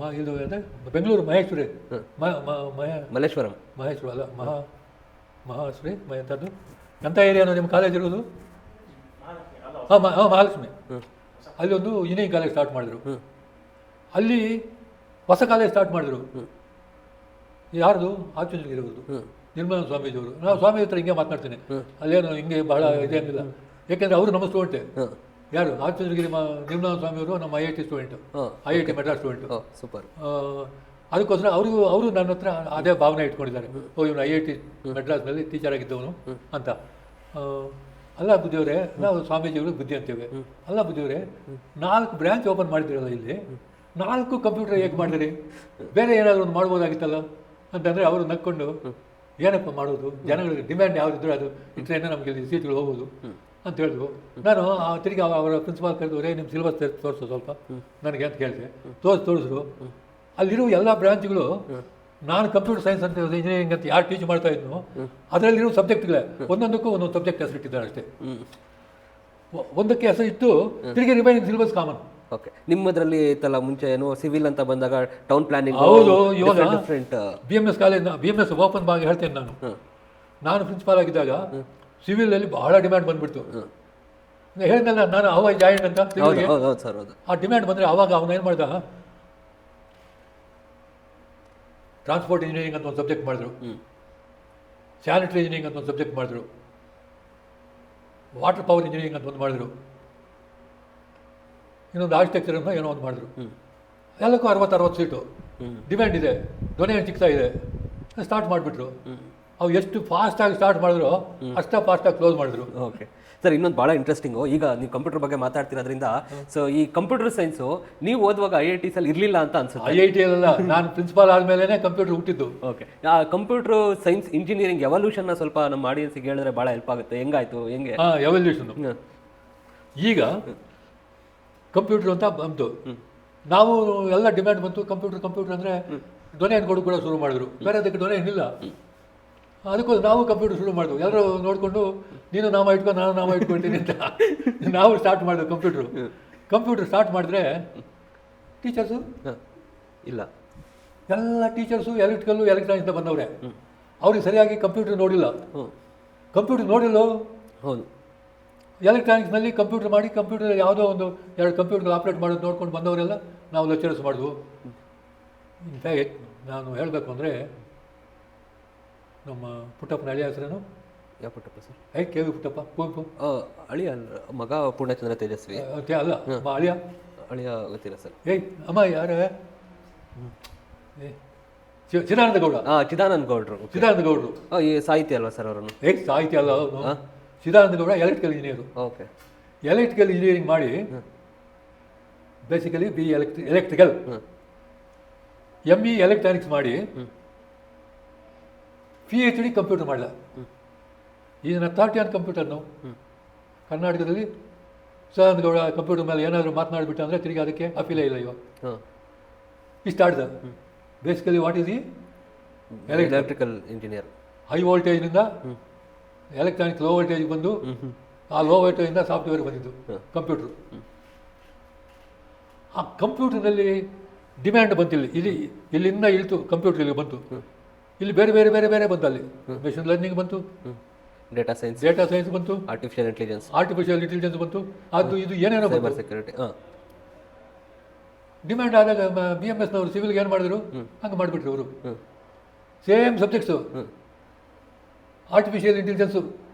ಹಾಂ, ಇದು ಅದೇ ಬೆಂಗಳೂರು ಮಹೇಶ್ವರಿ, ಮಲ್ಲೇಶ್ವರಂ, ಮಹೇಶ್ವರ ಅಲ್ಲ, ಮಹಾಶ್ರೀ ಎಂಥದ್ದು, ಎಂಥ ಏರಿಯಾನೋ ನಿಮ್ಮ ಕಾಲೇಜ್ ಇರೋದು? ಹಾಂ ಮಹಾಲಕ್ಷ್ಮಿ. ಅಲ್ಲಿ ಒಂದು ಇಂಜಿನಿಯರಿಂಗ್ ಕಾಲೇಜ್ ಸ್ಟಾರ್ಟ್ ಮಾಡಿದ್ರು. ಅಲ್ಲಿ ಹೊಸ ಕಾಲೇಜ್ ಸ್ಟಾರ್ಟ್ ಮಾಡಿದ್ರು. ಯಾರ್ದು? ಆಚುಂಜಗಿರೋದು, ನಿರ್ಮಲ ಸ್ವಾಮೀಜಿಯವರು. ನಾವು ಸ್ವಾಮಿ ಹತ್ರ ಹಿಂಗೆ ಮಾತನಾಡ್ತೀನಿ, ಅಲ್ಲೇನು ಹಿಂಗೆ ಬಹಳ ಇದೇನಿಲ್ಲ, ಯಾಕೆಂದರೆ ಅವರು ನಮ್ಮ ಸ್ಟೂಡೆಂಟೇ. ಯಾರು? ಆಚುಂಜಗಿರಿ ನಿರ್ಮಲ ಸ್ವಾಮಿಯವರು ನಮ್ಮ IIT student, IIT Madras student. Super. ಅದಕ್ಕೋಸ್ಕರ ಅವರು ನನ್ನ ಹತ್ರ ಅದೇ ಭಾವನೆ ಇಟ್ಕೊಂಡಿದ್ದಾರೆ, ಇವನು IIT ಮೆಡ್ರಾಸ್ನಲ್ಲಿ ಟೀಚರ್ ಆಗಿದ್ದವನು ಅಂತ. ಅಲ್ಲ ಬುದ್ಧಿಯವರೇ, ನಾವು ಸ್ವಾಮೀಜಿಯವರು ಬುದ್ಧಿ ಅಂತೇವೆ. ಅಲ್ಲ ಬುದ್ಧಿಯವರೇ, 4 ಬ್ರ್ಯಾಂಚ್ ಓಪನ್ ಮಾಡಿದಿರಲ್ಲ, ಇಲ್ಲಿ 4 ಕಂಪ್ಯೂಟರ್ ಹೇಗೆ ಮಾಡಿದಿರಿ? ಬೇರೆ ಏನಾದರೂ ಒಂದು ಮಾಡ್ಬೋದಾಗಿತ್ತಲ್ಲ ಅಂತಂದರೆ ಅವರು ನಕ್ಕೊಂಡು, ಏನಪ್ಪ ಮಾಡೋದು, ಜನಗಳಿಗೆ ಡಿಮ್ಯಾಂಡ್ ಯಾವುದಿದ್ರು ಅದು ಇಟ್ಟರೆ ನಮಗೆ ಇಲ್ಲಿ ಸೀಟ್ಗಳು ಹೋಗೋದು ಅಂತ ಹೇಳಿದ್ರು. ನಾನು ತಿರುಗಿ ಅವರ ಪ್ರಿನ್ಸಿಪಾಲ್ ಕರೆದವರೇ, ನಿಮ್ಮ ಸಿಲೆಬಸ್ ತೋರಿಸು ಸ್ವಲ್ಪ ನನಗೆ ಅಂತ ಕೇಳಿದೆ. ತೋರಿಸಿದ್ರು. ಅಲ್ಲಿರುವ ಎಲ್ಲ ಬ್ರಾಂಚ್ಗಳು ನಾನು ಕಂಪ್ಯೂಟರ್ ಸೈನ್ಸ್ ಅಂತ ಇಂಜಿನಿಯರಿಂಗ್ ಅಂತ ಯಾರು ಟೀಚ್ ಮಾಡ್ತಾ ಇದ್ನು ಅದರಲ್ಲಿರೋ ಸಬ್ಜೆಕ್ಟ್ಗಳೇ ಒಂದೊಂದಕ್ಕೂ ಒಂದೊಂದು ಸಬ್ಜೆಕ್ಟ್ ಹೆಸರಿಟ್ಟಿದ್ದಾರೆ ಅಷ್ಟೇ. ಒಂದಕ್ಕೆ ಹೆಸರಿಟ್ಟು ತಿರುಗಿ ರಿಮೈನಿಂಗ್ ಸಿಲೆಬಸ್ ಕಾಮನ್. ಓಕೆ, ನಿಮ್ಮದ್ರಲ್ಲಿ ಇತ್ತಲ್ಲ ಮುಂಚೆ ಏನು ಸಿವಿಲ್ ಅಂತ ಬಂದಾಗ ಟೌನ್ ಪ್ಲಾನಿಂಗ್. ಹೌದು, ಇವಾಗ BMS ಕಾಲೇಜ್, BMS ಓಪನ್ ಭಾಗ ಹೇಳ್ತೇನೆ ನಾನು ಪ್ರಿನ್ಸಿಪಾಲ್ ಆಗಿದ್ದಾಗ ಸಿವಿಲಲ್ಲಿ ಬಹಳ ಡಿಮ್ಯಾಂಡ್ ಬಂದ್ಬಿಡ್ತು. ಹೇಳಿದ್ನಲ್ಲ ನಾನು ಅವಾಗ ಜಾಯಿನ್ ಅಂತ, ಆ ಡಿಮ್ಯಾಂಡ್ ಬಂದರೆ ಅವಾಗ ಅವನು ಏನು ಮಾಡ್ದ, ಟ್ರಾನ್ಸ್ಪೋರ್ಟ್ ಇಂಜಿನಿಯರಿಂಗ್ ಅಂತ ಒಂದು ಸಬ್ಜೆಕ್ಟ್ ಮಾಡಿದ್ರು, ಸ್ಯಾನಿಟರಿ ಇಂಜಿನಿಯರಿಂಗ್ ಅಂತ ಒಂದು ಸಬ್ಜೆಕ್ಟ್ ಮಾಡಿದ್ರು, ವಾಟರ್ ಪವರ್ ಇಂಜಿನಿಯರಿಂಗ್ ಅಂತ ಒಂದು ಮಾಡಿದ್ರು, ಇನ್ನೊಂದು ಆರ್ಕಿಟೆಕ್ಚರ್ ಅಂತ ಏನೋ ಒಂದು ಮಾಡಿದ್ರು. ಎಲ್ಲಕ್ಕೂ 60 ಸೀಟು ಡಿಮ್ಯಾಂಡ್ ಇದೆ, ಡೊನೇಷನ್ ಸಿಗ್ತಾ ಇದೆ. ಸ್ಟಾರ್ಟ್ ಮಾಡಿಬಿಟ್ರು. ಅವು ಎಷ್ಟು ಫಾಸ್ಟಾಗಿ ಸ್ಟಾರ್ಟ್ ಮಾಡಿದ್ರು ಅಷ್ಟೇ ಫಾಸ್ಟಾಗಿ ಕ್ಲೋಸ್ ಮಾಡಿದ್ರು. ಓಕೆ ಸರ್, ಇನ್ನೊಂದು ಭಾಳ ಇಂಟ್ರೆಸ್ಟಿಂಗು, ಈಗ ನೀವು ಕಂಪ್ಯೂಟರ್ ಬಗ್ಗೆ ಮಾತಾಡ್ತಿರೋದ್ರಿಂದ, ಸೊ ಈ ಕಂಪ್ಯೂಟರ್ ಸೈನ್ಸು ನೀವು ಓದುವಾಗ IITs ಅಲ್ಲಿ ಇರಲಿಲ್ಲ ಅಂತ ಅನ್ಸುತ್ತೆ. IIT ಅಲ್ಲ, ನಾನು ಪ್ರಿನ್ಸಿಪಾಲ್ ಆದಮೇಲೆ ಕಂಪ್ಯೂಟರ್ ಹುಟ್ಟಿದ್ದು. ಓಕೆ, ಆ ಕಂಪ್ಯೂಟರ್ ಸೈನ್ಸ್ ಇಂಜಿನಿಯರಿಂಗ್ ಎವಲ್ಯೂಷನ್ನ ಸ್ವಲ್ಪ ನಮ್ಮ ಆಡಿಯನ್ಸಿಗೆ ಹೇಳಿದ್ರೆ ಭಾಳ ಹೆಲ್ಪ್ ಆಗುತ್ತೆ. ಹೆಂಗಾಯ್ತು, ಹೆಂಗೆ? ಎವಲ್ಯೂಷನ್. ಈಗ ಕಂಪ್ಯೂಟರ್ ಅಂತ ಬಂತು, ನಾವು ಎಲ್ಲ ಡಿಮ್ಯಾಂಡ್ ಬಂತು. ಕಂಪ್ಯೂಟರ್ ಅಂದರೆ ಡೊನೇನ್ ಕೊಡು ಕೂಡ ಶುರು ಮಾಡಿದ್ರು. ಬೇರೆ ಅದಕ್ಕೆ ಡೊನೇನ್ ಇಲ್ಲ. ಅದಕ್ಕೋಸ್ಕರ ನಾವು ಕಂಪ್ಯೂಟರ್ ಶುರು ಮಾಡಿದ್ವು. ಎಲ್ಲರೂ ನೋಡಿಕೊಂಡು ನೀನು ನಾಮ ಇಟ್ಕೊಂಡು ನಾನು ನಾಮ ಇಟ್ಕೊಳ್ತೀನಿ ಅಂತ ನಾವು ಸ್ಟಾರ್ಟ್ ಮಾಡಿದ್ವು ಕಂಪ್ಯೂಟರ್ ಸ್ಟಾರ್ಟ್ ಮಾಡಿದ್ರೆ ಟೀಚರ್ಸು ಇಲ್ಲ, ಎಲ್ಲ ಟೀಚರ್ಸು ಎಲೆಕ್ಟ್ರಾನಿಕ್ಸ್ ಬಂದವ್ರೆ. ಅವ್ರಿಗೆ ಸರಿಯಾಗಿ ಕಂಪ್ಯೂಟರ್ ನೋಡಿಲ್ಲ. ಹೌದು, ಎಲೆಕ್ಟ್ರಾನಿಕ್ಸ್ನಲ್ಲಿ ಕಂಪ್ಯೂಟರ್ ಮಾಡಿ ಕಂಪ್ಯೂಟರ್ ಯಾವುದೋ ಒಂದು 2 ಕಂಪ್ಯೂಟರ್ ಆಪ್ರೇಟ್ ಮಾಡೋದು ನೋಡ್ಕೊಂಡು ಬಂದವರೆಲ್ಲ ನಾವು ಲೆಕ್ಚರರ್ಸ್ ಮಾಡಿದ್ವು. ಇನ್ಫ್ಯಾಕ್ಟ್ ನಾನು ಹೇಳಬೇಕು ಅಂದರೆ ನಮ್ಮ ಪುಟ್ಟಪ್ಪನ ಅಳಿಯ ಹೆಸರೇನು? ಯಾವ ಪುಟ್ಟಪ್ಪ ಸರ್? KV ಪುಟ್ಟಪ್ಪ, ಕುವೆಂಪು ಅಳಿಯ ಮಗ ಪೂರ್ಣಚಂದ್ರ ತೇಜಸ್ವಿ ಅಲ್ಲ, ಅಳಿಯ ಗೊತ್ತಿಲ್ಲ ಸರ್. ಅಮ್ಮ ಯಾರೇ? ಚಿದಾನಂದ ಗೌಡ. ಚಿದಾನಂದ ಗೌಡ್ರು. ಈ ಸಾಹಿತ್ಯ ಅಲ್ವಾ ಸರ್ ಅವರನ್ನು? ಸಾಹಿತ್ಯ ಅಲ್ಲ, ಅವನು Chidananda Gowda electrical engineer. Okay, electrical engineering ಮಾಡಿ basically BE electrical, ME electronics ಮಾಡಿ PhD ಕಂಪ್ಯೂಟರ್ ಮಾಡಲ. ಈಗಿನ ಅಥಾರಿಟಿ ಆನ್ ಕಂಪ್ಯೂಟರ್ ನಾವು ಕರ್ನಾಟಕದಲ್ಲಿ. ಸದಾನಂದ ಗೌಡ ಕಂಪ್ಯೂಟರ್ ಮೇಲೆ ಏನಾದರೂ ಮಾತನಾಡಿಬಿಟ್ಟು ಅಂದರೆ ತಿರುಗಿ ಅದಕ್ಕೆ ಅಪೀಲೇ ಇಲ್ಲ. ಇವಾಗ ಇಷ್ಟು ಆಡ್ದ. Basically what is electrical engineer. High ವೋಲ್ಟೇಜ್ನಿಂದ ಎಲೆಕ್ಟ್ರಾನಿಕ್ ಲೋ ವೋಲ್ಟೇಜ್ ಬಂದು, ಆ ಲೋ ವೋಲ್ಟೇಜಿಂದ ಸಾಫ್ಟ್ವೇರ್ ಬಂದಿದ್ದು ಕಂಪ್ಯೂಟ್ರು. ಆ ಕಂಪ್ಯೂಟರ್ನಲ್ಲಿ ಡಿಮ್ಯಾಂಡ್ ಬಂತಿಲ್ಲ. ಇಲ್ಲಿಂದ ಇಳಿತು ಕಂಪ್ಯೂಟರ್, ಇಲ್ಲಿ ಬಂತು. ಇಲ್ಲಿ ಬೇರೆ ಬೇರೆ ಬೇರೆ ಬೇರೆ ಬಂತು. ಅಲ್ಲಿ ಮೆಷಿನ್ ಲರ್ನಿಂಗ್ ಬಂತು, ಡೇಟಾ ಸೈನ್ಸ್ ಬಂತು, ಆರ್ಟಿಫಿಷಿಯಲ್ ಇಂಟೆಲಿಜೆನ್ಸ್ ಬಂತು, ಅದು ಇದು ಏನೇನೋ ಸೈಬರ್ ಸೆಕ್ಯೂರಿಟಿ. ಡಿಮ್ಯಾಂಡ್ ಆದಾಗ BMSನವರು ಸಿವಿಲ್ಗೆ ಏನು ಮಾಡಿದ್ರು, ಹಂಗೆ ಮಾಡಿಬಿಟ್ರು ಅವರು. Same subjects, artificial intelligence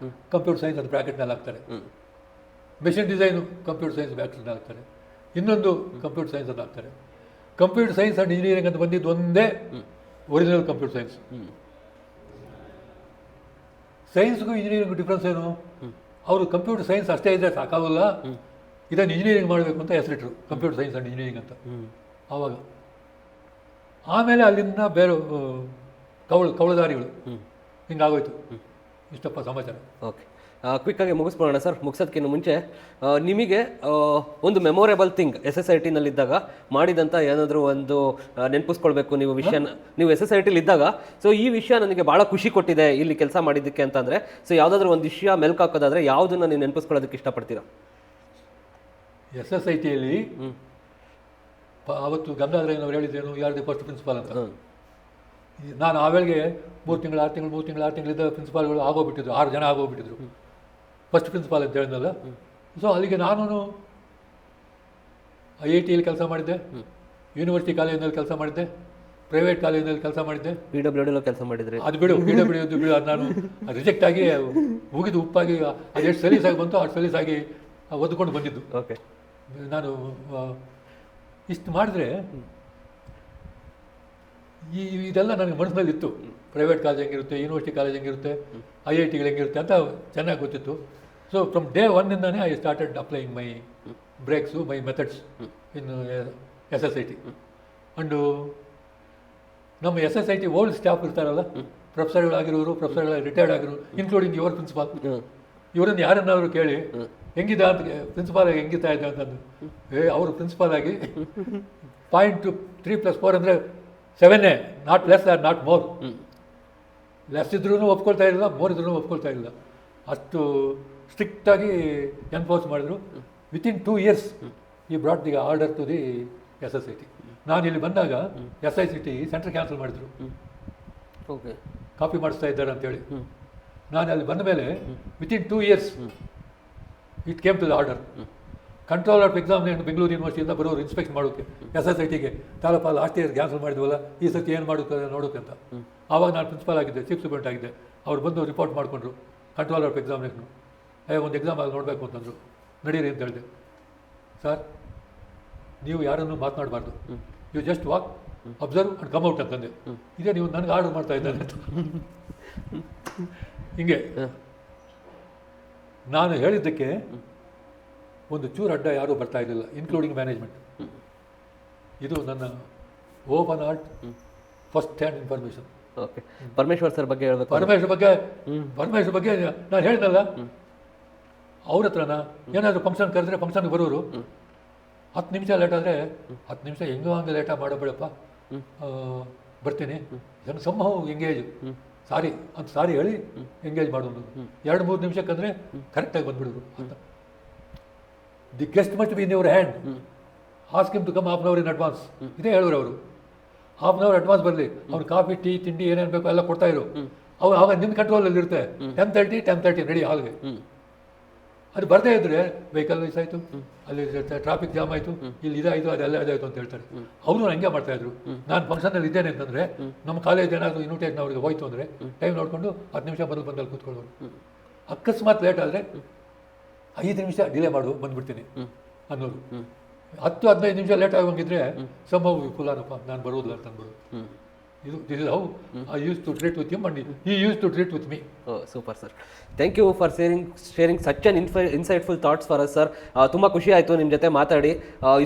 computer science ಅದು ಬ್ರ್ಯಾಕೆಟ್ನಲ್ಲಿ ಹಾಕ್ತಾರೆ. ಮೆಷಿನ್ ಡಿಸೈನು ಕಂಪ್ಯೂಟರ್ ಸೈನ್ಸ್ ಬ್ರ್ಯಾಕೆಟ್ನಲ್ಲಿ ಹಾಕ್ತಾರೆ. ಇನ್ನೊಂದು ಕಂಪ್ಯೂಟರ್ ಸೈನ್ಸ್ ಅದು ಹಾಕ್ತಾರೆ. ಕಂಪ್ಯೂಟರ್ ಸೈನ್ಸ್ ಆ್ಯಂಡ್ ಇಂಜಿನಿಯರಿಂಗ್ ಅಂತ ಬಂದಿದ್ದು ಒಂದೇ ಒರಿಜಿನಲ್ ಕಂಪ್ಯೂಟರ್ ಸೈನ್ಸ್. ಸೈನ್ಸ್ಗೂ ಇಂಜಿನಿಯರಿಂಗ್ ಡಿಫ್ರೆನ್ಸ್ ಏನು? ಅವರು ಕಂಪ್ಯೂಟರ್ ಸೈನ್ಸ್ ಅಷ್ಟೇ ಇದ್ದರೆ ಸಾಕಾಗಲ್ಲ, ಇದನ್ನು ಇಂಜಿನಿಯರಿಂಗ್ ಮಾಡಬೇಕು ಅಂತ ಹೆಸರಿಟ್ರು, ಕಂಪ್ಯೂಟರ್ ಸೈನ್ಸ್ ಆ್ಯಂಡ್ ಇಂಜಿನಿಯರಿಂಗ್ ಅಂತ. ಆವಾಗ ಆಮೇಲೆ ಅಲ್ಲಿಂದ ಬೇರೆ ಕವಳದಾರಿಗಳು ಹಿಂಗಾಗೋಯ್ತು. ಇಷ್ಟಪ್ಪ ಸಮಾಚಾರ. Okay ಕ್ವಿಕ್ಕಾಗಿ ಮುಗಿಸ್ಬೋಣ sir. ಮುಗಿಸೋದಕ್ಕಿಂತ ಮುಂಚೆ ನಿಮಗೆ ಒಂದು ಮೆಮೊರೇಬಲ್ ಥಿಂಗ್ SSIT ನಲ್ಲಿದ್ದಾಗ ಮಾಡಿದಂಥ ಏನಾದರೂ ಒಂದು ನೆನಪಿಸ್ಕೊಳ್ಬೇಕು ನೀವು ವಿಷಯನ, ನೀವು SSIT ಇದ್ದಾಗ ಸೊ ಈ ವಿಷಯ ನನಗೆ ಭಾಳ ಖುಷಿ ಕೊಟ್ಟಿದೆ ಇಲ್ಲಿ ಕೆಲಸ ಮಾಡಿದ್ದಕ್ಕೆ ಅಂತಂದರೆ, ಸೊ ಯಾವುದಾದ್ರೂ ಒಂದು ವಿಷಯ ಮೆಲ್ಕು ಹಾಕೋದಾದರೆ ಯಾವುದನ್ನು ನೀವು ನೆನಪಿಸ್ಕೊಳ್ಳೋದಕ್ಕೆ ಇಷ್ಟಪಡ್ತೀರಾ? SSITಯಲ್ಲಿ ಅವತ್ತು ಗಂಗಾಧರಯ್ಯನವ್ರು ಹೇಳಿದ್ದೇನು, ಯಾರ್ದು ಫಸ್ಟ್ ಪ್ರಿನ್ಸಿಪಾಲ್ ಅಂತ. ನಾನು ಆವೇಳೆಗೆ 3 ತಿಂಗಳು 6 ತಿಂಗಳಿದ್ದ ಪ್ರಿನ್ಸಿಪಾಲ್ಗಳು ಆಗೋಗ್ಬಿಟ್ಟಿದ್ರು, 6 ಜನ ಆಗೋಗ್ಬಿಟ್ಟಿದ್ರು ಫಸ್ಟ್ ಪ್ರಿನ್ಸಿಪಾಲ್ ಅಂತ ಹೇಳಿದ್ನಲ್ಲ. ಸೊ ಅಲ್ಲಿಗೆ ನಾನು IITಯಲ್ಲಿ ಕೆಲಸ ಮಾಡಿದ್ದೆ, ಯೂನಿವರ್ಸಿಟಿ ಕಾಲೇಜಿನಲ್ಲಿ ಕೆಲಸ ಮಾಡಿದ್ದೆ, ಪ್ರೈವೇಟ್ ಕಾಲೇಜಿನಲ್ಲಿ ಕೆಲಸ ಮಾಡಿದ್ದೆ, PWD ಕೆಲಸ ಮಾಡಿದ್ರಿ. ಅದು ಬಿಡು, PWD ಬಿಡು, ಅದು ನಾನು ರಿಜೆಕ್ಟ್ ಆಗಿ ಮುಗಿದು ಉಪ್ಪಾಗಿ ಅದೆಷ್ಟು ಸಲೀಸಾಗಿ ಬಂತು ಅಷ್ಟು ಸಲೀಸಾಗಿ ಒದ್ಕೊಂಡು ಬಂದಿದ್ದು. ಓಕೆ, ನಾನು ಇಷ್ಟು ಮಾಡಿದ್ರೆ ಇದೆಲ್ಲ ನನಗೆ ಮನಸ್ಸಿನಲ್ಲಿ ಇತ್ತು. ಪ್ರೈವೇಟ್ ಕಾಲೇಜ್ ಹೆಂಗಿರುತ್ತೆ, ಯೂನಿವರ್ಸಿಟಿ ಕಾಲೇಜ್ ಹೆಂಗಿರುತ್ತೆ, IITಗಳು ಹೆಂಗಿರುತ್ತೆ ಅಂತ ಚೆನ್ನಾಗಿ ಗೊತ್ತಿತ್ತು. ಸೊ ಫ್ರಮ್ ಡೇ ಒನ್ನಿಂದಾನೇ I started applying my brakes, my methods in SSIT. And ನಮ್ಮ SSIT ಓಲ್ಡ್ ಸ್ಟಾಫ್ ಇರ್ತಾರಲ್ಲ, ಪ್ರೊಫೆಸರ್ಗಳಾಗಿರೋರು, ಪ್ರೊಫೆಸರ್ಗಳ ರಿಟೈರ್ಡ್ ಆಗಿರೋರು, ಇನ್ಕ್ಲೂಡಿಂಗ್ ಯುವರ್ ಪ್ರಿನ್ಸಿಪಾಲ್, ಇವರನ್ನು ಯಾರನ್ನಾದರೂ ಕೇಳಿ ಹೆಂಗಿದ ಅಂತ, ಪ್ರಿನ್ಸಿಪಾಲ್ ಆಗಿ ಹೆಂಗಿತಾ ಇದೆ ಅಂತಂದು, ಅವರು ಪ್ರಿನ್ಸಿಪಾಲ್ ಆಗಿ 0.3+4 ಅಂದರೆ 7, not less or not more. Less ಇದ್ರೂ ಒಪ್ಕೊಳ್ತಾ ಇರಲಿಲ್ಲ, ಮೋರ್ ಇದ್ರೂ ಒಪ್ಕೊಳ್ತಾ ಇರಲಿಲ್ಲ. ಅಷ್ಟು ಸ್ಟ್ರಿಕ್ಟಾಗಿ ಎನ್ಫೋರ್ಸ್ ಮಾಡಿದ್ರು. ವಿತಿನ್ 2 years ಈ brought the order to the SSIT. ನಾನು ಇಲ್ಲಿ ಬಂದಾಗ SICT ಸೆಂಟ್ರ್ ಕ್ಯಾನ್ಸಲ್ ಮಾಡಿದ್ರು, ಓಕೆ, ಕಾಪಿ ಮಾಡಿಸ್ತಾ ಇದ್ದಾರೆ ಅಂತೇಳಿ. ನಾನು ಅಲ್ಲಿ ಬಂದ ಮೇಲೆ within 2 years it came to the order. Control of examination Bengaluru ಯೂನಿವರ್ಸಿಟಿಯಿಂದ ಬರೋರು ಇನ್ಸ್ಪೆಕ್ಟ್ ಮಾಡೋಕ್ಕೆ SSITಗೆ, ತಾಲೂಕು ಲಾಸ್ಟ್ ಇಯರ್ ಕ್ಯಾನ್ಸಲ್ ಮಾಡಿದ್ವಲ್ಲ, ಈ ಸರ್ತಿ ಏನು ಮಾಡುತ್ತೆ ನೋಡೋಕೆ ಅಂತ. ಆವಾಗ ನಾನು ಪ್ರಿನ್ಸಿಪಾಲ್ ಆಗಿದ್ದೆ, ಚೀಫ್ ಸೂಪರಿಂಟ್ ಆಗಿದ್ದೆ. ಅವ್ರು ಬಂದು ರಿಪೋರ್ಟ್ ಮಾಡಿಕೊಂಡ್ರು ಕಂಟ್ರೋಲ್ ಆಫ್ ಎಕ್ಸಾಮಿನೇಷನು. ಒಂದು ಎಕ್ಸಾಮ್ ಆಗಿ ನೋಡಬೇಕು ಅಂತಂದರು. ನಡೀರಿ ಅಂತ ಹೇಳಿದೆ. ಸರ್, ನೀವು ಯಾರನ್ನು ಮಾತನಾಡಬಾರ್ದು, you just walk, observe and come out ಅಂತಂದೆ. ಇದೇ ನೀವು ನನಗೆ ಆರ್ಡರ್ ಮಾಡ್ತಾ ಇದ್ದಾರೆ ಅಂತ. ಹಿಂಗೆ ನಾನು ಹೇಳಿದ್ದಕ್ಕೆ ಒಂದು ಚೂರು ಅಡ್ಡ ಯಾರೂ ಬರ್ತಾ ಇರಲಿಲ್ಲ, ಇನ್ಕ್ಲೂಡಿಂಗ್ ಮ್ಯಾನೇಜ್ಮೆಂಟ್. ಇದು ನನ್ನ open art first hand information. Okay, Parameshwar sir ಬಗ್ಗೆ ಹೇಳ್ಬೇಕು. ಪರಮೇಶ್ವರ್ ಬಗ್ಗೆ ನಾನು ಹೇಳಿದ್ನಲ್ಲ, ಅವ್ರ ಹತ್ರನ ಏನಾದರೂ ಫಂಕ್ಷನ್ ಕರೆದ್ರೆ ಫಂಕ್ಷನ್ಗೆ ಬರೋರು 10 ನಿಮಿಷ ಲೇಟ್ ಆದರೆ 10 ನಿಮಿಷ ಹೆಂಗೋ ಹಂಗೆ ಲೇಟಾಗಿ ಮಾಡಬೇಡಪ್ಪ, ಬರ್ತೀನಿ, ಇದನ್ನು ಸಂಭವ ಎಂಗೇಜ್, ಸಾರಿ ಹೇಳಿ ಎಂಗೇಜ್ ಮಾಡೋದು. 2-3 ನಿಮಿಷಕ್ಕಂದರೆ ಕರೆಕ್ಟಾಗಿ ಬಂದುಬಿಡೋರು ಅಂತ. The guest must be in your hand, ask him to come half an hour in advance. ಇದೇ ಹೇಳೋರು ಅವರು. ಹಾಫ್ ಅನ್ ಅವರ್ ಅಡ್ವಾನ್ಸ್ ಬರಲಿ, ಅವ್ನು ಕಾಫಿ ಟೀ ತಿಂಡಿ ಏನೇನು ಬೇಕೋ ಎಲ್ಲ ಕೊಡ್ತಾಯಿರು. ಆವಾಗ ನಿಮ್ಮ ಕಂಟ್ರೋಲಲ್ಲಿ ಇರುತ್ತೆ. 10:30 ರೆಡಿ ಹಾಲ್ಗೆ. ಅದು ಬರದೇ ಇದ್ದರೆ ವೆಹಿಕಲ್ ಮಿಸ್ ಆಯಿತು, ಅಲ್ಲಿ ಟ್ರಾಫಿಕ್ ಜಾಮ್ ಆಯಿತು, ಇಲ್ಲಿ ಇದಾಯಿತು, ಅದೆಲ್ಲ ಇದಾಯಿತು ಅಂತ ಹೇಳ್ತಾರೆ. ಅವರು ಹಂಗೆ ಮಾಡ್ತಾಯಿದ್ರು. ನಾನು ಫಂಕ್ಷನಲ್ಲಿ ಇದ್ದೇನೆ ಅಂತಂದರೆ, ನಮ್ಮ ಕಾಲೇಜ್ ಏನಾದರೂ ಇನ್ವಿಟೇಷನ್ ಅವ್ರಿಗೆ ಹೋಯ್ತು ಅಂದರೆ ಟೈಮ್ ನೋಡಿಕೊಂಡು 10 ನಿಮಿಷ ಬಂದಲ್ಲಿ ಕೂತ್ಕೊಳ್ಳೋರು. ಅಕಸ್ಮಾತ್ ಲೇಟ್ ಆದರೆ 5 ನಿಮಿಷ ಡಿಲೇ ಮಾಡು, ಬಂದುಬಿಡ್ತೀನಿ ಅನ್ನೋರು. 10-15 ನಿಮಿಷ ಲೇಟ್ ಆಗೋಂಗಿದ್ರೆ ಸಂಭವ ವಿಫುಲಾನಪ್ಪ, ನಾನು ಬರೋದಿಲ್ಲ ಅಂತ ಅಂದ್ಬಿಡು. This is how I used to treat with him and he used to treat with me. Oh, super sir. Thank you for sharing such an insightful thoughts for us, sir. ತುಂಬ ಖುಷಿ ಆಯಿತು ನಿಮ್ಮ ಜೊತೆ ಮಾತಾಡಿ.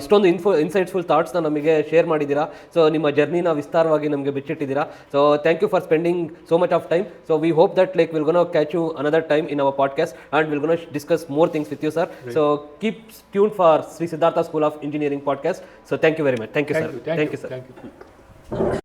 ಇಷ್ಟೊಂದು ಇನ್ಸೈಟ್ಫುಲ್ ಥಾಟ್ಸ್ನ ನಮಗೆ share ಮಾಡಿದ್ದೀರಾ. So ನಿಮ್ಮ ಜರ್ನಿನ ವಿಸ್ತಾರವಾಗಿ ನಮಗೆ ಬಿಚ್ಚಿಟ್ಟಿದ್ದೀರಾ. So thank you for spending so much of time. So we hope that like will gonna catch you another time in our podcast and we'll gonna discuss more things with you, sir. Right. So keep tuned for Sri Siddhartha School of Engineering podcast. So thank you very much. Thank you, sir. Thank you, sir. Thank you.